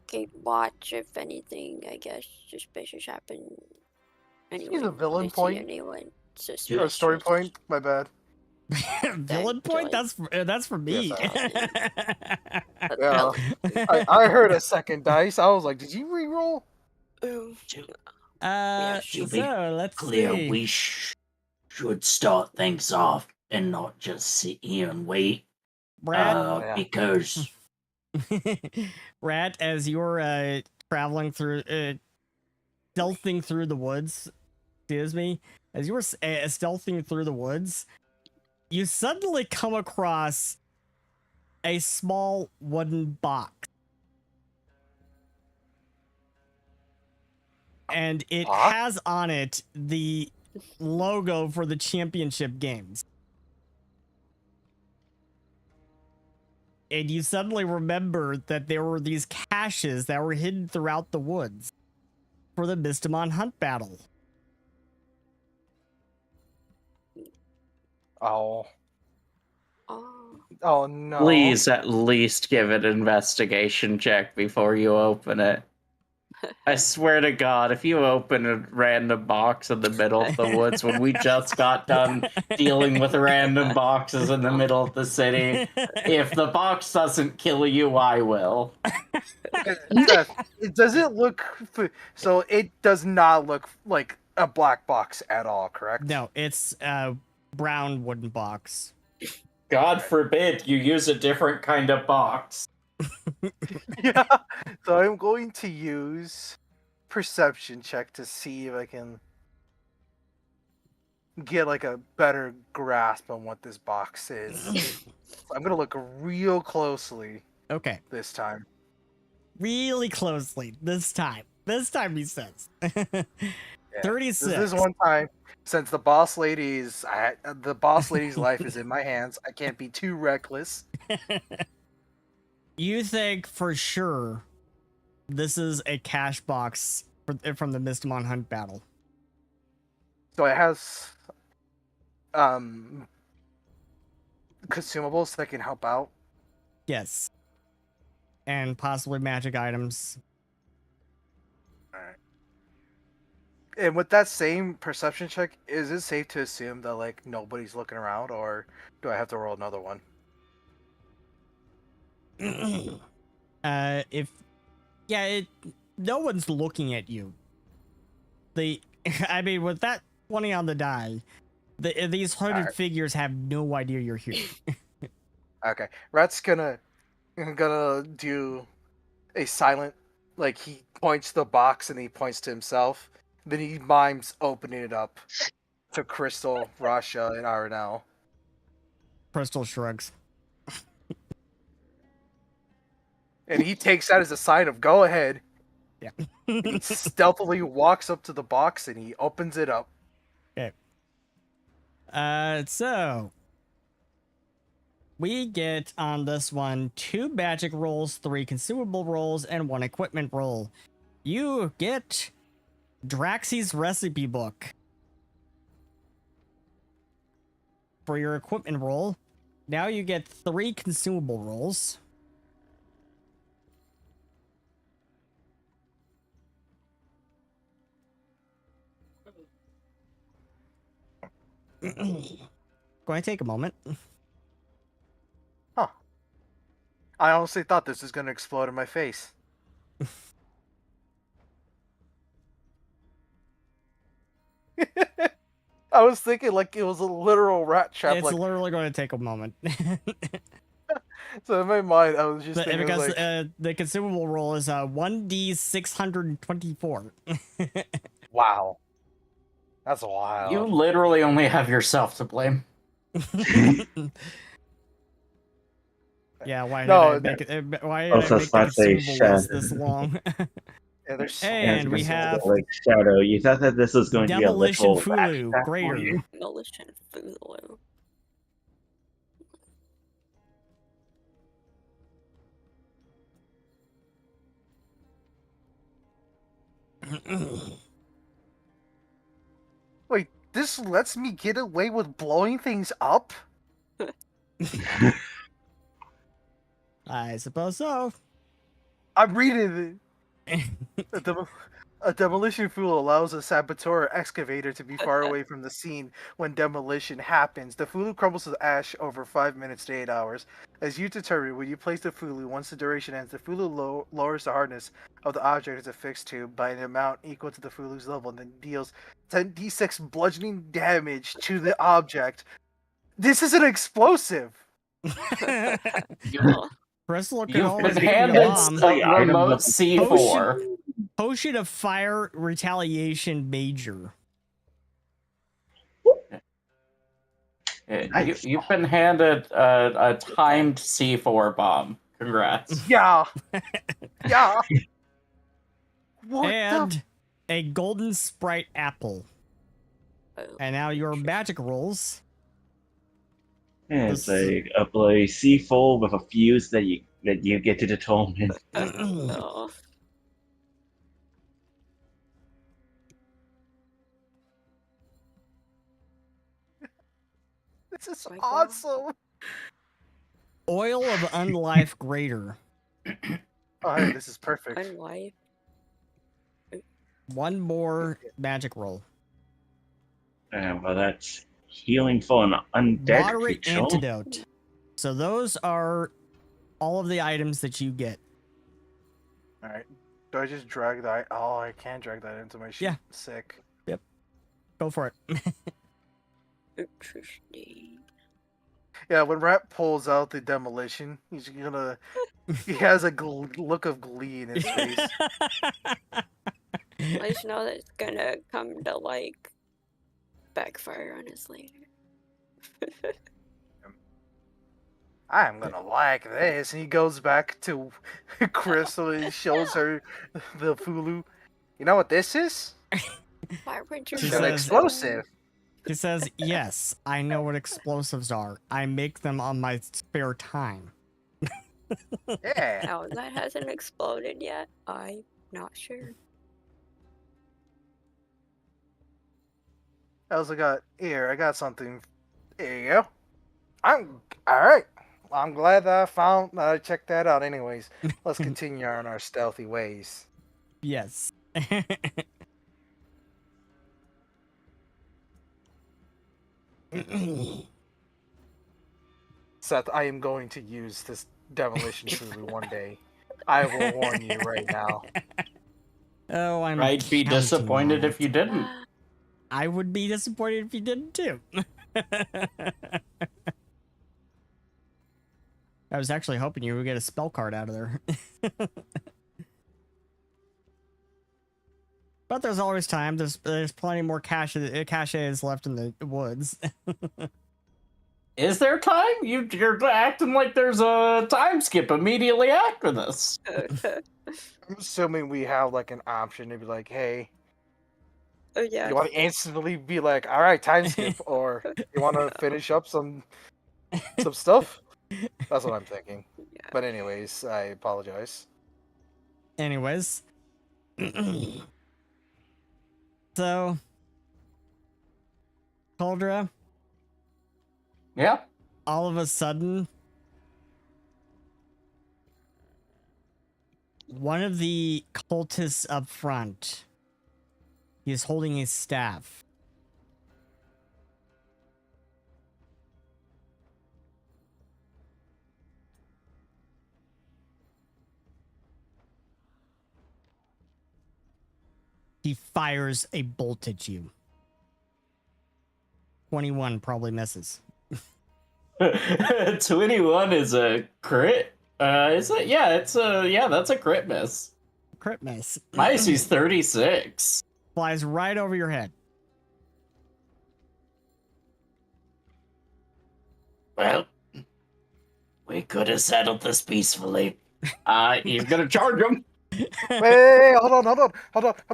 keep watch if anything, I guess, suspicious happen. He's a villain they see point. anyone Or suspicious. story point. My bad. Villain point? That's for me. Yes, Yeah. I heard a second dice. I was like, did you re-roll? To So be let's clear, see. we should start things off and not just sit here and wait. Brad, Yeah. Because Rat, as you're traveling through, stealthing through the woods, excuse me, as you were stealthing through the woods, you suddenly come across a small wooden box. And it Box? has on it the logo for the championship games. And you suddenly remember that there were these caches that were hidden throughout the woods for the Mystimon hunt battle. Oh. Oh. Oh no. Please at least give it an investigation check before you open it. I swear to God, if you open a random box in the middle of the woods when we just got done dealing with random boxes in the middle of the city, if the box doesn't kill you, I will. It doesn't look. So it does not look like a black box at all, correct? No, it's a brown wooden box. God forbid you use a different kind of box. Yeah. So I'm going to use perception check to see if I can get like a better grasp on what this box is. I'm gonna look real closely Okay, this time. really closely this time. This time he says. 36. This is one time since the boss lady's life is in my hands. I can't be too reckless. You think for sure this is a cash box from the Mystimon hunt battle? So it has consumables that can help out. Yes. And possibly magic items. Alright. And with that same perception check, is it safe to assume that like nobody's looking around, or do I have to roll another one? No one's looking at you. I mean, with that 20 on the die, these hooded Alright. figures have no idea you're here. Okay, Rat's gonna do a silent, like he points to the box and he points to himself. Then he mimes opening it up to Crystal, Rasha, and Aranel. Crystal shrugs. And he takes that as a sign of go ahead. Yeah. He stealthily walks up to the box and he opens it up. Okay. So we get on this one 2 magic rolls, 3 consumable rolls, and 1 equipment roll. You get Draxy's recipe book for your equipment roll. Now you get 3 consumable rolls. Going to take a moment. Huh. I honestly thought this was going to explode in my face. I was thinking like it was a literal rat trap. It's Like, literally going to take a moment. so in my mind, I was just But thinking because like, the consumable roll is 1d624. wow. That's wild. You literally only have yourself to blame. Yeah, why No, did I make it? Why did Also, I make the let's say consumable list shed. this long? Yeah, there's so And many we have like Shadow. You thought that this was going to be a Demolition literal Fulu flashback for Greater. you? Demolition Fulu. Wait, this lets me get away with blowing things up? I suppose so. I'm reading it. A demolition fuel allows a saboteur or excavator to be far away from the scene when demolition happens. The fulu crumbles to ash over 5 minutes to 8 hours. As you determine when you place the fulu, once the duration ends, the fulu lowers the hardness of the object it's affixed to by an amount equal to the fulu's level and then deals 10d6 bludgeoning damage to the object. This is an explosive! Oh, Crystal can You've always been give you a handed bomb. The a item remote level C4. Potion of Fire Retaliation Major. Nice. You've been handed a timed C4 bomb. Congrats. Yeah! Yeah! What the And a Golden Sprite Apple. oh. And now your magic rolls. Yeah, it's This- a bloody C4 with a fuse that you get to determine. No. This is My God. awesome! Oil of Unlife Greater. Oh, hey, this is perfect. Unlife. One more magic roll. Well, that's healing for an undead Moderate creature. Antidote. So those are all of the items that you get. Alright. Do I just drag that? Oh, I can drag that into my sheet. Yeah. Sick. Go for it. Interesting. Yeah, when Rat pulls out the demolition, he has a look of glee in his face. I just know that it's gonna come to like backfire on us later. I'm gonna like this. And he goes back to Crystal and he shows her the Fulu. You know what this is? Why would you She It's an says- explosive. He says, yes, I know what explosives are. I make them on my spare time. Yeah. How that hasn't exploded yet? I'm not sure. I also got here. I got something. There you go. I'm all right. I'm glad that I checked that out. Anyways, let's continue on our stealthy ways. Yes. Seth, I am going to use this demolition Fulu one day. I will warn you right now. Oh, I'm I'd be counting disappointed on if it. you didn't. I would be disappointed if you didn't too. I was actually hoping you would get a spell card out of there. But there's always time. There's plenty more caches left in the woods. Is there time? You're acting like there's a time skip immediately after this. I'm assuming we have like an option to be like, hey, Oh yeah. you want to instantly be like, all right, time skip, or you want to finish up some stuff? That's what I'm thinking. Yeah. But anyways, I apologize. Anyways. So, Coldra, Yeah. all of a sudden, one of the cultists up front, he is holding his staff. He fires a bolt at you. 21 probably misses. 21 is a crit. Is it? Yeah, that's a crit miss. Crit miss. My AC's 36. Flies right over your head. Well, we could have settled this peacefully. You're gonna charge him. Wait, hold on.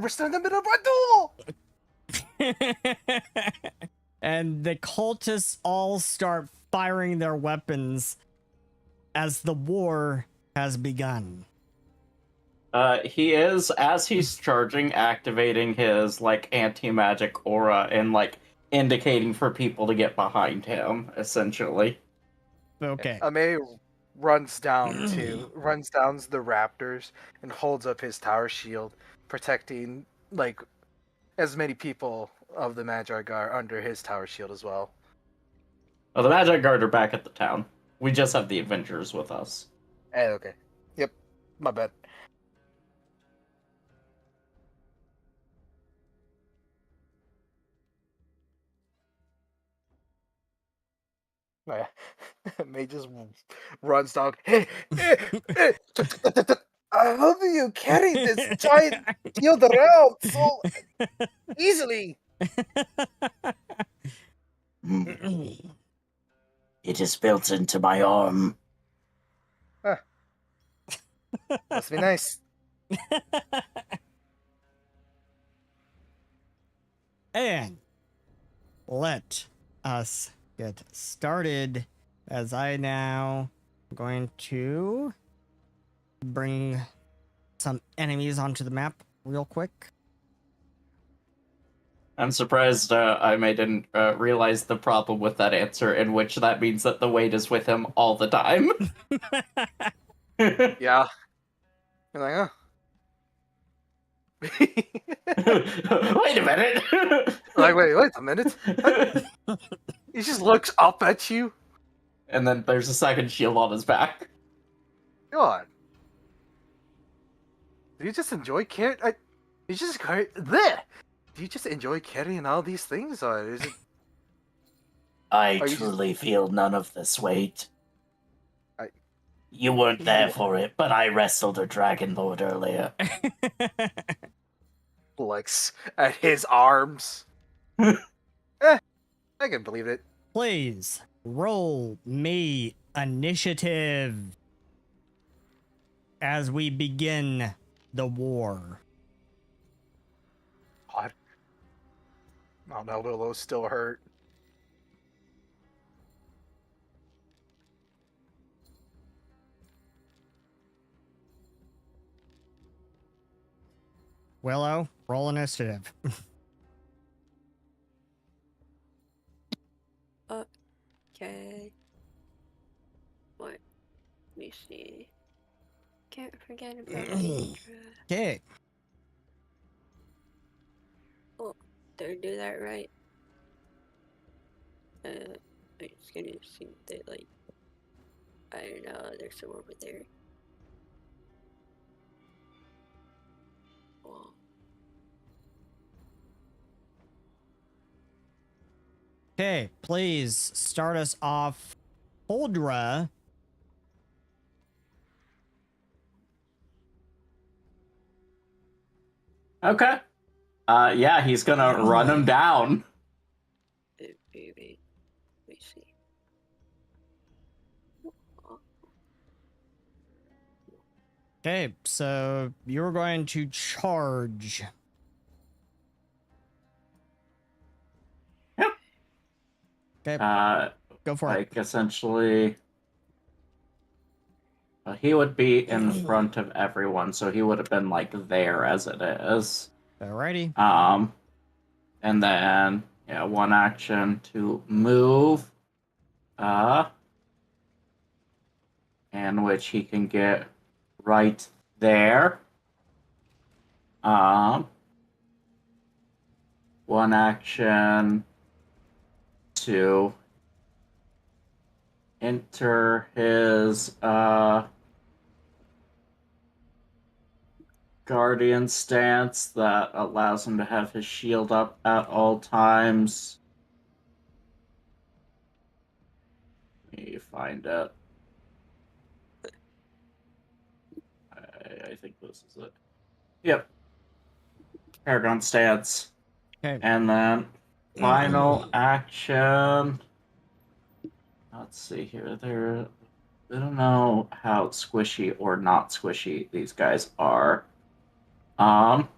We're still in the middle of our duel. And the cultists all start firing their weapons as the war has begun. He is, as he's charging, activating his like anti-magic aura and like indicating for people to get behind him, essentially. Okay. Ame runs down the raptors and holds up his tower shield, protecting like as many people of the Magi Guard under his tower shield as well. Well, the Magi Guard are back at the town. We just have the Avengers with us. Okay. Yep. My bad. Oh, yeah. May just runs down. Hey, how do you carry this giant shield around so easily? It is built into my arm. Must be nice. And let us get started, as I now am going to bring some enemies onto the map real quick. I'm surprised I didn't realize the problem with that answer, in which that means that the weight is with him all the time. Yeah. You're like, Wait a minute. wait a minute. He just looks up at you. And then there's a second shield on his back. God. Do you just enjoy carrying? You just carry there. Do you just enjoy carrying all these things, or is it? I Are you truly feel none of this weight. I- You weren't there for it, but I wrestled a Dragon Lord earlier. Flex at his arms? I can believe it. Please roll me initiative as we begin the war. God. Mount Eldolo still hurt. Willow, roll initiative. Okay. What? Let me see. Can't forget about Indra. Okay. Oh, did I do that right? I'm just gonna assume that, like, I don't know, there's some over there. Oh. Okay, please start us off. Holdra. Okay. Yeah, he's gonna run him down. Maybe. Let me see. Okay, so you're going to charge. Yep. Okay, go for it. Like essentially, he would be in front of everyone, so he would have been like there as it is. Alrighty. And then yeah, one action to move, in which he can get right there. One action to enter his guardian stance that allows him to have his shield up at all times. Let me find it. I think this is it. Yep. Paragon stance. Okay. And then final action. Let's see here. I don't know how squishy or not squishy these guys are. Um.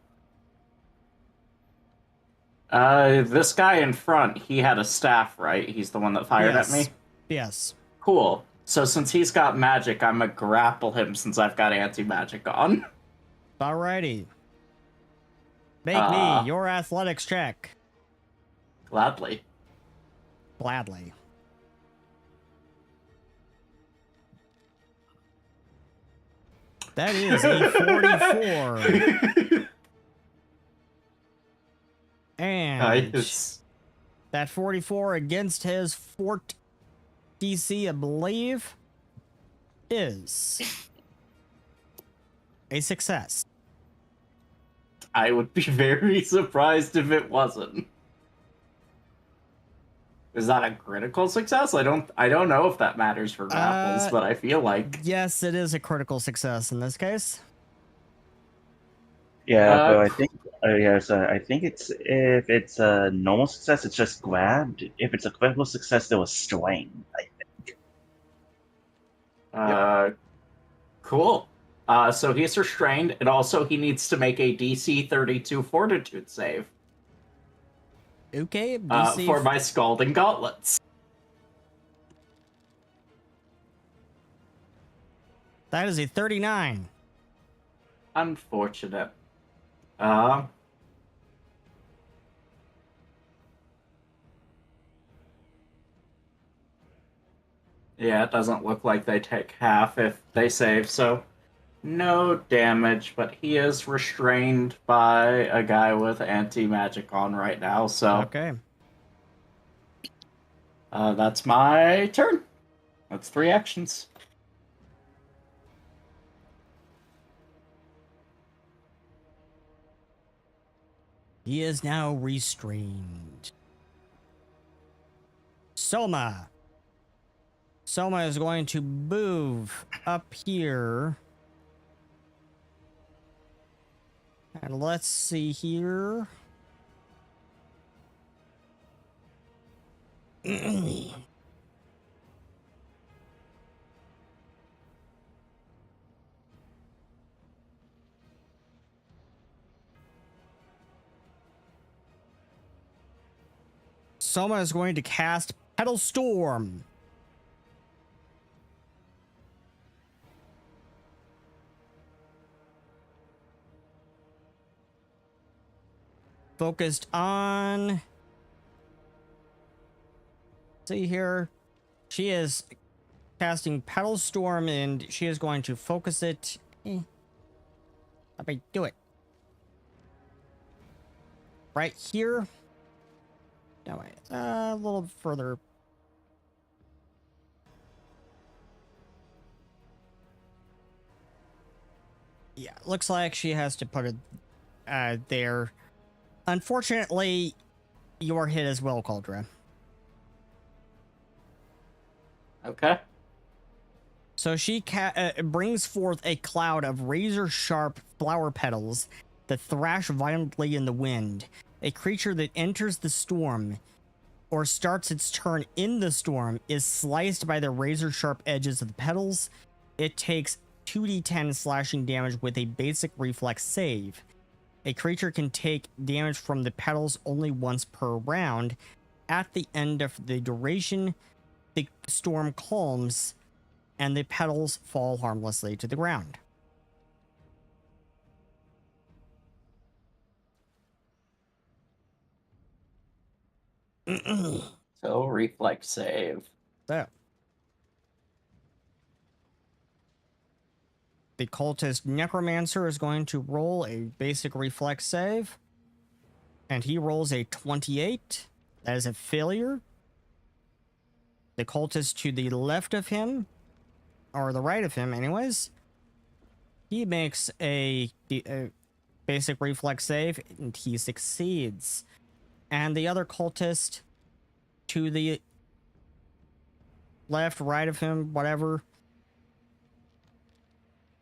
This guy in front, he had a staff, right? He's the one that fired at me? Yes. Cool. So since he's got magic, I'm gonna grapple him since I've got anti-magic on. Alrighty. Make me your athletics check. Gladly. Gladly. That is a 44. And Nice. that 44 against his fort DC, I believe, is a success. I would be very surprised if it wasn't. Is that a critical success? I don't know if that matters for grapples, but I feel like yes, it is a critical success in this case. Yeah, but I think so I think it's if it's a normal success, it's just grabbed. If it's a critical success, there was strain. cool. So he's restrained, and also he needs to make a DC 32 Fortitude save. Okay, For my Scalding Gauntlets. That is a 39. Unfortunate. Yeah, it doesn't look like they take half if they save, so no damage, but he is restrained by a guy with anti-magic on right now, so Okay. that's my turn. That's 3 actions. He is now restrained. Soma. Soma is going to move up here. And let's see here. Soma is going to cast Petal Storm. Focused on... See here. She is casting Petal Storm and she is going to focus it. Let me do it. Right here. No, wait. A little further. Yeah, looks like she has to put it there. Unfortunately, you're hit as well, Cauldra. Okay. So she brings forth a cloud of razor-sharp flower petals that thrash violently in the wind. A creature that enters the storm or starts its turn in the storm is sliced by the razor-sharp edges of the petals. It takes 2d10 slashing damage with a basic reflex save. A creature can take damage from the petals only once per round. At the end of the duration, the storm calms and the petals fall harmlessly to the ground. So, reflex save. So, the cultist necromancer is going to roll a basic reflex save, and he rolls a 28. That is a failure. The cultist to the left of him, or the right of him anyways, he makes a basic reflex save and he succeeds. And the other cultist to the left, right of him, whatever,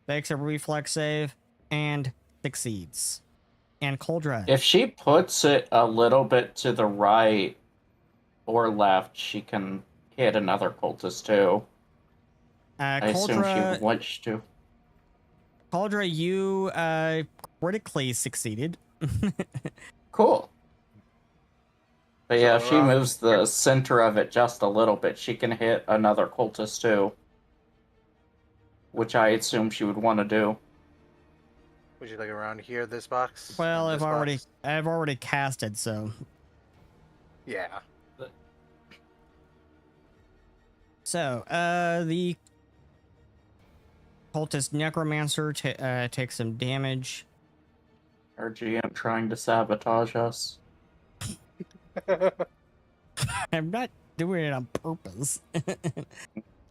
makes a reflex save and succeeds. And Cauldra. If she puts it a little bit to the right or left, she can hit another cultist too. I assume she would wish to. Cauldra, you critically succeeded. Cool. But yeah, So if she moves the center of it just a little bit, she can hit another cultist too. Which I assume she would want to do. Would you like around here, this box? Well, Or this box? I've already casted, so. Yeah. So, the cultist necromancer takes some damage. Our GM trying to sabotage us. I'm not doing it on purpose.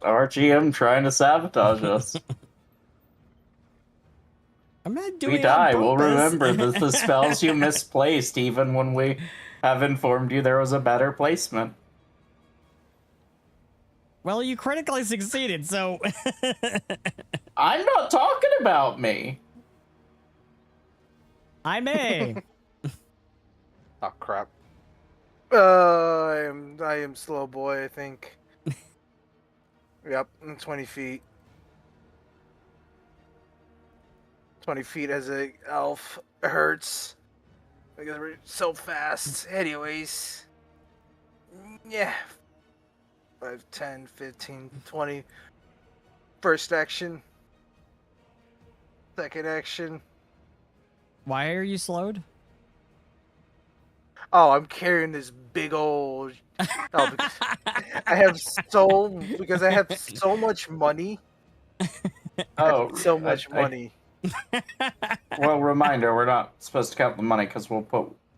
Our GM trying to sabotage us. I'm not doing We it on die, purpose. we'll remember the spells you misplaced, even when we have informed you there was a better placement. Well, you critically succeeded, so. I'm not talking about me. I may. Oh crap. I am slow boy, I think. Yep, I'm 20 feet. 20 feet as a elf hurts. Because we're so fast. Anyways. Yeah. 5, 10, 15, 20. First action. Second action. Why are you slowed? Oh, I'm carrying this big old. Oh, because I have so much money. Oh, So much money. Well, reminder, we're not supposed to count the money because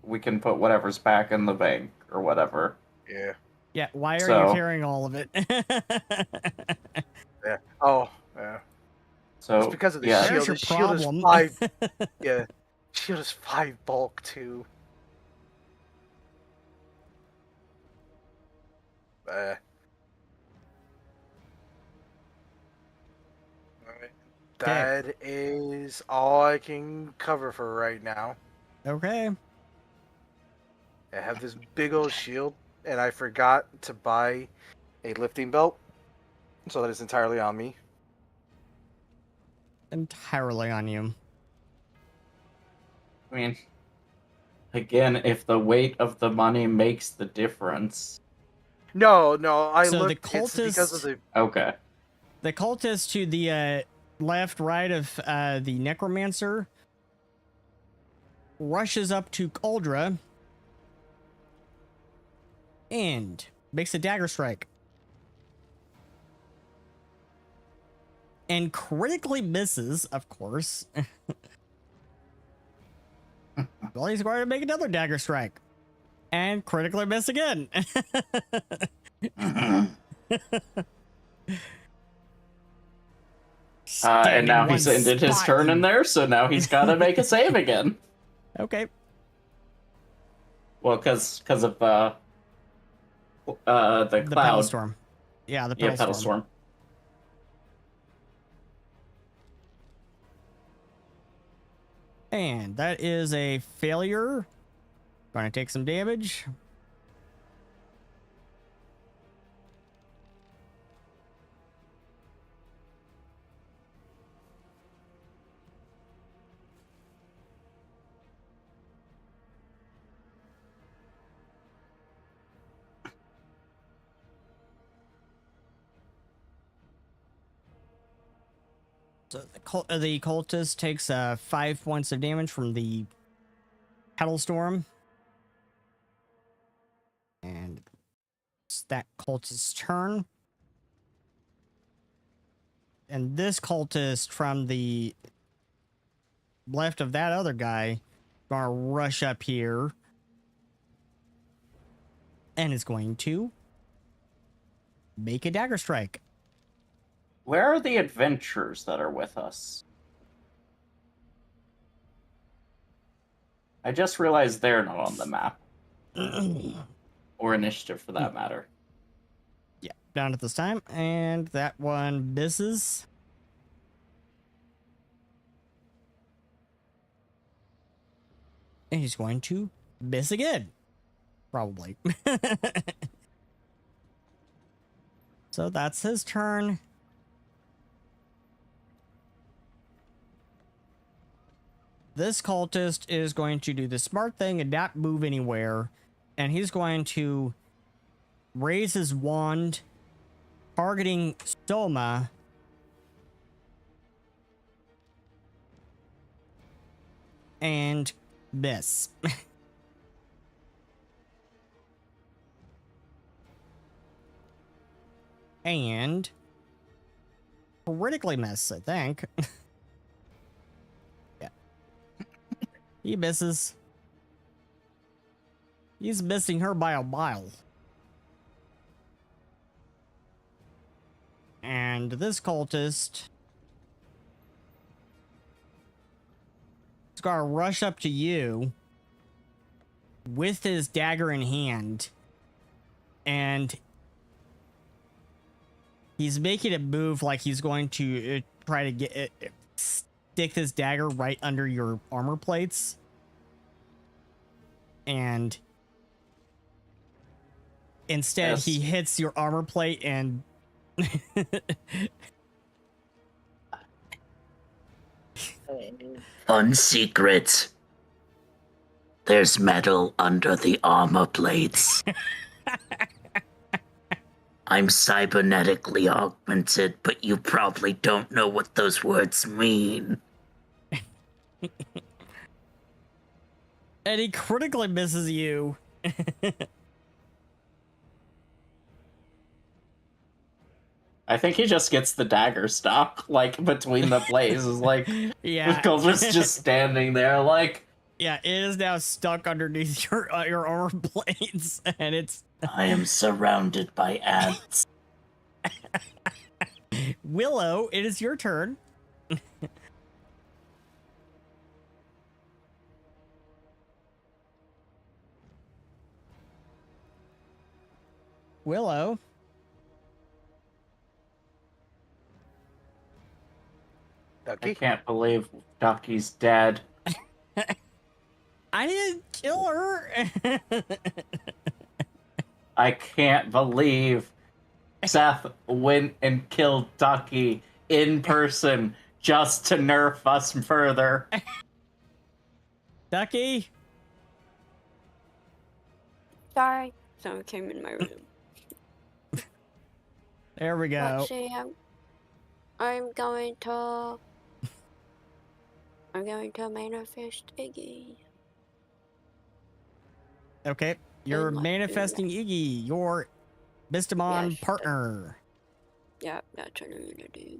we can put whatever's back in the bank or whatever. Yeah. Yeah, why are So- you carrying all of it? Yeah. Oh, yeah. So It's because of the yeah, shield. There's your The shield is problem. 5. Yeah. Shield is 5 bulk too. Alright. That is all I can cover for right now. Okay. I have this big old shield, and I forgot to buy a lifting belt, so that it's entirely on me. Entirely on you. I mean, again, if the weight of the money makes the difference. No, I So the looked. It's because of cultist- the. Okay. The cultist to the left, right of the necromancer rushes up to Cauldra and makes a dagger strike. And critically misses, of course. Well, he's going to make another dagger strike. And critically miss again. And now Stand he's in one ended his spot, turn in you- there, so now he's got to make a save again. Okay. Well, because of the The cloud. pedal storm. Yeah, the pedal, Yeah, pedal storm. storm. And that is a failure. Going to take some damage. So the cultist takes 5 points of damage from the pedal storm. And it's that cultist's turn. And this cultist from the left of that other guy gonna rush up here and is going to make a dagger strike. Where are the adventurers that are with us? I just realized they're not on the map. Or initiative, for that matter. Yeah, down at this time. And that one misses. And he's going to miss again. Probably. So that's his turn. this cultist is going to do the smart thing and not move anywhere. And he's going to raise his wand, targeting Stoma. And miss. And critically miss, I think. Yeah. He misses. He's missing her by a mile. And this cultist is gonna rush up to you with his dagger in hand. And he's making it move like he's going to try to get it, stick this dagger right under your armor plates. And instead, Yes. he hits your armor plate and Fun secret. There's metal under the armor plates. I'm cybernetically augmented, but you probably don't know what those words mean. and he critically misses you. I think he just gets the dagger stuck, like, between the plates. It's like, Yeah. Culver's just standing there, like, Yeah, it is now stuck underneath your armor plates, and it's I am surrounded by ants. Willow. It is your turn. Willow. I Ducky? can't believe Ducky's dead. I didn't kill her. I can't believe Seth went and killed Ducky in person just to nerf us further. Ducky. Sorry, someone came in my room. There we go. Let's see, I'm going to manifest Iggy. Okay, you're And let's do manifesting Iggy, your Mystimon Yes. partner. Yeah, that's what I'm gonna do.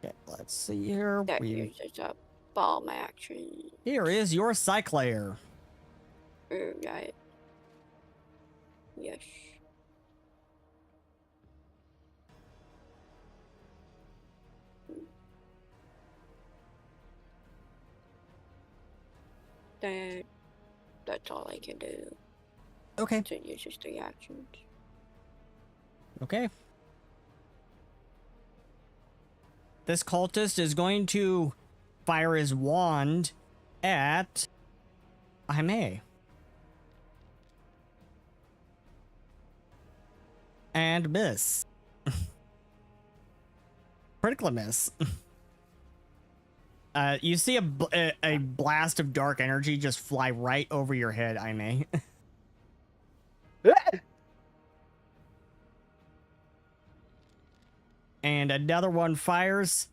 Okay, let's see here. That uses a bomb action. Here is your Cyclayer. Right. Yes. That's all I can do. Okay. So it uses 3 actions. Okay. This cultist is going to fire his wand at Jaime. And miss. Critical miss. You see a blast of dark energy just fly right over your head, Jaime. And another one fires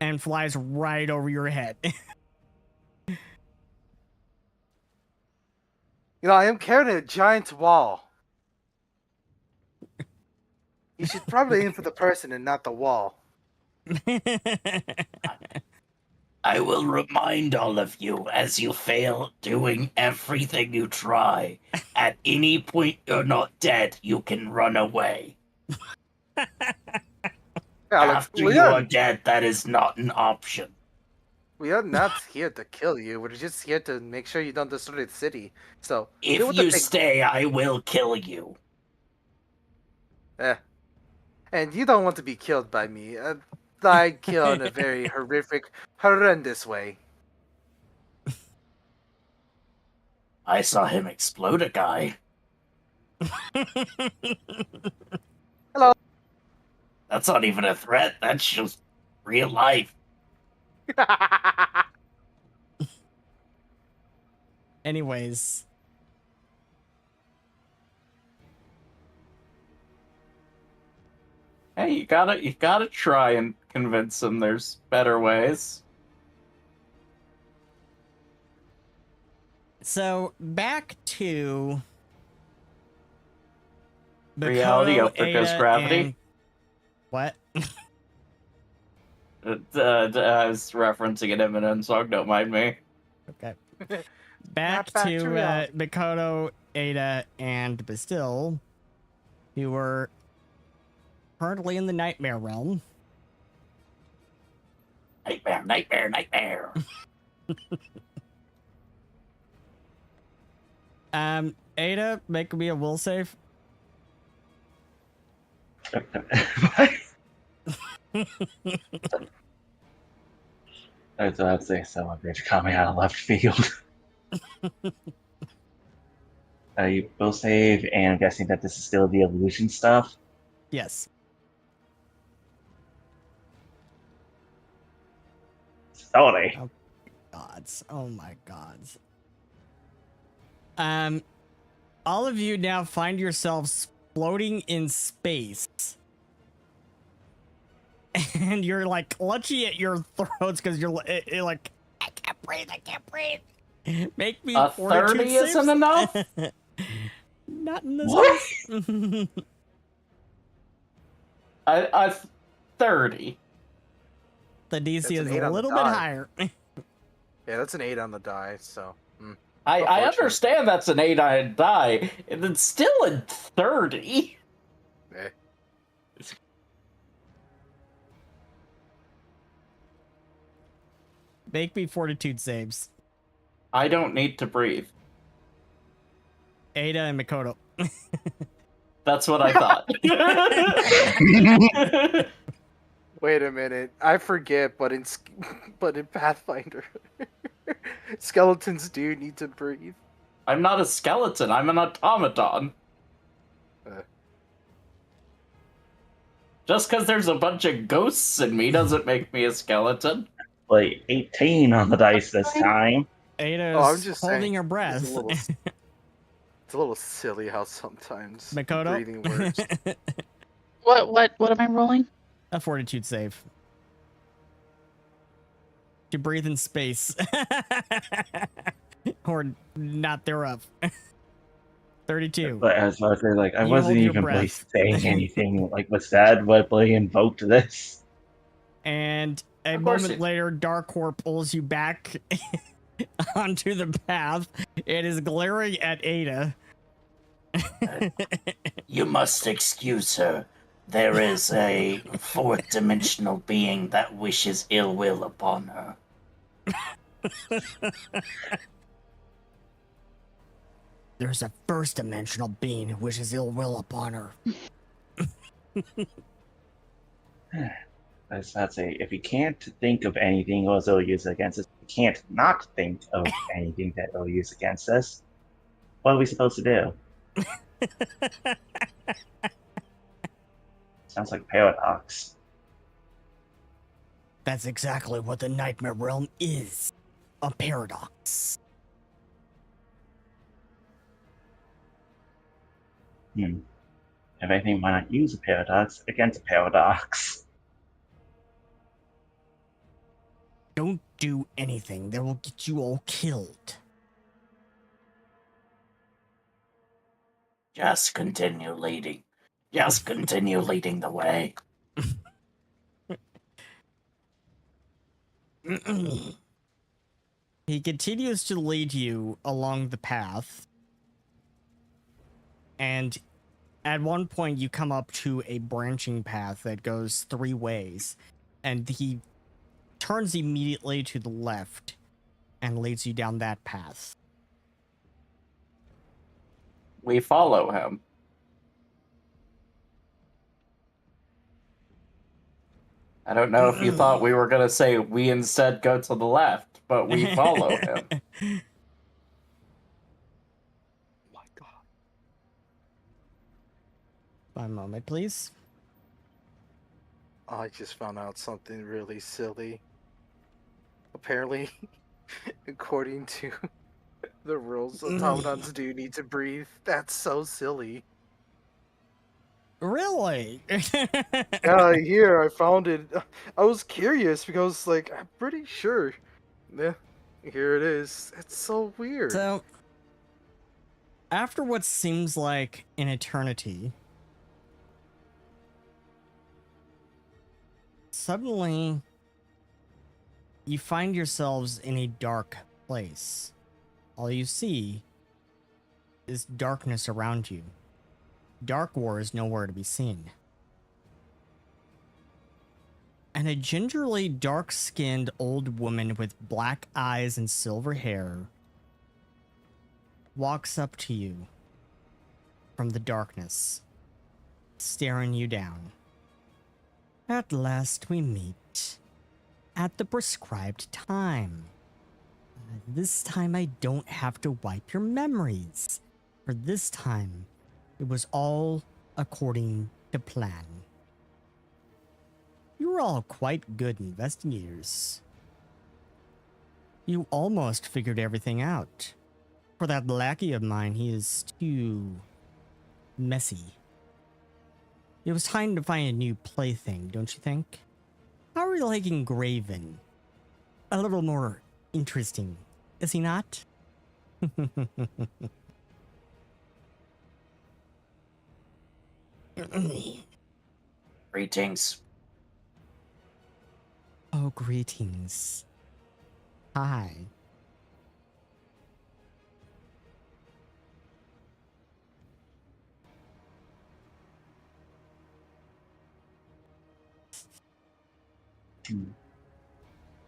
and flies right over your head. I am carrying a giant wall. You should probably aim for the person and not the wall. I will remind all of you as you fail doing everything you try. At any point you're not dead, you can run away. After you are dead, that is not an option. We are not here to kill you. We're just here to make sure you don't destroy the city. So If deal with the you big- stay, I will kill you. And you don't want to be killed by me. I kill in a very horrific, horrendous way. I saw him explode a guy. Hello. That's not even a threat. That's just real life. Anyways. Hey, you gotta try and convince them there's better ways. So back to Reality Makoto, up there goes Ada, gravity. and what? I was referencing an Eminem song, don't mind me. Okay. Back back to to reality. Makoto, Ada, and Bastille, who were currently in the Nightmare Realm. Nightmare, nightmare, nightmare. Ada, make me a will save. I thought I'd say someone bitch coming out of left field. You will save, and I'm guessing that this is still the illusion stuff. Yes. Sorry. Gods. Oh my gods. All of you now find yourselves floating in space. And you're like clutching at your throats because you're like, I can't breathe, I can't breathe. Make me A 42 30 isn't saves. enough? Not in this What? case. I 30. The DC That's an is 8 a on the little bit die. higher. Yeah, I on the die, so. I Unfortunate. understand that's an 8-eyed die, and it's still a 30. Eh. Make me fortitude saves. I don't need to breathe. Ada and Makoto. That's what I thought. Wait a minute, I forget, but in Pathfinder, skeletons do need to breathe. I'm not a skeleton, I'm an automaton. Just because there's a bunch of ghosts in me doesn't make me a skeleton. Like 18 on the dice this time. Ada's Oh, I'm just holding saying, her breath. It's a little silly how sometimes Makoto? breathing works. What am I rolling? A fortitude save. To breathe in space. Or not thereof. 32. But as I was like, I You wasn't hold your even really breath. saying anything. Like, was that what really invoked this? And a Of course moment it- later, Darkor pulls you back onto the path. It is glaring at Ada. You must excuse her. There is a fourth dimensional being that wishes ill will upon her. There's a first dimensional being who wishes ill will upon her. I'd say, if you can't think of anything else it'll use against us, you can't not think of anything that it'll use against us. What are we supposed to do? Sounds like paradox. That's exactly what the Nightmare Realm is. A paradox. If anything, why not use a paradox against a paradox? Don't do anything that will get you all killed. Just continue leading. Just continue leading the way. He continues to lead you along the path. And at one point, you come up to a branching path that goes 3 ways. And he turns immediately to the left and leads you down that path. We follow him. I don't know if you thought we were gonna say we instead go to the left, but we follow him. My God. One moment, please. I just found out something really silly. Apparently, according to The rules automatons do need to breathe. That's so silly. Really? Here I found it. I was curious because, like, I'm pretty sure. Yeah, here it is. It's so weird. So, after what seems like an eternity, suddenly you find yourselves in a dark place. All you see is darkness around you. Dark War is nowhere to be seen. And a gingerly dark-skinned old woman with black eyes and silver hair walks up to you from the darkness, staring you down. At last we meet at the prescribed time. This time I don't have to wipe your memories. For this time, it was all according to plan. You were all quite good investigators. You almost figured everything out. For that lackey of mine, he is too messy. It was time to find a new plaything, don't you think? How are you liking Graven? A little more interesting, is he not? Greetings. Oh, greetings. Hi.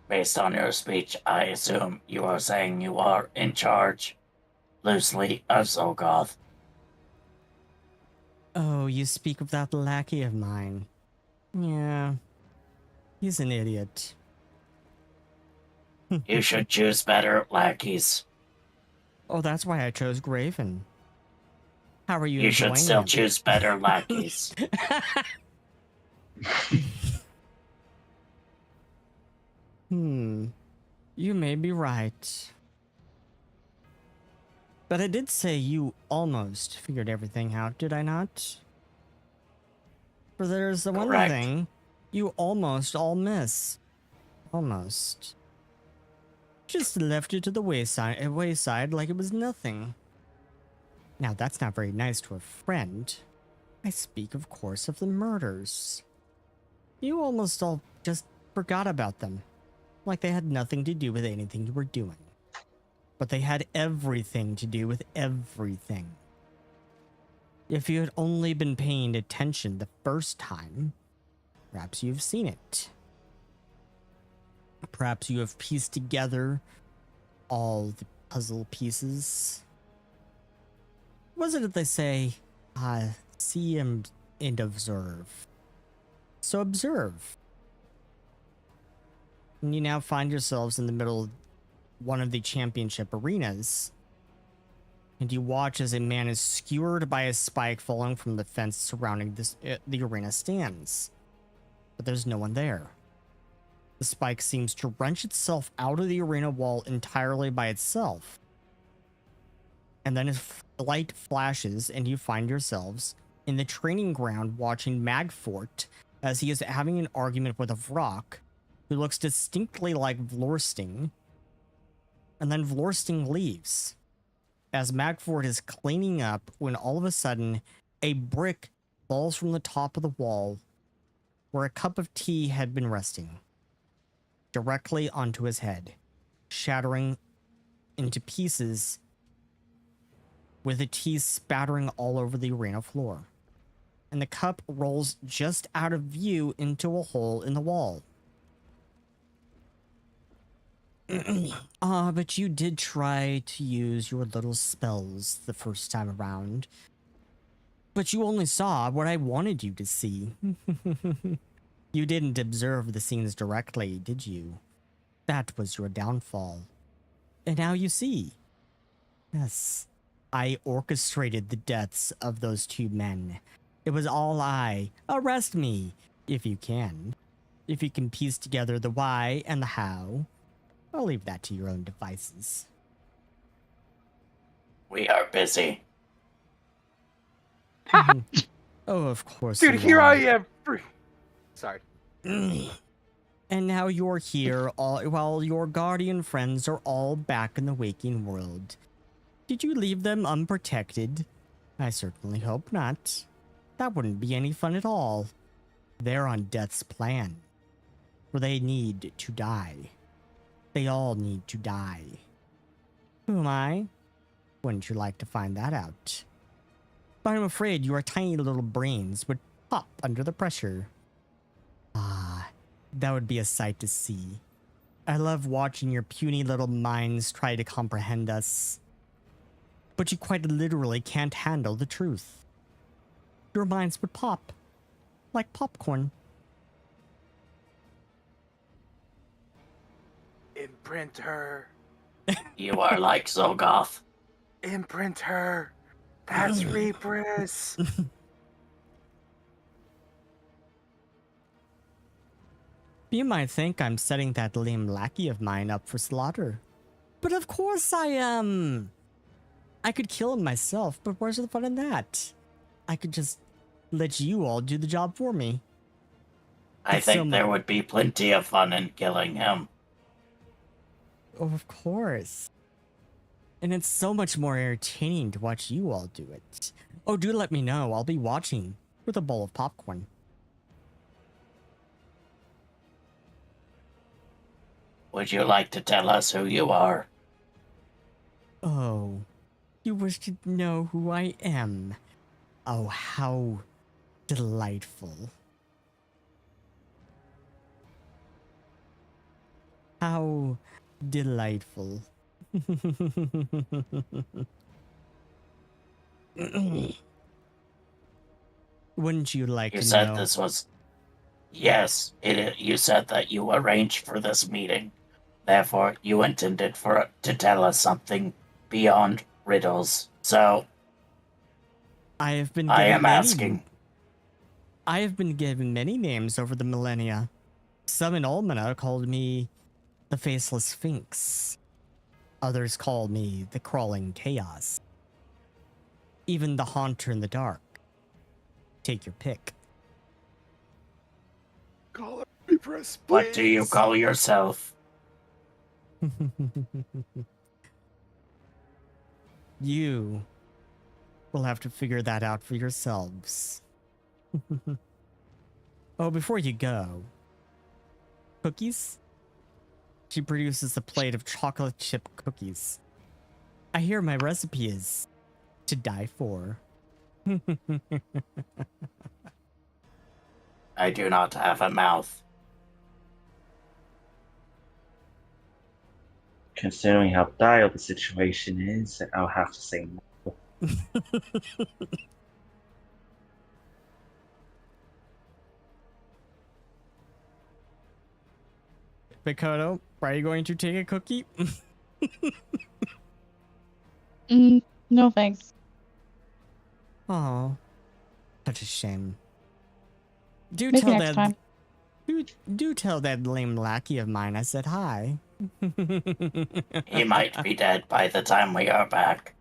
Based on your speech, I assume you are saying you are in charge, loosely, of Xulgoth. Oh, you speak of that lackey of mine. Yeah. He's an idiot. You should choose better lackeys. Oh, that's why I chose Graven. How are you You should enjoying still him? choose better lackeys. You may be right. But I did say you almost figured everything out, did I not? For there's the one Correct. thing you almost all miss. Almost. Just left it to the wayside like it was nothing. Now that's not very nice to a friend. I speak, of course, of the murders. You almost all just forgot about them. Like they had nothing to do with anything you were doing. But they had everything to do with everything. If you had only been paying attention the first time, perhaps you've seen it. Perhaps you have pieced together all the puzzle pieces. What is it that they say? See and observe. So observe. And you now find yourselves in the middle of one of the championship arenas. And you watch as a man is skewered by a spike falling from the fence surrounding the arena stands. But there's no one there. The spike seems to wrench itself out of the arena wall entirely by itself. And then a light flashes and you find yourselves in the training ground watching Magfort as he is having an argument with a Vrock who looks distinctly like Vlorsting. And then Vlorsting leaves as Magfort is cleaning up when all of a sudden a brick falls from the top of the wall where a cup of tea had been resting directly onto his head, shattering into pieces with the tea spattering all over the arena floor. And the cup rolls just out of view into a hole in the wall. But you did try to use your little spells the first time around. But you only saw what I wanted you to see. You didn't observe the scenes directly, did you? That was your downfall. And now you see. Yes, I orchestrated the deaths of those two men. It was all I. Arrest me, if you can. If you can piece together the why and the how. I'll leave that to your own devices. We are busy. Oh, of course. Dude, you here are. I am. Sorry. And now you're here all while your guardian friends are all back in the waking world. Did you leave them unprotected? I certainly hope not. That wouldn't be any fun at all. They're on death's plan, where they need to die. They all need to die. Who am I? Wouldn't you like to find that out? But I'm afraid your tiny little brains would pop under the pressure. Ah, that would be a sight to see. I love watching your puny little minds try to comprehend us. But you quite literally can't handle the truth. Your minds would pop, like popcorn. Imprint her. You are like Xulgoth. Imprint her. That's Reaperess. You might think I'm setting that lame lackey of mine up for slaughter. But of course I am. I could kill him myself, but where's the fun in that? I could just let you all do the job for me. I It's so think there would be plenty of fun in killing him. Oh, of course. And it's so much more entertaining to watch you all do it. Oh, do let me know. I'll be watching with a bowl of popcorn. Would you like to tell us who you are? Oh, you wish to know who I am. Oh, how delightful. How delightful. Wouldn't you like You to said know? this was... Yes, you said that you arranged for this meeting. Therefore, you intended to tell us something beyond riddles. So, I have been I given am many- asking. I have been given many names over the millennia. Some in Almana called me the Faceless Sphinx. Others called me the Crawling Chaos. Even the Haunter in the Dark. Take your pick. Call her Reaperess, please. What do you call yourself? You will have to figure that out for yourselves. Oh, before you go, cookies? She produces a plate of chocolate chip cookies. I hear my recipe is to die for. I do not have a mouth. Considering how dire the situation is, I'll have to say no. Mikoto, are you going to take a cookie? No thanks. Oh, such a shame. Do Maybe tell next that. time. Do tell that lame lackey of mine I said hi. He might be dead by the time we are back.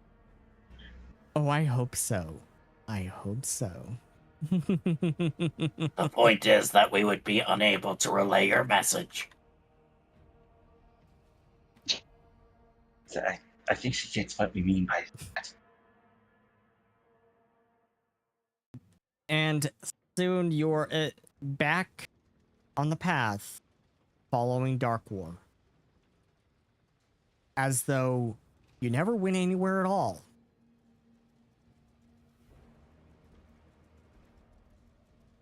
Oh, I hope so. I hope so. The point is that we would be unable to relay your message. So I think she gets what we mean by that. And soon you're back on the path following Dark War. As though you never went anywhere at all.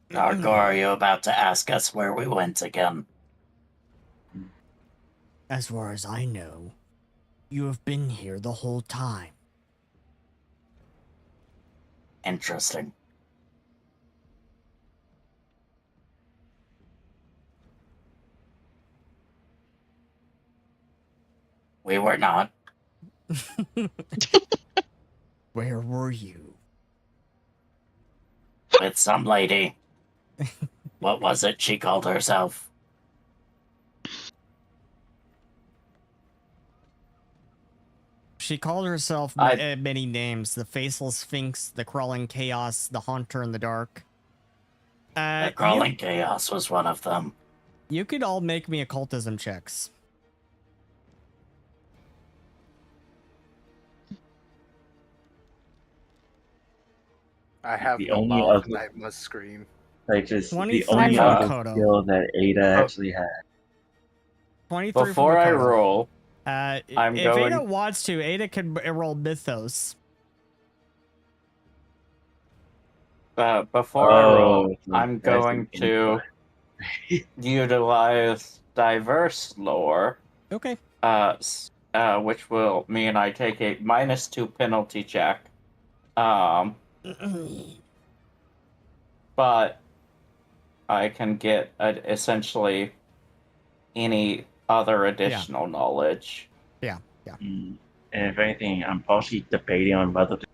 Narco, are you about to ask us where we went again? As far as I know, you have been here the whole time. Interesting. We were not. Where were you? With some lady. What was it she called herself? She called herself many names: the Faceless Sphinx, the Crawling Chaos, the Haunter in the Dark. The Crawling Chaos was one of them. You could all make me occultism checks. I have The no only mouth other- and I must scream. Like just the 23 only for other Makoto. skill that Ada actually had. 23 Before for I Makoto. roll, if going- Ada wants to, Ada could roll Mythos. before I roll, I'm that's going an to utilize diverse lore, Okay. which will mean I take a -2 penalty check. But I can get essentially any other additional knowledge. And if anything, I'm partially debating on whether to,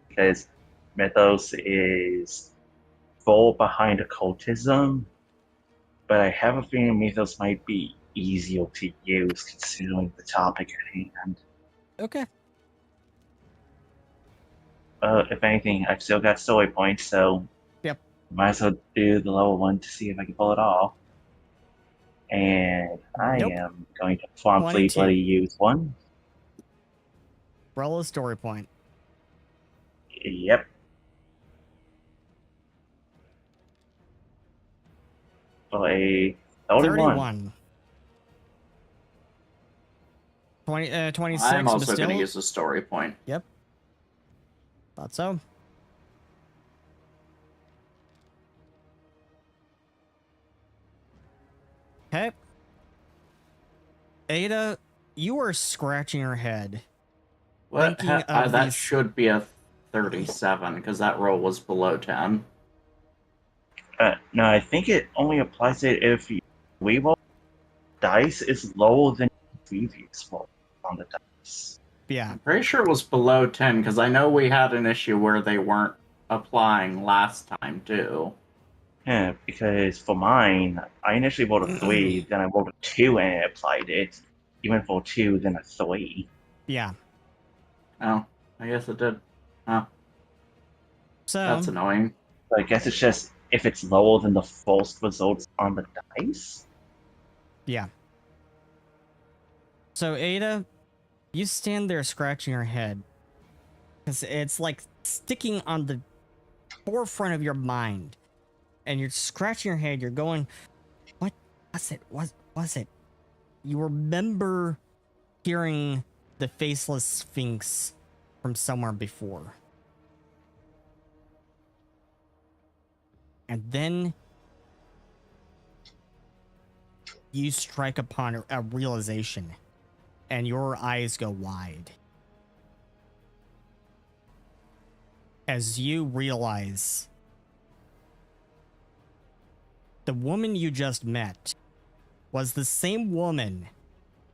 because Mythos is full behind occultism, but I have a feeling Mythos might be easier to use considering the topic at hand. Okay. If anything, I've still got story points, so Yep. might as well do the level 1 to see if I can pull it off. And I Nope. am going to promptly 22. bloody use one. Roll a story point. Yep. For a 31. 26. I'm also going to Bastille? use a story point. Thought so. Okay. Ada, you are scratching your head. What? Thinking of That these- should be a 37 because that roll was below 10. No, I think it only applies to if you reroll dice is lower than previous roll on the dice. Yeah. I'm pretty sure it was below 10 because I know we had an issue where they weren't applying last time too. Yeah, because for mine, I initially rolled a 3, then I rolled a 2 and it applied it. Even for 2, then a 3. Yeah. Oh, I guess it did. Oh, So that's annoying. So I guess it's just if it's lower than the false results on the dice. yeah. So Ada, you stand there scratching your head. Cause it's like sticking on the forefront of your mind. And you're scratching your head, you're going, what was it? What was it? You remember hearing the Faceless Sphinx from somewhere before. And then you strike upon a realization, and your eyes go wide. As you realize the woman you just met was the same woman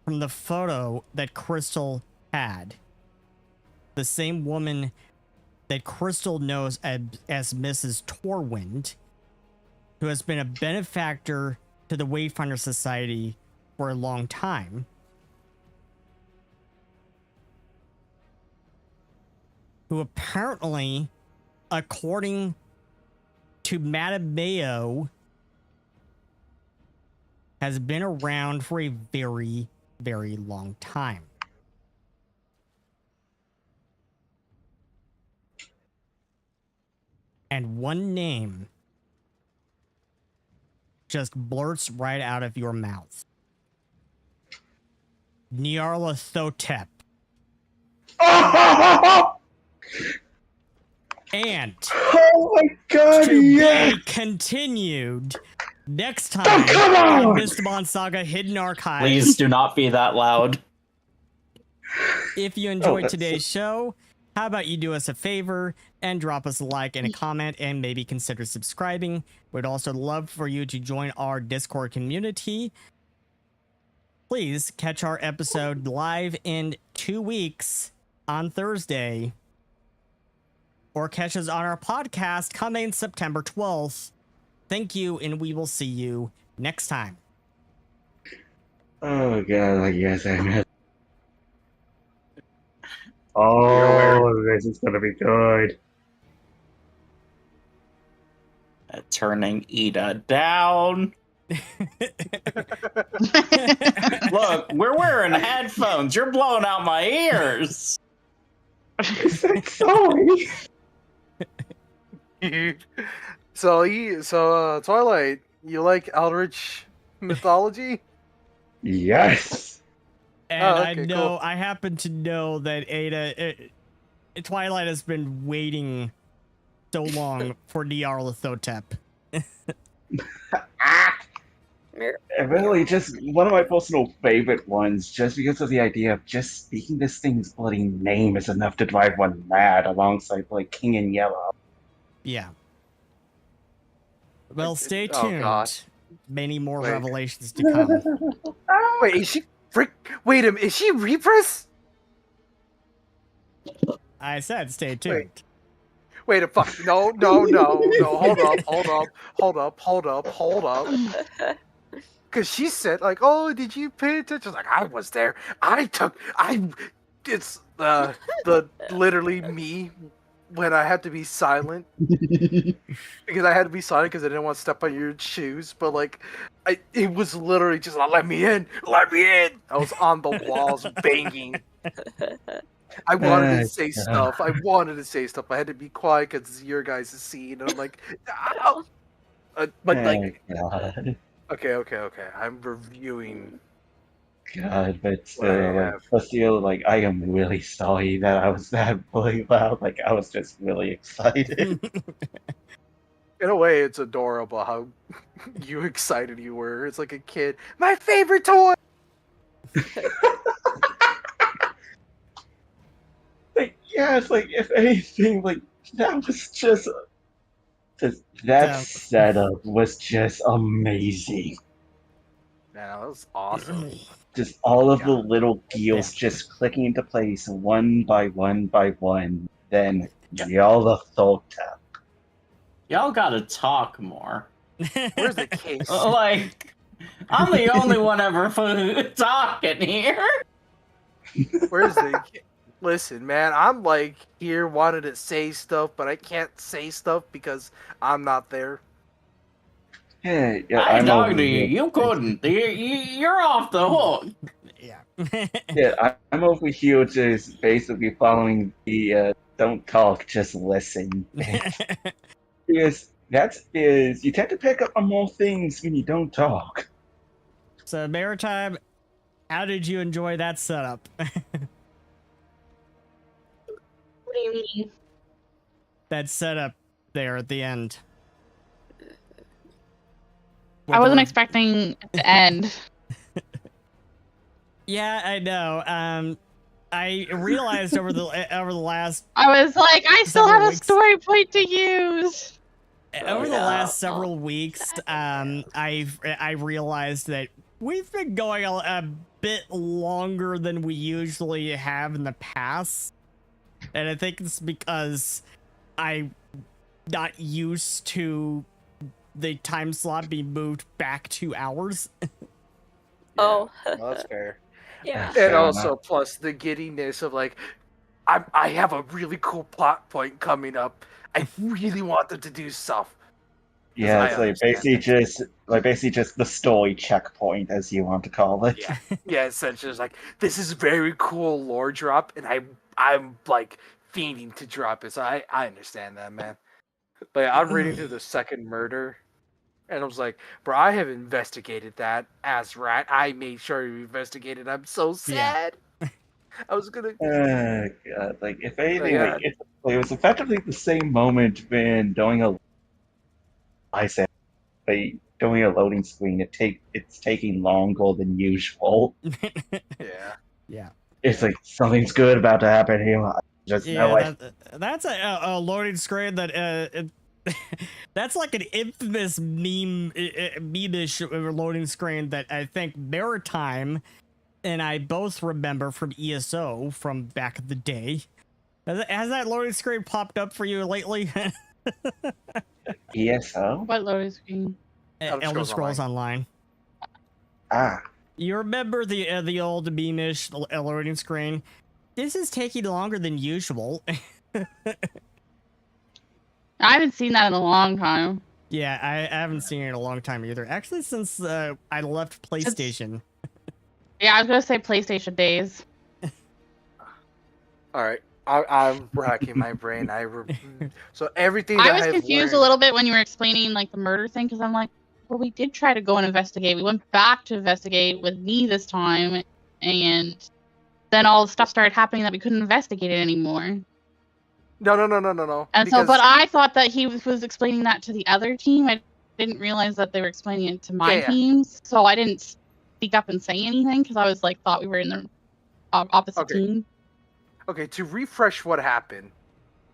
from the photo that Crystal had. The same woman that Crystal knows as Mrs. Torwind, who has been a benefactor to the Wayfinder Society for a long time. Who apparently, according to Madame Mayo, has been around for a very, very long time. And one name just blurts right out of your mouth. Nyarlathotep. And Oh my god, to be continued next time on Mystimon Saga Hidden Archives. Please do not be that loud. If you enjoyed that's today's show, how about you do us a favor and drop us a like and a comment and maybe consider subscribing. We'd also love for you to join our Discord community. Please catch our episode live in 2 weeks on Thursday. Or catch us on our podcast coming September 12th. Thank you, and we will see you next time. Oh god, I guess I missed. Oh, this is gonna be good. Turning Ida down. Look, we're wearing headphones. You're blowing out my ears. I said sorry. So Twilight, you like Eldritch mythology? Yes. And Oh, I okay, know cool. I happen to know that Twilight has been waiting so long for Nyarlathotep. Mir- Really, just one of my personal favorite ones, just because of the idea of just speaking this thing's bloody name is enough to drive one mad, alongside like King in Yellow. Yeah. Well, stay Oh, tuned. God. Many more Wait. revelations to come. Wait, is she Wait a minute, is she Repress? I said stay tuned. Wait a fuck. No. Hold up. Because she said, like, oh, did you pay attention? Like, I was there. It's the literally me when I had to be silent. Because I had to be silent because I didn't want to step on your shoes. But, like, it was literally just, like, let me in. I was on the walls banging. I wanted to say stuff. I had to be quiet because it's your guys' scene. And I'm like, ow! But, like, God. okay. I'm reviewing. God, but What I still, like, I am really sorry that I was that really loud. Like, I was just really excited. In a way, it's adorable how you excited you were. It's like a kid. My favorite toy! Like, yeah, it's like, if anything, like, that was just that Yeah. setup was just amazing. Man, that was awesome. Just all of the God. little deals just clicking into place one by one by one. Then Nyarlathotep. Y'all gotta talk more. Where's the case? Like, I'm the only one ever talking here. Where's the... Listen, man, I'm like here wanting to say stuff, but I can't say stuff because I'm not there. Yeah, I I'm talked over to you. here. You couldn't. You're off the hook. Yeah. Yeah, I'm over here just basically following the don't talk, just listen. Because you tend to pick up on more things when you don't talk. So, Maritime, how did you enjoy that setup? What do you mean? That setup there at the end. I wasn't expecting it to end. Yeah, I know. I realized over the last I was like, I still Several have a weeks. story point to use. over the Yeah. last several weeks, I realized that we've been going a bit longer than we usually have in the past, and I think it's because I'm not used to the time slot being moved back 2 hours. Oh. Well, that's fair. Yeah. And Fair also, enough. plus the giddiness of like, I have a really cool plot point coming up. I really want them to do stuff. Yeah, I it's like understand basically just the story checkpoint, as you want to call it. Yeah, yeah. Essentially, it's like this is very cool lore drop, and I'm like fiending to drop it. So I understand that, man. But yeah, I'm reading through the second murder, and I was like, bro, I have investigated that as rat. I made sure you investigated. I'm so sad. I was gonna. God, like if anything, Yeah. like it was effectively the same moment when doing a loading screen. It's taking longer than usual. Yeah. Yeah. It's like something's good about to happen here. I just know Yeah, it. that's a loading screen that that's like an infamous meme-ish loading screen that I think Maritime and I both remember from ESO from back in the day. Has that loading screen popped up for you lately? ESO? What loading screen? Elder Scrolls Online. Ah. You remember the old meme-ish loading screen this is taking longer than usual. I haven't seen that in a long time. Yeah, I haven't seen it in a long time either. Actually, since I left PlayStation. Yeah, I was gonna say PlayStation days. All right, I'm racking my brain. So everything I that was I've confused a learned- little bit when you were explaining like the murder thing because I'm like, well, we did try to go and investigate. We went back to investigate with me this time, and then all the stuff started happening that we couldn't investigate it anymore. No. And so, Because but I thought that he was explaining that to the other team. I didn't realize that they were explaining it to my Yeah. teams. So I didn't speak up and say anything because I was like, thought we were in the opposite Okay. team. Okay, to refresh what happened,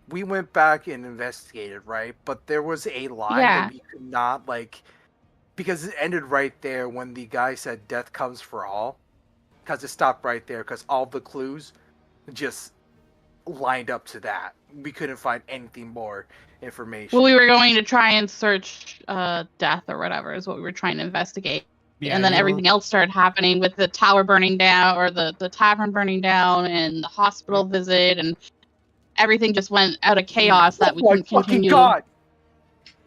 we went back and investigated, right? But there was a line Yeah. that we could not because it ended right there when the guy said "death comes for all," because it stopped right there because all the clues just lined up to that. We couldn't find anything more information. Well, we were going to try and search death or whatever is what we were trying to investigate. Yeah, and then you were- everything else started happening with the tower burning down or the tavern burning down and the hospital visit and everything just went out of chaos that we Oh my couldn't fucking continue. god!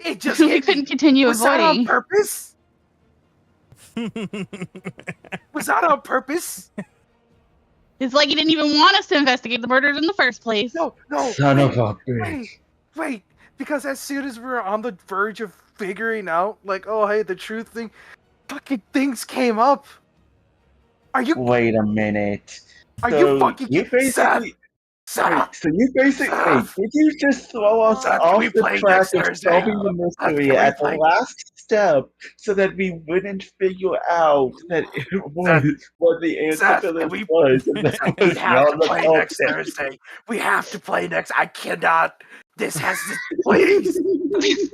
It just we hit me. couldn't continue Was that on avoiding. purpose? Was that on purpose? It's like he didn't even want us to investigate the murders in the first place. No. Son wait, of a bitch. wait. Because as soon as we were on the verge of figuring out, like, oh hey, the truth thing, fucking things came up. Are you Wait a minute. are you fucking you basically Seth? so you basically did you just throw us Seth, off we the play track next of Thursday. solving the Can mystery we at the play- last step so that we wouldn't figure out that it was what the answer Seth, to this we- was? And that We was have to not play the next Thursday. We have to play next. I cannot. This has to. Please. Please.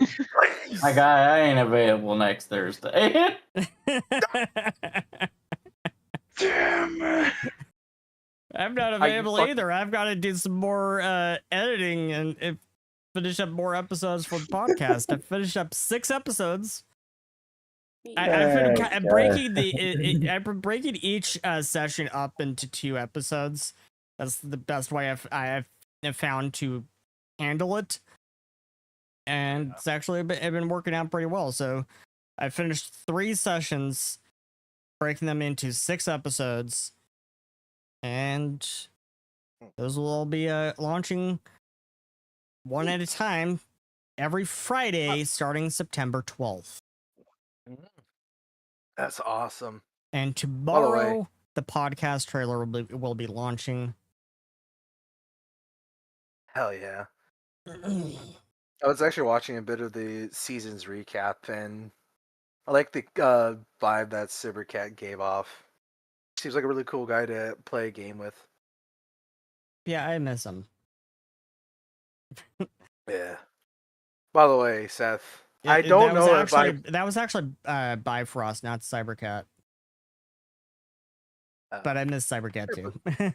My guy, I ain't available next Thursday. Damn it. I'm not you available fucking- either. I've got to do some more editing and finish up more episodes for the podcast. I've finished up 6 episodes. I've been Okay. breaking I've been breaking each session up into 2 episodes. That's the best way I've found to handle it, and it's actually been working out pretty well. So I finished 3 sessions, breaking them into 6 episodes, and those will all be launching one at a time every Friday starting September 12th. That's awesome. And way- tomorrow, the podcast trailer will be launching. Hell yeah. I was actually watching a bit of the season's recap, and I like the vibe that Cybercat gave off. Seems like a really cool guy to play a game with. Yeah, I miss him. Yeah. By the way, Seth, Yeah, I don't that was know actually, if that was actually Bifrost, not Cybercat. But I miss Cybercat too.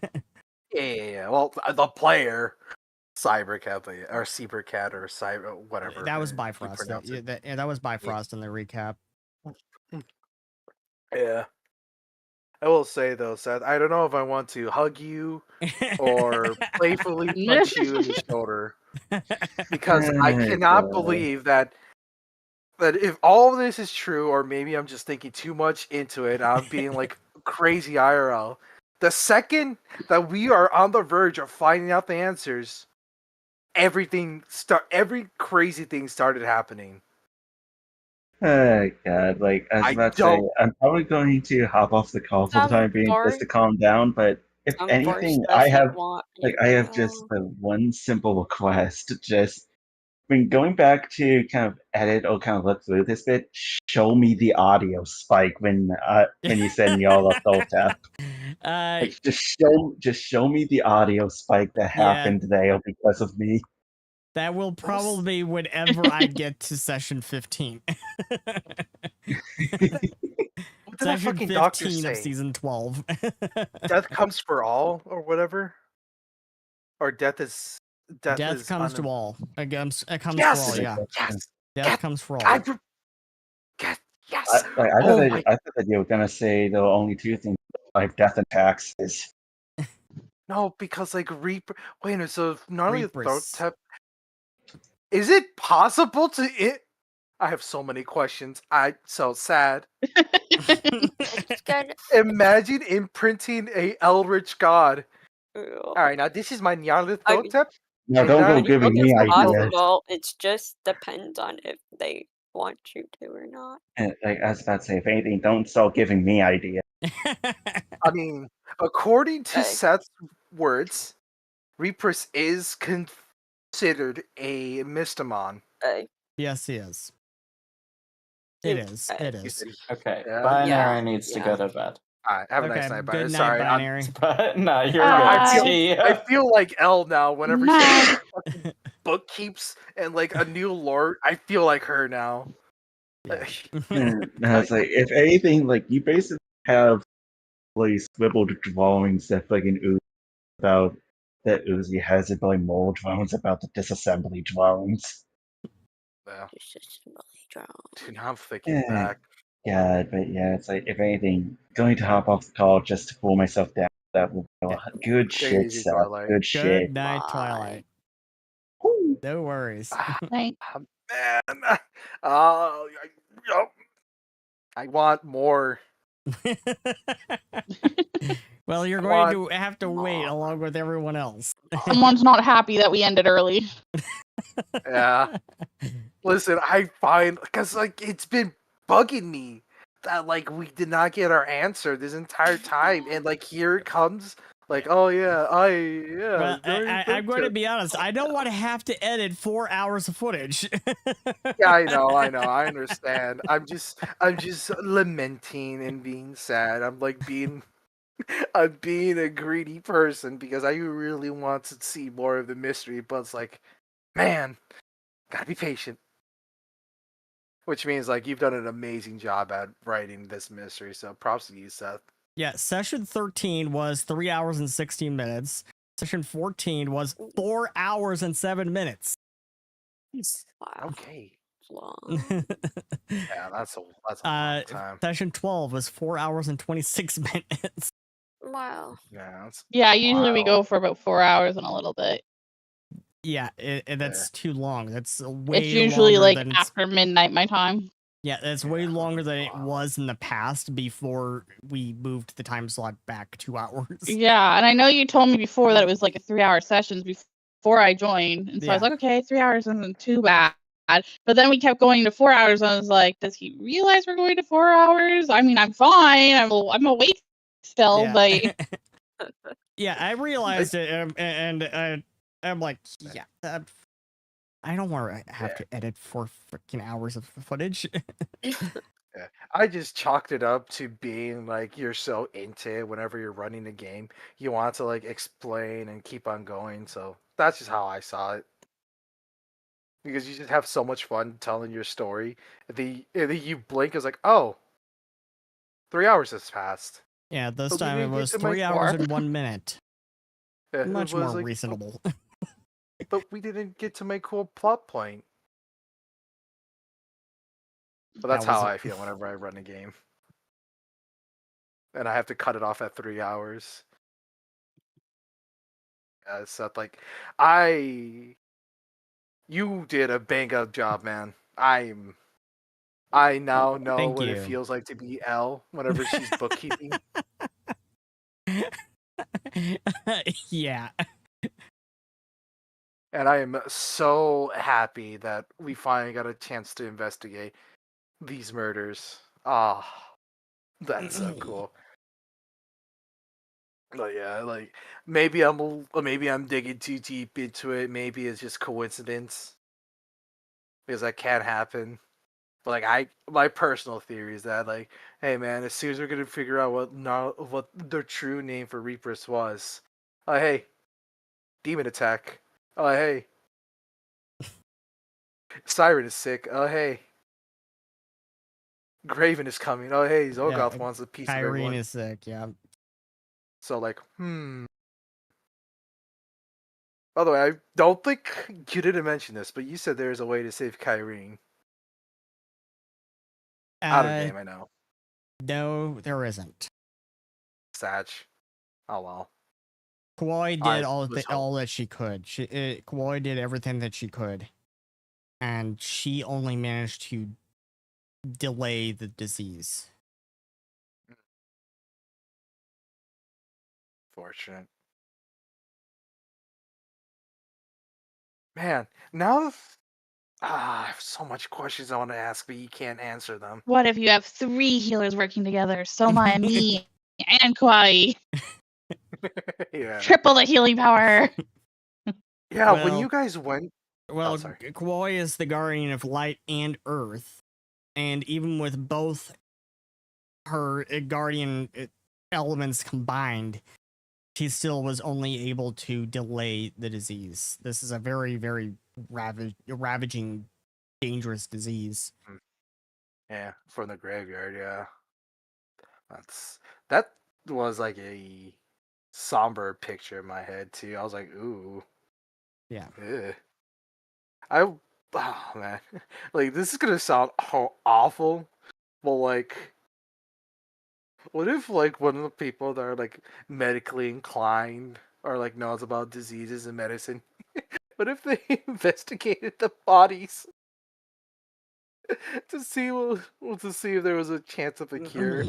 Yeah. Well, the player, Cybercat, or Cybercat, or Cyber, whatever. that was you Bifrost. pronounce it. That was Bifrost in the recap. Yeah. I will say though, Seth, I don't know if I want to hug you or playfully punch you in the shoulder, because I Oh, cannot God. believe that if all of this is true, or maybe I'm just thinking too much into it, I'm being like crazy IRL. The second that we are on the verge of finding out the answers, every crazy thing started happening. Oh god, like I was I about to say, don't- I'm probably going to hop off the call for the time being just to calm down, but if anything, I have just the one simple request. Just when going back to kind of edit or kind of look through this bit, show me the audio spike when you said Nyola Thotep. Like, just show me the audio spike that happened there because of me. That will probably be whenever I get to session 15. What did that Session fucking doctor 15 of say? season 12. Death comes for all, or whatever, or death is comes to all. It comes Yes! for all, yeah. Yes. Death comes for all. Yes. I Oh thought that you were gonna say there were only 2 things: like death and taxes. No, because like Reaper. Wait a minute. So not only a throat Reapers. tap. Is it possible to it? I have so many questions. I so sad. It's kind Imagine imprinting a Eldritch God. of. All right, now this is my Nyarlathotep. I mean- No, And don't now go I you giving think me it's ideas. possible. It just depends on if they want you to or not. Like I was about to say, if anything, don't start giving me ideas. I mean, according to Okay. Seth's words, Reapers is considered a Mystimon. Okay. Yes, he is. It You- is. okay. It You is. said, Okay, Yeah. Binary Yeah, needs to yeah. go to bed. all right, have a Okay, nice night, good Binary. night, Sorry, Binary. But no, you're Bye. good. See ya. I feel like Elle now whenever she Night. fucking book keeps and like a new lore. I feel like her now. Yeah. I was like, if anything, like you basically have like scribbled drawings that fucking ooze about that Uzi has it by more drawings about the disassembly drawings. Yeah, Just really drunk. dude, now I'm thinking Yeah. back. Yeah, but yeah, it's like if anything, going to hop off the call just to cool myself down. That will go. Good Take it shit, easy, stuff. Twilight. Good shit. Good night, Bye. Twilight. Woo. No worries. Night. Man, I want more. Well, you're I going want to have to wait more. along with everyone else. Someone's not happy that we ended early. Yeah. Listen, I find because like it's been bugging me that like we did not get our answer this entire time, and like here it comes, like Well, I'm going to be honest. I don't want to have to edit 4 hours of footage. Yeah, I know, I understand. I'm just lamenting and being sad. I'm being a greedy person because I really want to see more of the mystery, but it's like, man, gotta be patient. Which means like you've done an amazing job at writing this mystery, so props to you, Seth. Yeah, session 13 was 3 hours and 16 minutes. Session 14 was 4 hours and 7 minutes. Wow. Okay. It's long. Yeah, that's a long time. Session 12 was 4 hours and 26 minutes. Wow. Yeah, that's Yeah, usually we Wow. go for about 4 hours and a little bit. Yeah, that's too long. That's way It's usually longer like than after midnight my time. yeah, that's way Yeah, longer than it wow. was in the past before we moved the time slot back 2 hours. Yeah, and I know you told me before that it was like a 3-hour sessions before I joined, and so I was Yeah. like, okay, 3 hours isn't too bad. But then we kept going to 4 hours, and I was like, does he realize we're going to 4 hours? I mean, I'm fine. I'm awake still, Yeah. but Yeah, I realized it, and I'm like, yeah, I don't want to have to edit 4 freaking hours of footage. Yeah. I just chalked it up to being like you're so into it whenever you're running a game, you want to like explain and keep on going. So that's just how I saw it. Because you just have so much fun telling your story. And then you blink, it's like, oh, 3 hours has passed. Yeah, this But we time it didn't get was to my 3 hours four. and 1 minute. Yeah, it Much was more like, reasonable. but we didn't get to my cool plot point. But that's That was how a- I feel whenever I run a game. And I have to cut it off at 3 hours. Yeah, so like you did a bang up job, man. I now know Thank what it you. feels like to be Elle whenever she's bookkeeping. Yeah. And I am so happy that we finally got a chance to investigate these murders. Ah, that's so cool. But yeah, like maybe I'm digging too deep into it. Maybe it's just coincidence because that can happen. But like my personal theory is that like, hey man, as soon as we're gonna figure out what the true name for Reapers was, oh hey, demon attack. Oh hey, Siren is sick. Oh hey, Graven is coming. Oh hey, Xulgoth wants a piece of Carii everyone. is sick, yeah. So like, By the way, I don't think you didn't mention this, but you said there's a way to save Carii. Out of game, I know. No, there isn't. Sag. Oh well. Kawhi I did was all that she could. Kawhi did everything that she could, and she only managed to delay the disease. fortunate. Man, now I have so much questions I want to ask, but you can't answer them. What if you have 3 healers working together? Soma and me and Kawaii. Yeah. Triple the healing power. Yeah, when Well- you guys went. Well, sorry. Kawhi is the guardian of light and earth, and even with both her guardian elements combined, she still was only able to delay the disease. This is a very, very ravaging, dangerous disease. Yeah, from the graveyard, yeah. That was like a somber picture in my head too. I was like, ooh. Yeah. Ugh. Oh man. Like this is gonna sound awful, but like what if like one of the people that are like medically inclined or like knows about diseases and medicine, what if they investigated the bodies to see to see if there was a chance of a cure?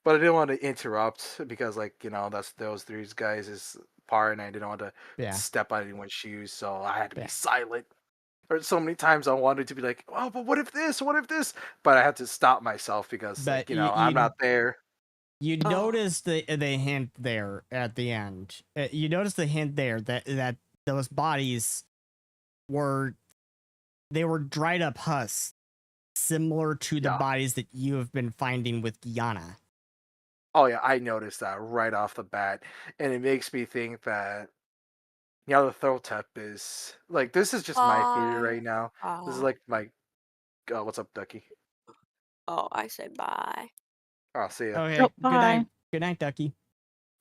But I didn't want to interrupt because, like, you know, that's those three guys' part, and I didn't want to Yeah. step on anyone's shoes, so I had to Yeah. be silent. Or so many times I wanted to be like, "Oh, but what if this? What if this?" But I had to stop myself because, But like, you know, I'm not there. You Oh. notice the hint there at the end. You notice the hint there that those bodies were dried up husks, similar to the Yeah. bodies that you have been finding with Guyana. Oh yeah, I noticed that right off the bat, and it makes me think that yeah, the Throtep is like this is just my theory right now. This is like my what's up, Ducky? Oh, I said bye. Oh, see ya. Okay. Oh, bye. Good night, Ducky.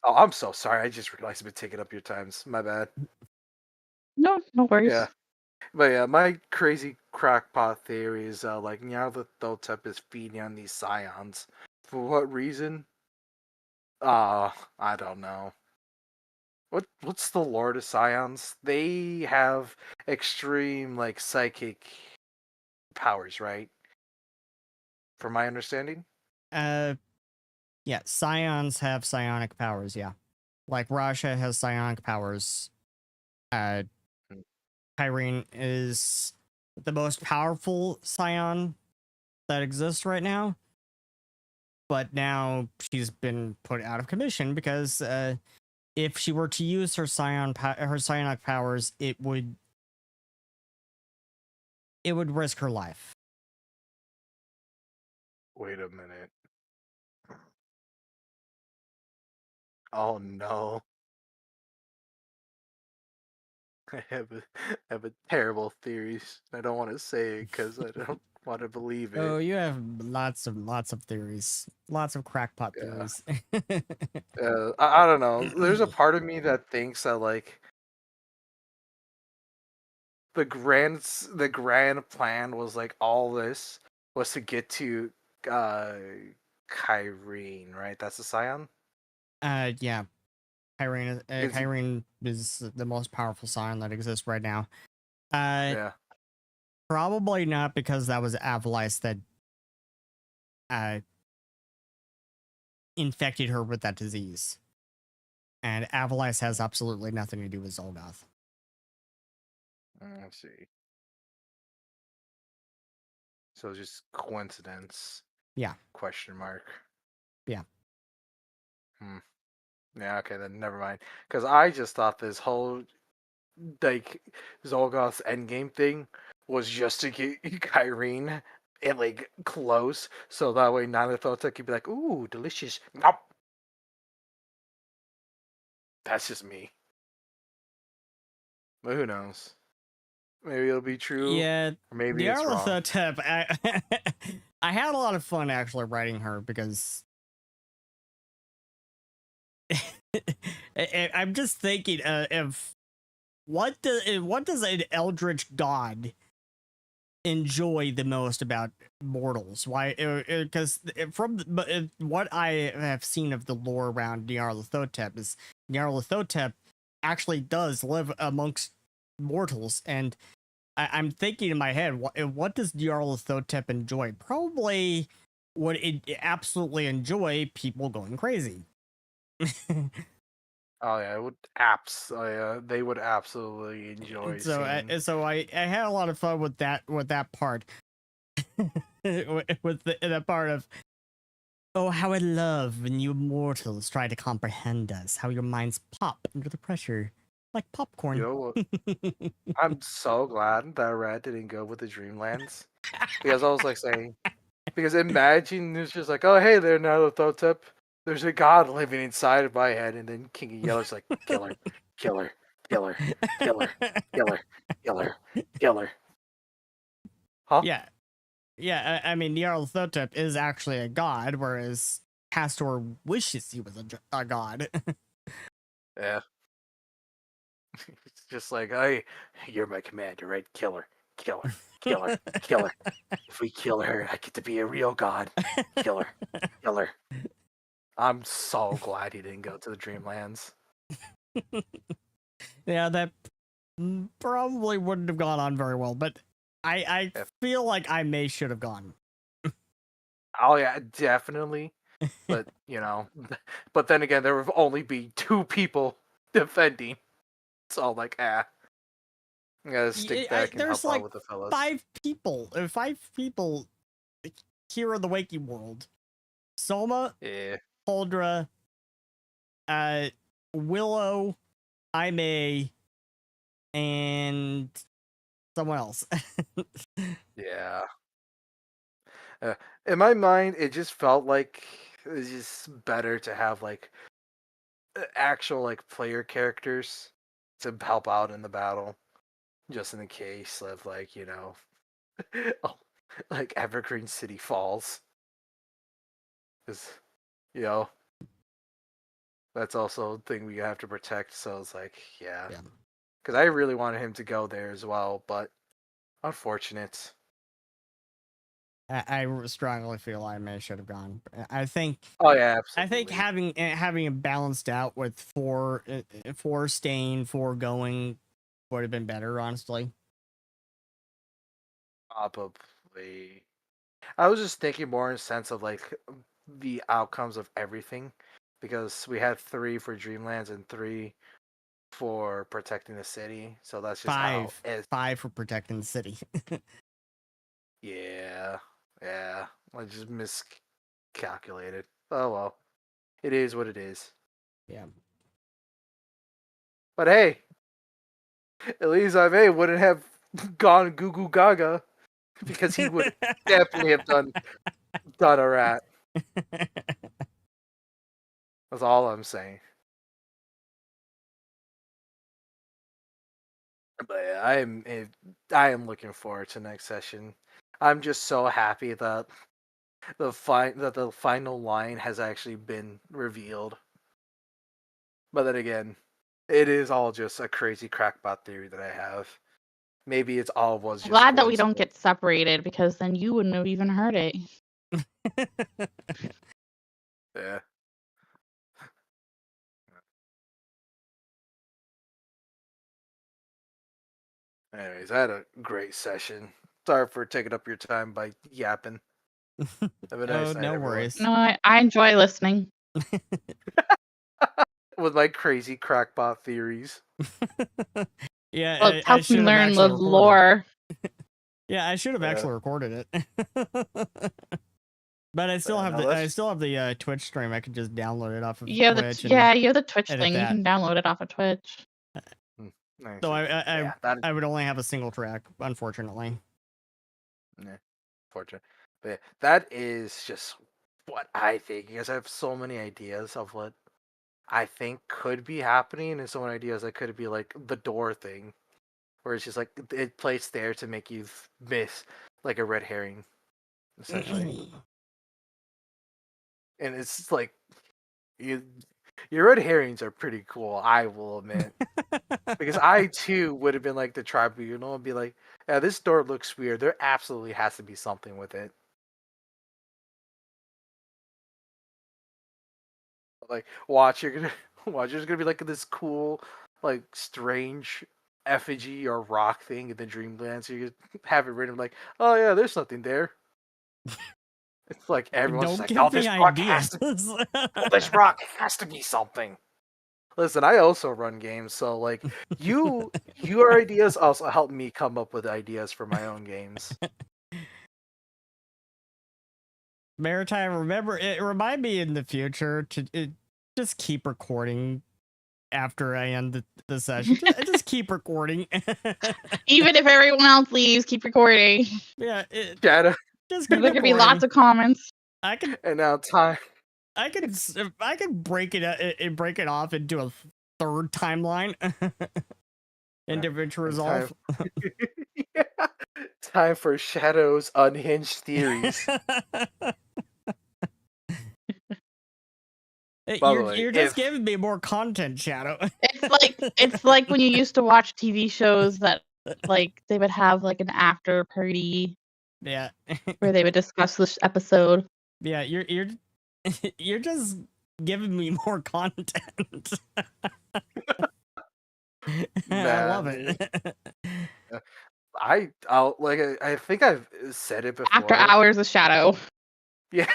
Oh, I'm so sorry. I just realized I've been taking up your times. My bad. No worries. Yeah. But yeah, my crazy crackpot theory is like now the Thotep is feeding on these scions. For what reason? I don't know. What's the lore to scions? They have extreme like psychic powers, right? From my understanding. Yeah, scions have psionic powers, yeah. Like Rasha has psionic powers. Kyrene is the most powerful scion that exists right now. But now she's been put out of commission because if she were to use her her psionic powers, it would risk her life. Wait a minute. Oh no. I have a terrible theories. I don't want to say it because I don't want to believe it. Oh, you have lots of theories, lots of crackpot Yeah. theories. I don't know. There's a part of me that thinks that like the grand plan was like all this was to get to Kyrene, right? That's the scion. Yeah, Is- Kyrene is the most powerful scion that exists right now. Yeah. Probably not because that was Avalice that infected her with that disease. And Avalice has absolutely nothing to do with Xulgoth. Let's see. So it's just coincidence. Yeah. Question mark. Yeah. Yeah, okay, then never mind. Because I just thought this whole like Xulgoth's endgame thing was just to get Kyrene and like close, so that way Nanothotek could be like, "Ooh, delicious." Nope. That's just me. But who knows? Maybe it'll be true. Yeah, Or maybe the it's wrong. Arlathotep, I had a lot of fun actually writing her because I'm just thinking if what does an eldritch god enjoy the most about mortals. Why? Because what I have seen of the lore around Nyarlathotep is Nyarlathotep actually does live amongst mortals, and I'm thinking in my head, what does Nyarlathotep enjoy? Probably would it absolutely enjoy people going crazy. Oh yeah, it would they would absolutely enjoy So I had a lot of fun with that part. with that part of, oh, how I love when you mortals try to comprehend us, how your minds pop under the pressure like popcorn. You know what? I'm so glad that Rat didn't go with the Dreamlands, because I was like saying, because imagine it's just like, oh hey there, Nyarlathotep, there's a god living inside of my head, and then King of Yellow's like, killer, killer, killer, killer, killer, killer, killer. Huh? Yeah. I mean, Nyarlathotep is actually a god, whereas Castor wishes he was a god. Yeah. It's just like, hey, you're my commander, right? Killer, killer, killer, killer. If we kill her, I get to be a real god. Killer, killer. I'm so glad he didn't go to the Dreamlands. Yeah, that probably wouldn't have gone on very well, but I feel like I should have gone. Oh yeah, definitely. But but then again, there would only be 2 people defending. So I'm like, I gotta stick back and There's help out like with the fellas. 5 people here in the waking world. Soma, Yeah. Holdra, Willow, Aime, and someone else. Yeah. In my mind, it just felt like it's just better to have like actual like player characters to help out in the battle, just in the case of like like Evergreen City falls, because you know that's also a thing we have to protect. So it's like, yeah, Yeah. because I really wanted him to go there as well, but unfortunate. I strongly feel I should have gone. I think Oh yeah, I think absolutely. having it balanced out with 4 staying, 4 going would have been better, honestly. Probably. I was just thinking more in the sense of like the outcomes of everything, because we had 3 for Dreamlands and 3 for protecting the city. So that's just how 5 for protecting the city. Yeah, yeah. I just miscalculated. Oh well, it is what it is. Yeah. But hey, at least Ive wouldn't have gone goo goo gaga, because he would definitely have done a rat. That's all I'm saying. But yeah, I am looking forward to next session. I'm just so happy that the final line has actually been revealed. But then again, it is all just a crazy crackpot theory that I have. Maybe it's all was I'm just glad that we don't coincidence. get separated, because then you wouldn't have even heard it. Yeah. Anyways, I had a great session. Sorry for taking up your time by yapping. Have a nice night, no everyone. worries. No, I enjoy listening. With my crazy crackpot theories. Yeah, Well, it I helps me should have learn the actually recorded. lore. Yeah, I should have Yeah. actually recorded it. But I still Yeah, have no, the Twitch stream. I could just download it off of You have Twitch. you have the Twitch edit thing. You that. can download it off of Twitch. Nice. So Yeah, that I would only have a single track, unfortunately. Yeah, fortunate. But yeah, that is just what I think, because I have so many ideas of what I think could be happening, and so many ideas that could be like the door thing, where it's just like it placed there to make you miss like a red herring, essentially. And it's like Your red herrings are pretty cool, I will admit. Because I too would have been like the tribunal and be like, yeah, this door looks weird. There absolutely has to be something with it. Like, watch, you're gonna watch. There's gonna be like this cool, like strange effigy or rock thing in the Dreamlands. So you have it written like, oh yeah, there's something there. It's like everyone's Don't just like, give oh, me this rock has ideas. to, oh, this rock has to be something. Listen, I also run games, so like your ideas also help me come up with ideas for my own games. Maritime, remember it. Remind me in the future to just keep recording after I end the session. Just keep recording. Even if everyone else leaves, keep recording. Yeah, Shadow, just keep There's gonna be recording. lots of comments. I can and now time. I can break break it off into a third timeline. Individual resolve. Yeah. Time for Shadow's unhinged theories. By the way, You're just giving me more content, Shadow. It's like when you used to watch TV shows that like they would have like an after party Yeah. where they would discuss this episode. Yeah, you're just giving me more content. I love it. I'll like I think I've said it before. After Hours of Shadow. Yeah,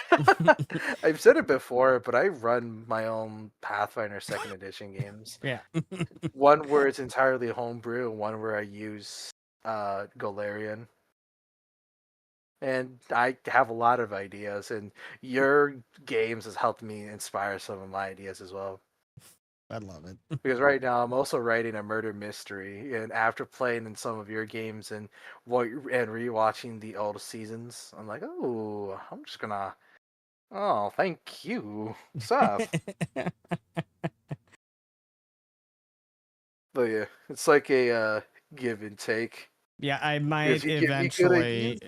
I've said it before, but I run my own Pathfinder Second Edition games. Yeah. One where it's entirely homebrew, and one where I use Golarion. And I have a lot of ideas, and your games has helped me inspire some of my ideas as well. I love it. Because right now I'm also writing a murder mystery, and after playing in some of your games and rewatching the old seasons, I'm like, oh, I'm just gonna. Oh, thank you, Seth. But yeah, it's like a give and take. Yeah, I might eventually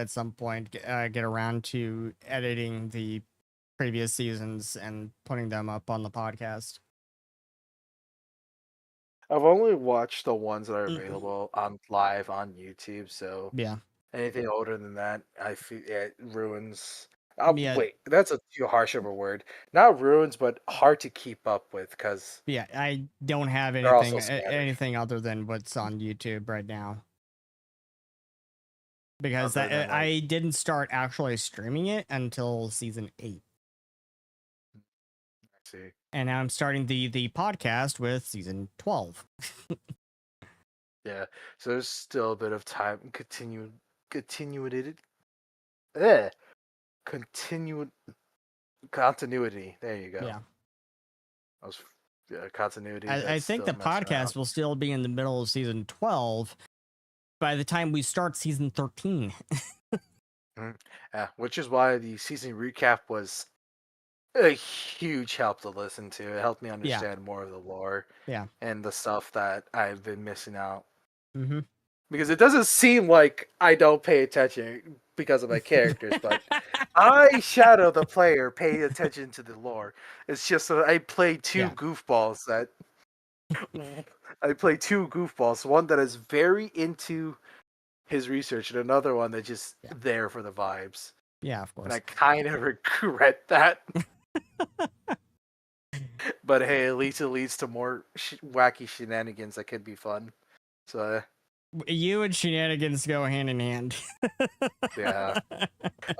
at some point get around to editing the previous seasons and putting them up on the podcast. I've only watched the ones that are available on live on YouTube, so Yeah. anything older than that, I feel it ruins. Yeah. Wait, that's too harsh of a word. Not ruins, but hard to keep up with because Yeah, I don't have they're also anything other than what's on YouTube right now. Because Other than, I didn't start actually streaming it until season 8. see. And now I'm starting the podcast with season 12. Yeah, so there's still a bit of time. Continuity. Continuity. There you go. Yeah. Continuity. I think the podcast will still be in the middle of season 12 by the time we start season 13. Yeah, which is why the season recap was a huge help to listen to. It helped me understand more of the lore. Yeah. And the stuff that I've been missing out. Mm-hmm. Because it doesn't seem like I don't pay attention because of my characters, but I, Shadow the player, pay attention to the lore. It's just that I play two goofballs that one that is very into his research and another one that's just there for the vibes. Yeah, of course. And I kind of regret that. But hey, at least it leads to more wacky shenanigans that could be fun. So you and shenanigans go hand in hand. Yeah.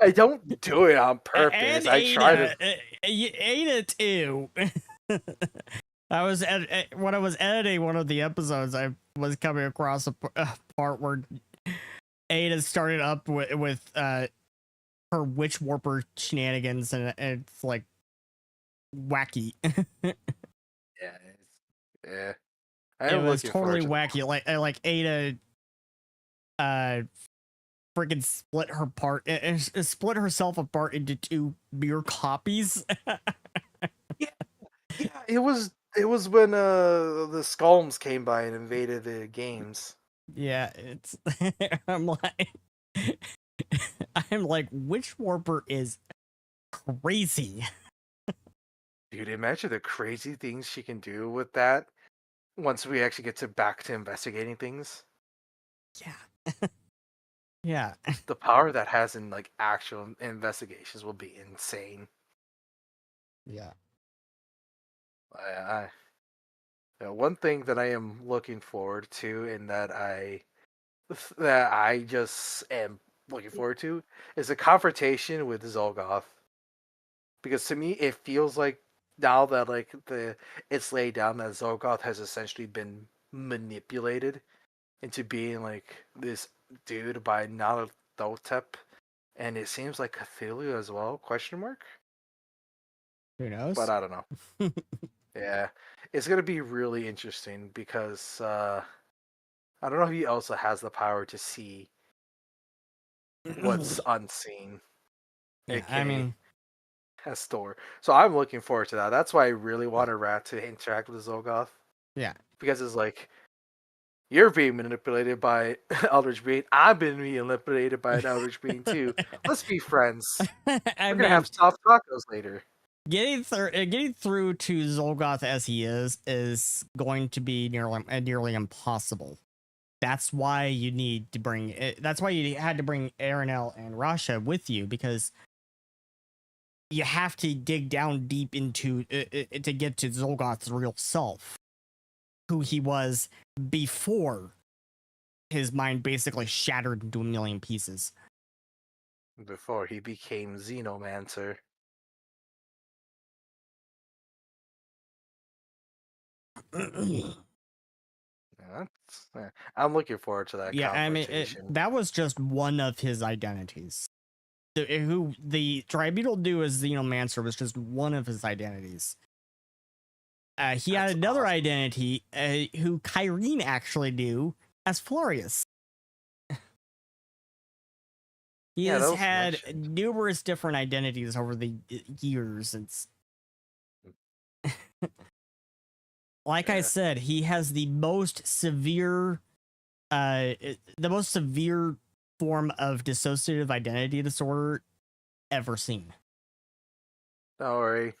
I don't do it on purpose. And I try to. Ada too. I was when I was editing one of the episodes, I was coming across a part where Ada started up with her witch warper shenanigans, and it's like wacky. Yeah. It was totally wacky. Like Ada, freaking split her part, split herself apart into 2 mere copies. Yeah, it was when the Skulms came by and invaded the games. Yeah, it's I'm like, Witch Warper is crazy. Dude, imagine the crazy things she can do with that once we actually get back to investigating things. Yeah. Yeah. The power that has in like actual investigations will be insane. Yeah. One thing that I am looking forward to, and that I just am looking forward to, is a confrontation with Xulgoth. Because to me, it feels like now that like it's laid down that Xulgoth has essentially been manipulated into being like this dude by Naekos, and it seems like Cthulhu as well? Question mark. Who knows? But I don't know. Yeah, it's gonna be really interesting because I don't know if he also has the power to see what's unseen, Yeah, I aka mean, has Thor. So I'm looking forward to that. That's why I really wanted Rat to interact with Xulgoth. yeah. Because it's like you're being manipulated by Eldritch Being. I've been being manipulated by an Eldritch Being too. Let's be friends. I We're gonna mean, have soft tacos later. getting through to Xulgoth as he is going to be nearly impossible. That's why you need to bring. That's why you had to bring Aranel and Rasha with you, because you have to dig down deep into to get to Xulgoth's real self, who he was before his mind basically shattered into a million pieces. Before he became Xenomancer. I'm looking forward to that Yeah, I mean, confrontation. that was just one of his identities. Who the Tribunal knew as Xenomancer was just one of his identities. He had That's another awesome. identity who Kyrene actually knew as Florius. He Yeah, that has was had mentioned. numerous different identities over the years. It's like I Yeah. said, he has the most severe form of dissociative identity disorder ever seen. Don't worry.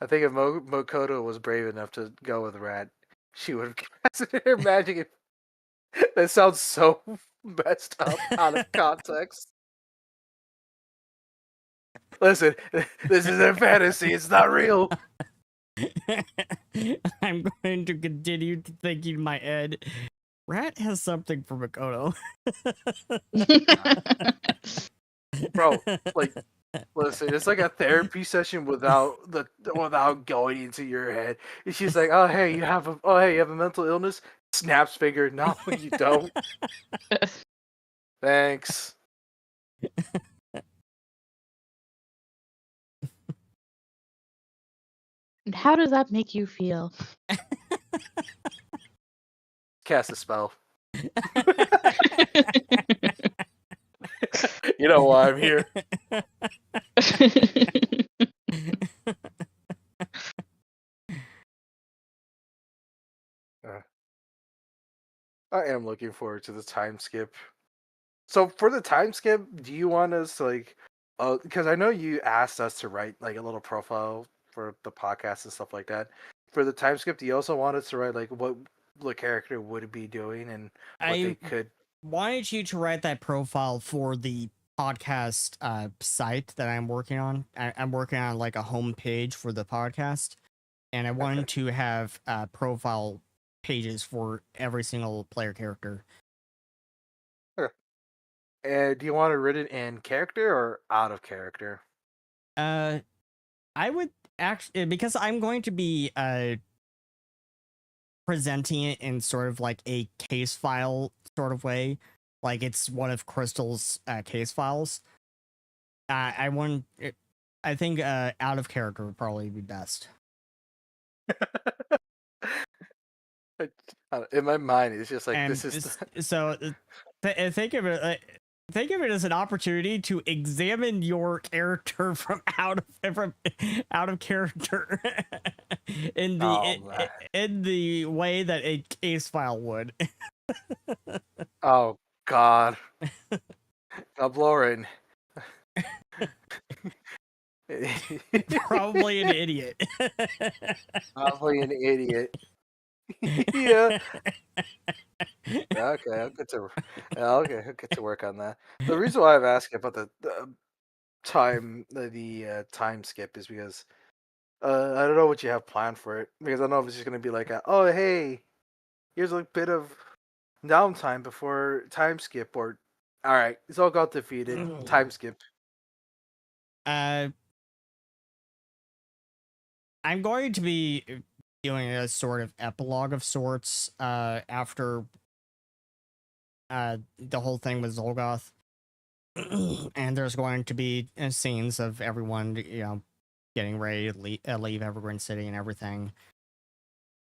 I think if Mokoto was brave enough to go with Rat, she would have cast her magic. That sounds so messed up out of context. Listen, this is a fantasy. It's not real. I'm going to continue to thinking in my head, Rat has something for Makoto. Bro, like, listen, it's like a therapy session without going into your head. And she's like, "Oh hey, you have a mental illness." Snaps finger. No, you don't. Thanks. And how does that make you feel? Cast a spell. You know why I'm here. I am looking forward to the time skip. So for the time skip, do you want us to like, because I know you asked us to write like a little profile for the podcast and stuff like that. For the time skip, do you also want us to write like what the character would be doing and what they I could? wanted you to write that profile for the podcast site that I'm working on. I'm working on like a homepage for the podcast, and I wanted to have profile pages for every single player character. And do you want it written in character or out of character? I would actually, because I'm going to be presenting it in sort of like a case file sort of way, like it's one of Crystal's case files. I think out of character would probably be best. In my mind, it's just like And this is. so think of it. Think of it as an opportunity to examine your character from out of character in the way that a case file would. Oh God, Lauren. Probably an idiot. Probably an idiot. Yeah. Okay, I'll get to. Okay, I'll get to work on that. The reason why I'm asking about the time skip is because I don't know what you have planned for it. Because I don't know if it's just gonna be like, oh hey, here's a bit of downtime before time skip, or all right, it's all got defeated. Time skip. I'm going to be doing a sort of epilogue of sorts after the whole thing with Xulgoth. And there's going to be scenes of everyone, getting ready to leave Evergreen City and everything.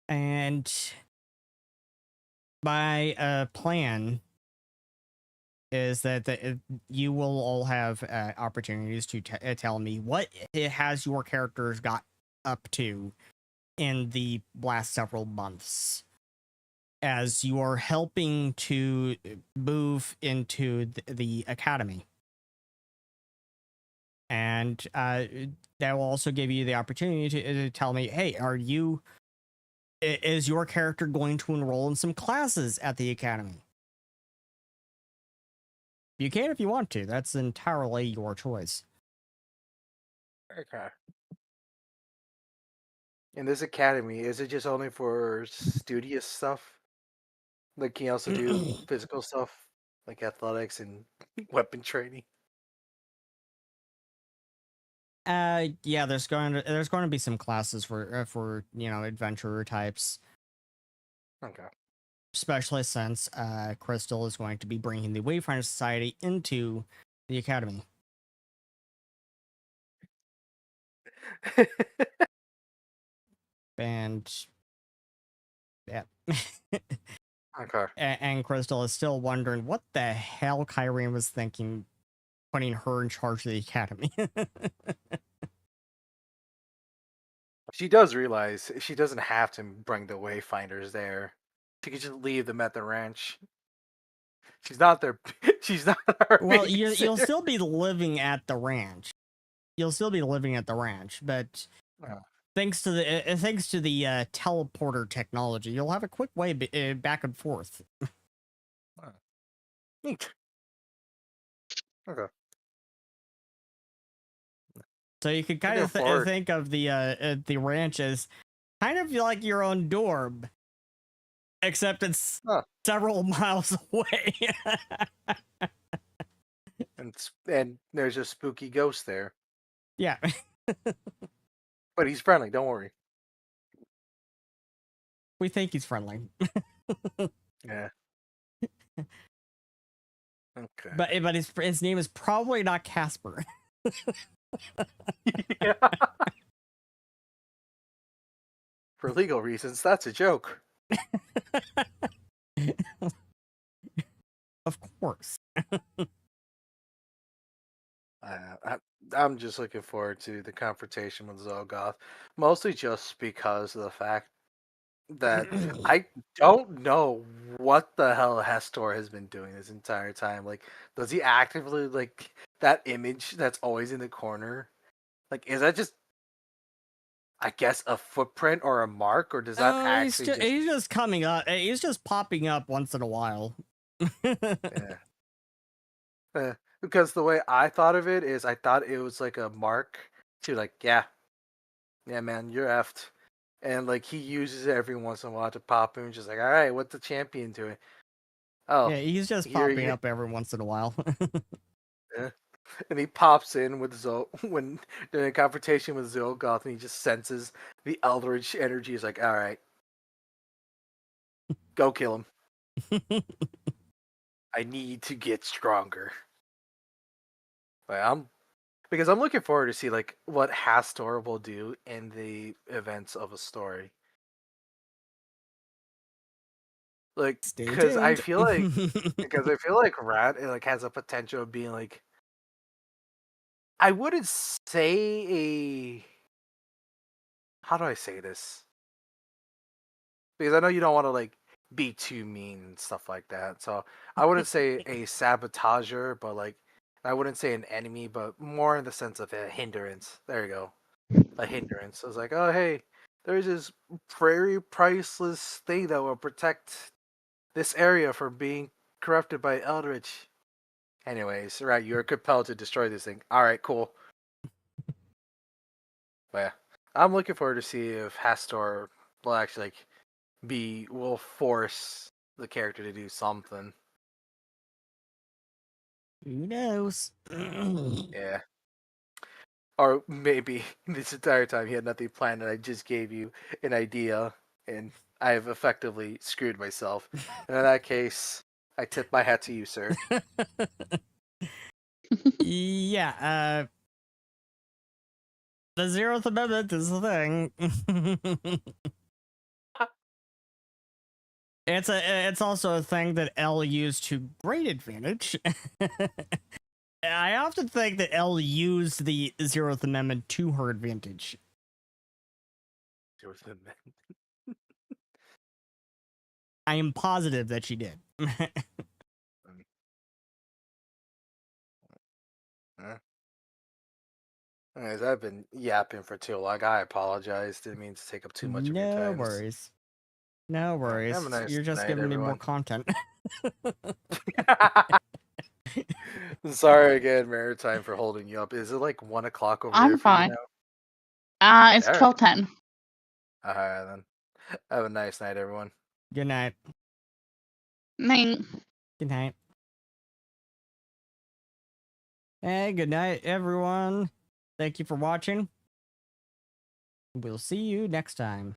And my plan is that you will all have opportunities to tell me what it has your characters got up to in the last several months, as you are helping to move into the academy. And that will also give you the opportunity to tell me, hey, is your character going to enroll in some classes at the academy? You can if you want to. That's entirely your choice. Okay. In this academy, is it just only for studious stuff? Like, can you also do physical stuff, like athletics and weapon training? Yeah, there's going to be some classes for adventurer types, Okay. especially since Crystal is going to be bringing the Wayfinder Society into the academy. And yeah. Okay. And Crystal is still wondering what the hell Carii was thinking putting her in charge of the academy. She does realize she doesn't have to bring the Wayfinders there. She could just leave them at the ranch. She's not their. She's not our. Well, you'll babysitter. still be living at the ranch. You'll still be living at the ranch, but Oh. thanks to the teleporter technology, you'll have a quick way back and forth. Neat. Okay. So you could kind of think of the ranch as kind of like your own dorm, except it's several miles away. And there's a spooky ghost there. Yeah. But he's friendly, don't worry. We think he's friendly. Yeah. Okay. But his name is probably not Casper. Yeah. For legal reasons, that's a joke. Of course. I'm just looking forward to the confrontation with Xulgoth, mostly just because of the fact that I don't know what the hell Hestor has been doing this entire time. Like, does he actively, like, that image that's always in the corner? Like, is that just, I guess, a footprint or a mark, or does that actually he's just coming up. He's just popping up once in a while. Yeah. Because the way I thought of it is, I thought it was like a mark to, like, yeah, man, you're effed. And, like, he uses it every once in a while to pop him, just like, all right, what's the champion to it? Oh, yeah, he's just popping up every once in a while. Yeah. And he pops in with when during a confrontation with Xulgoth, and he just senses the Eldritch energy. He's like, all right, go kill him. I need to get stronger. Because I'm looking forward to see, like, what Hastor will do in the events of a story. Like, because I feel like Rat, like, has a potential of being, like, I wouldn't say a, how do I say this? Because I know you don't want to, like, be too mean and stuff like that. So I wouldn't say a sabotager, but, like, I wouldn't say an enemy, but more in the sense of a hindrance. There you go. A hindrance. I was like, oh hey, there's this very priceless thing that will protect this area from being corrupted by Eldritch. Anyways, right, you're compelled to destroy this thing. Alright, cool. But yeah. I'm looking forward to see if Hastor will actually will force the character to do something. Who knows? Yeah. Or maybe this entire time he had nothing planned and I just gave you an idea and I have effectively screwed myself. And in that case, I tip my hat to you, sir. Yeah, the Zeroth Amendment is the thing. It's also a thing that L used to great advantage. I often think that L used the Zeroth Amendment to her advantage. I am positive that she did. Anyways, I've been yapping for too long. I apologize. Didn't mean to take up too much of your time. No worries. No worries. Have a nice You're just night, giving me more everyone. content. Sorry again, Maritime, for holding you up. Is it like 1 o'clock over I'm there for fine. you now? It's Alright. 12:10. Alright then. Have a nice night, everyone. Good night. Night. Good night. Hey, good night, everyone. Thank you for watching. We'll see you next time.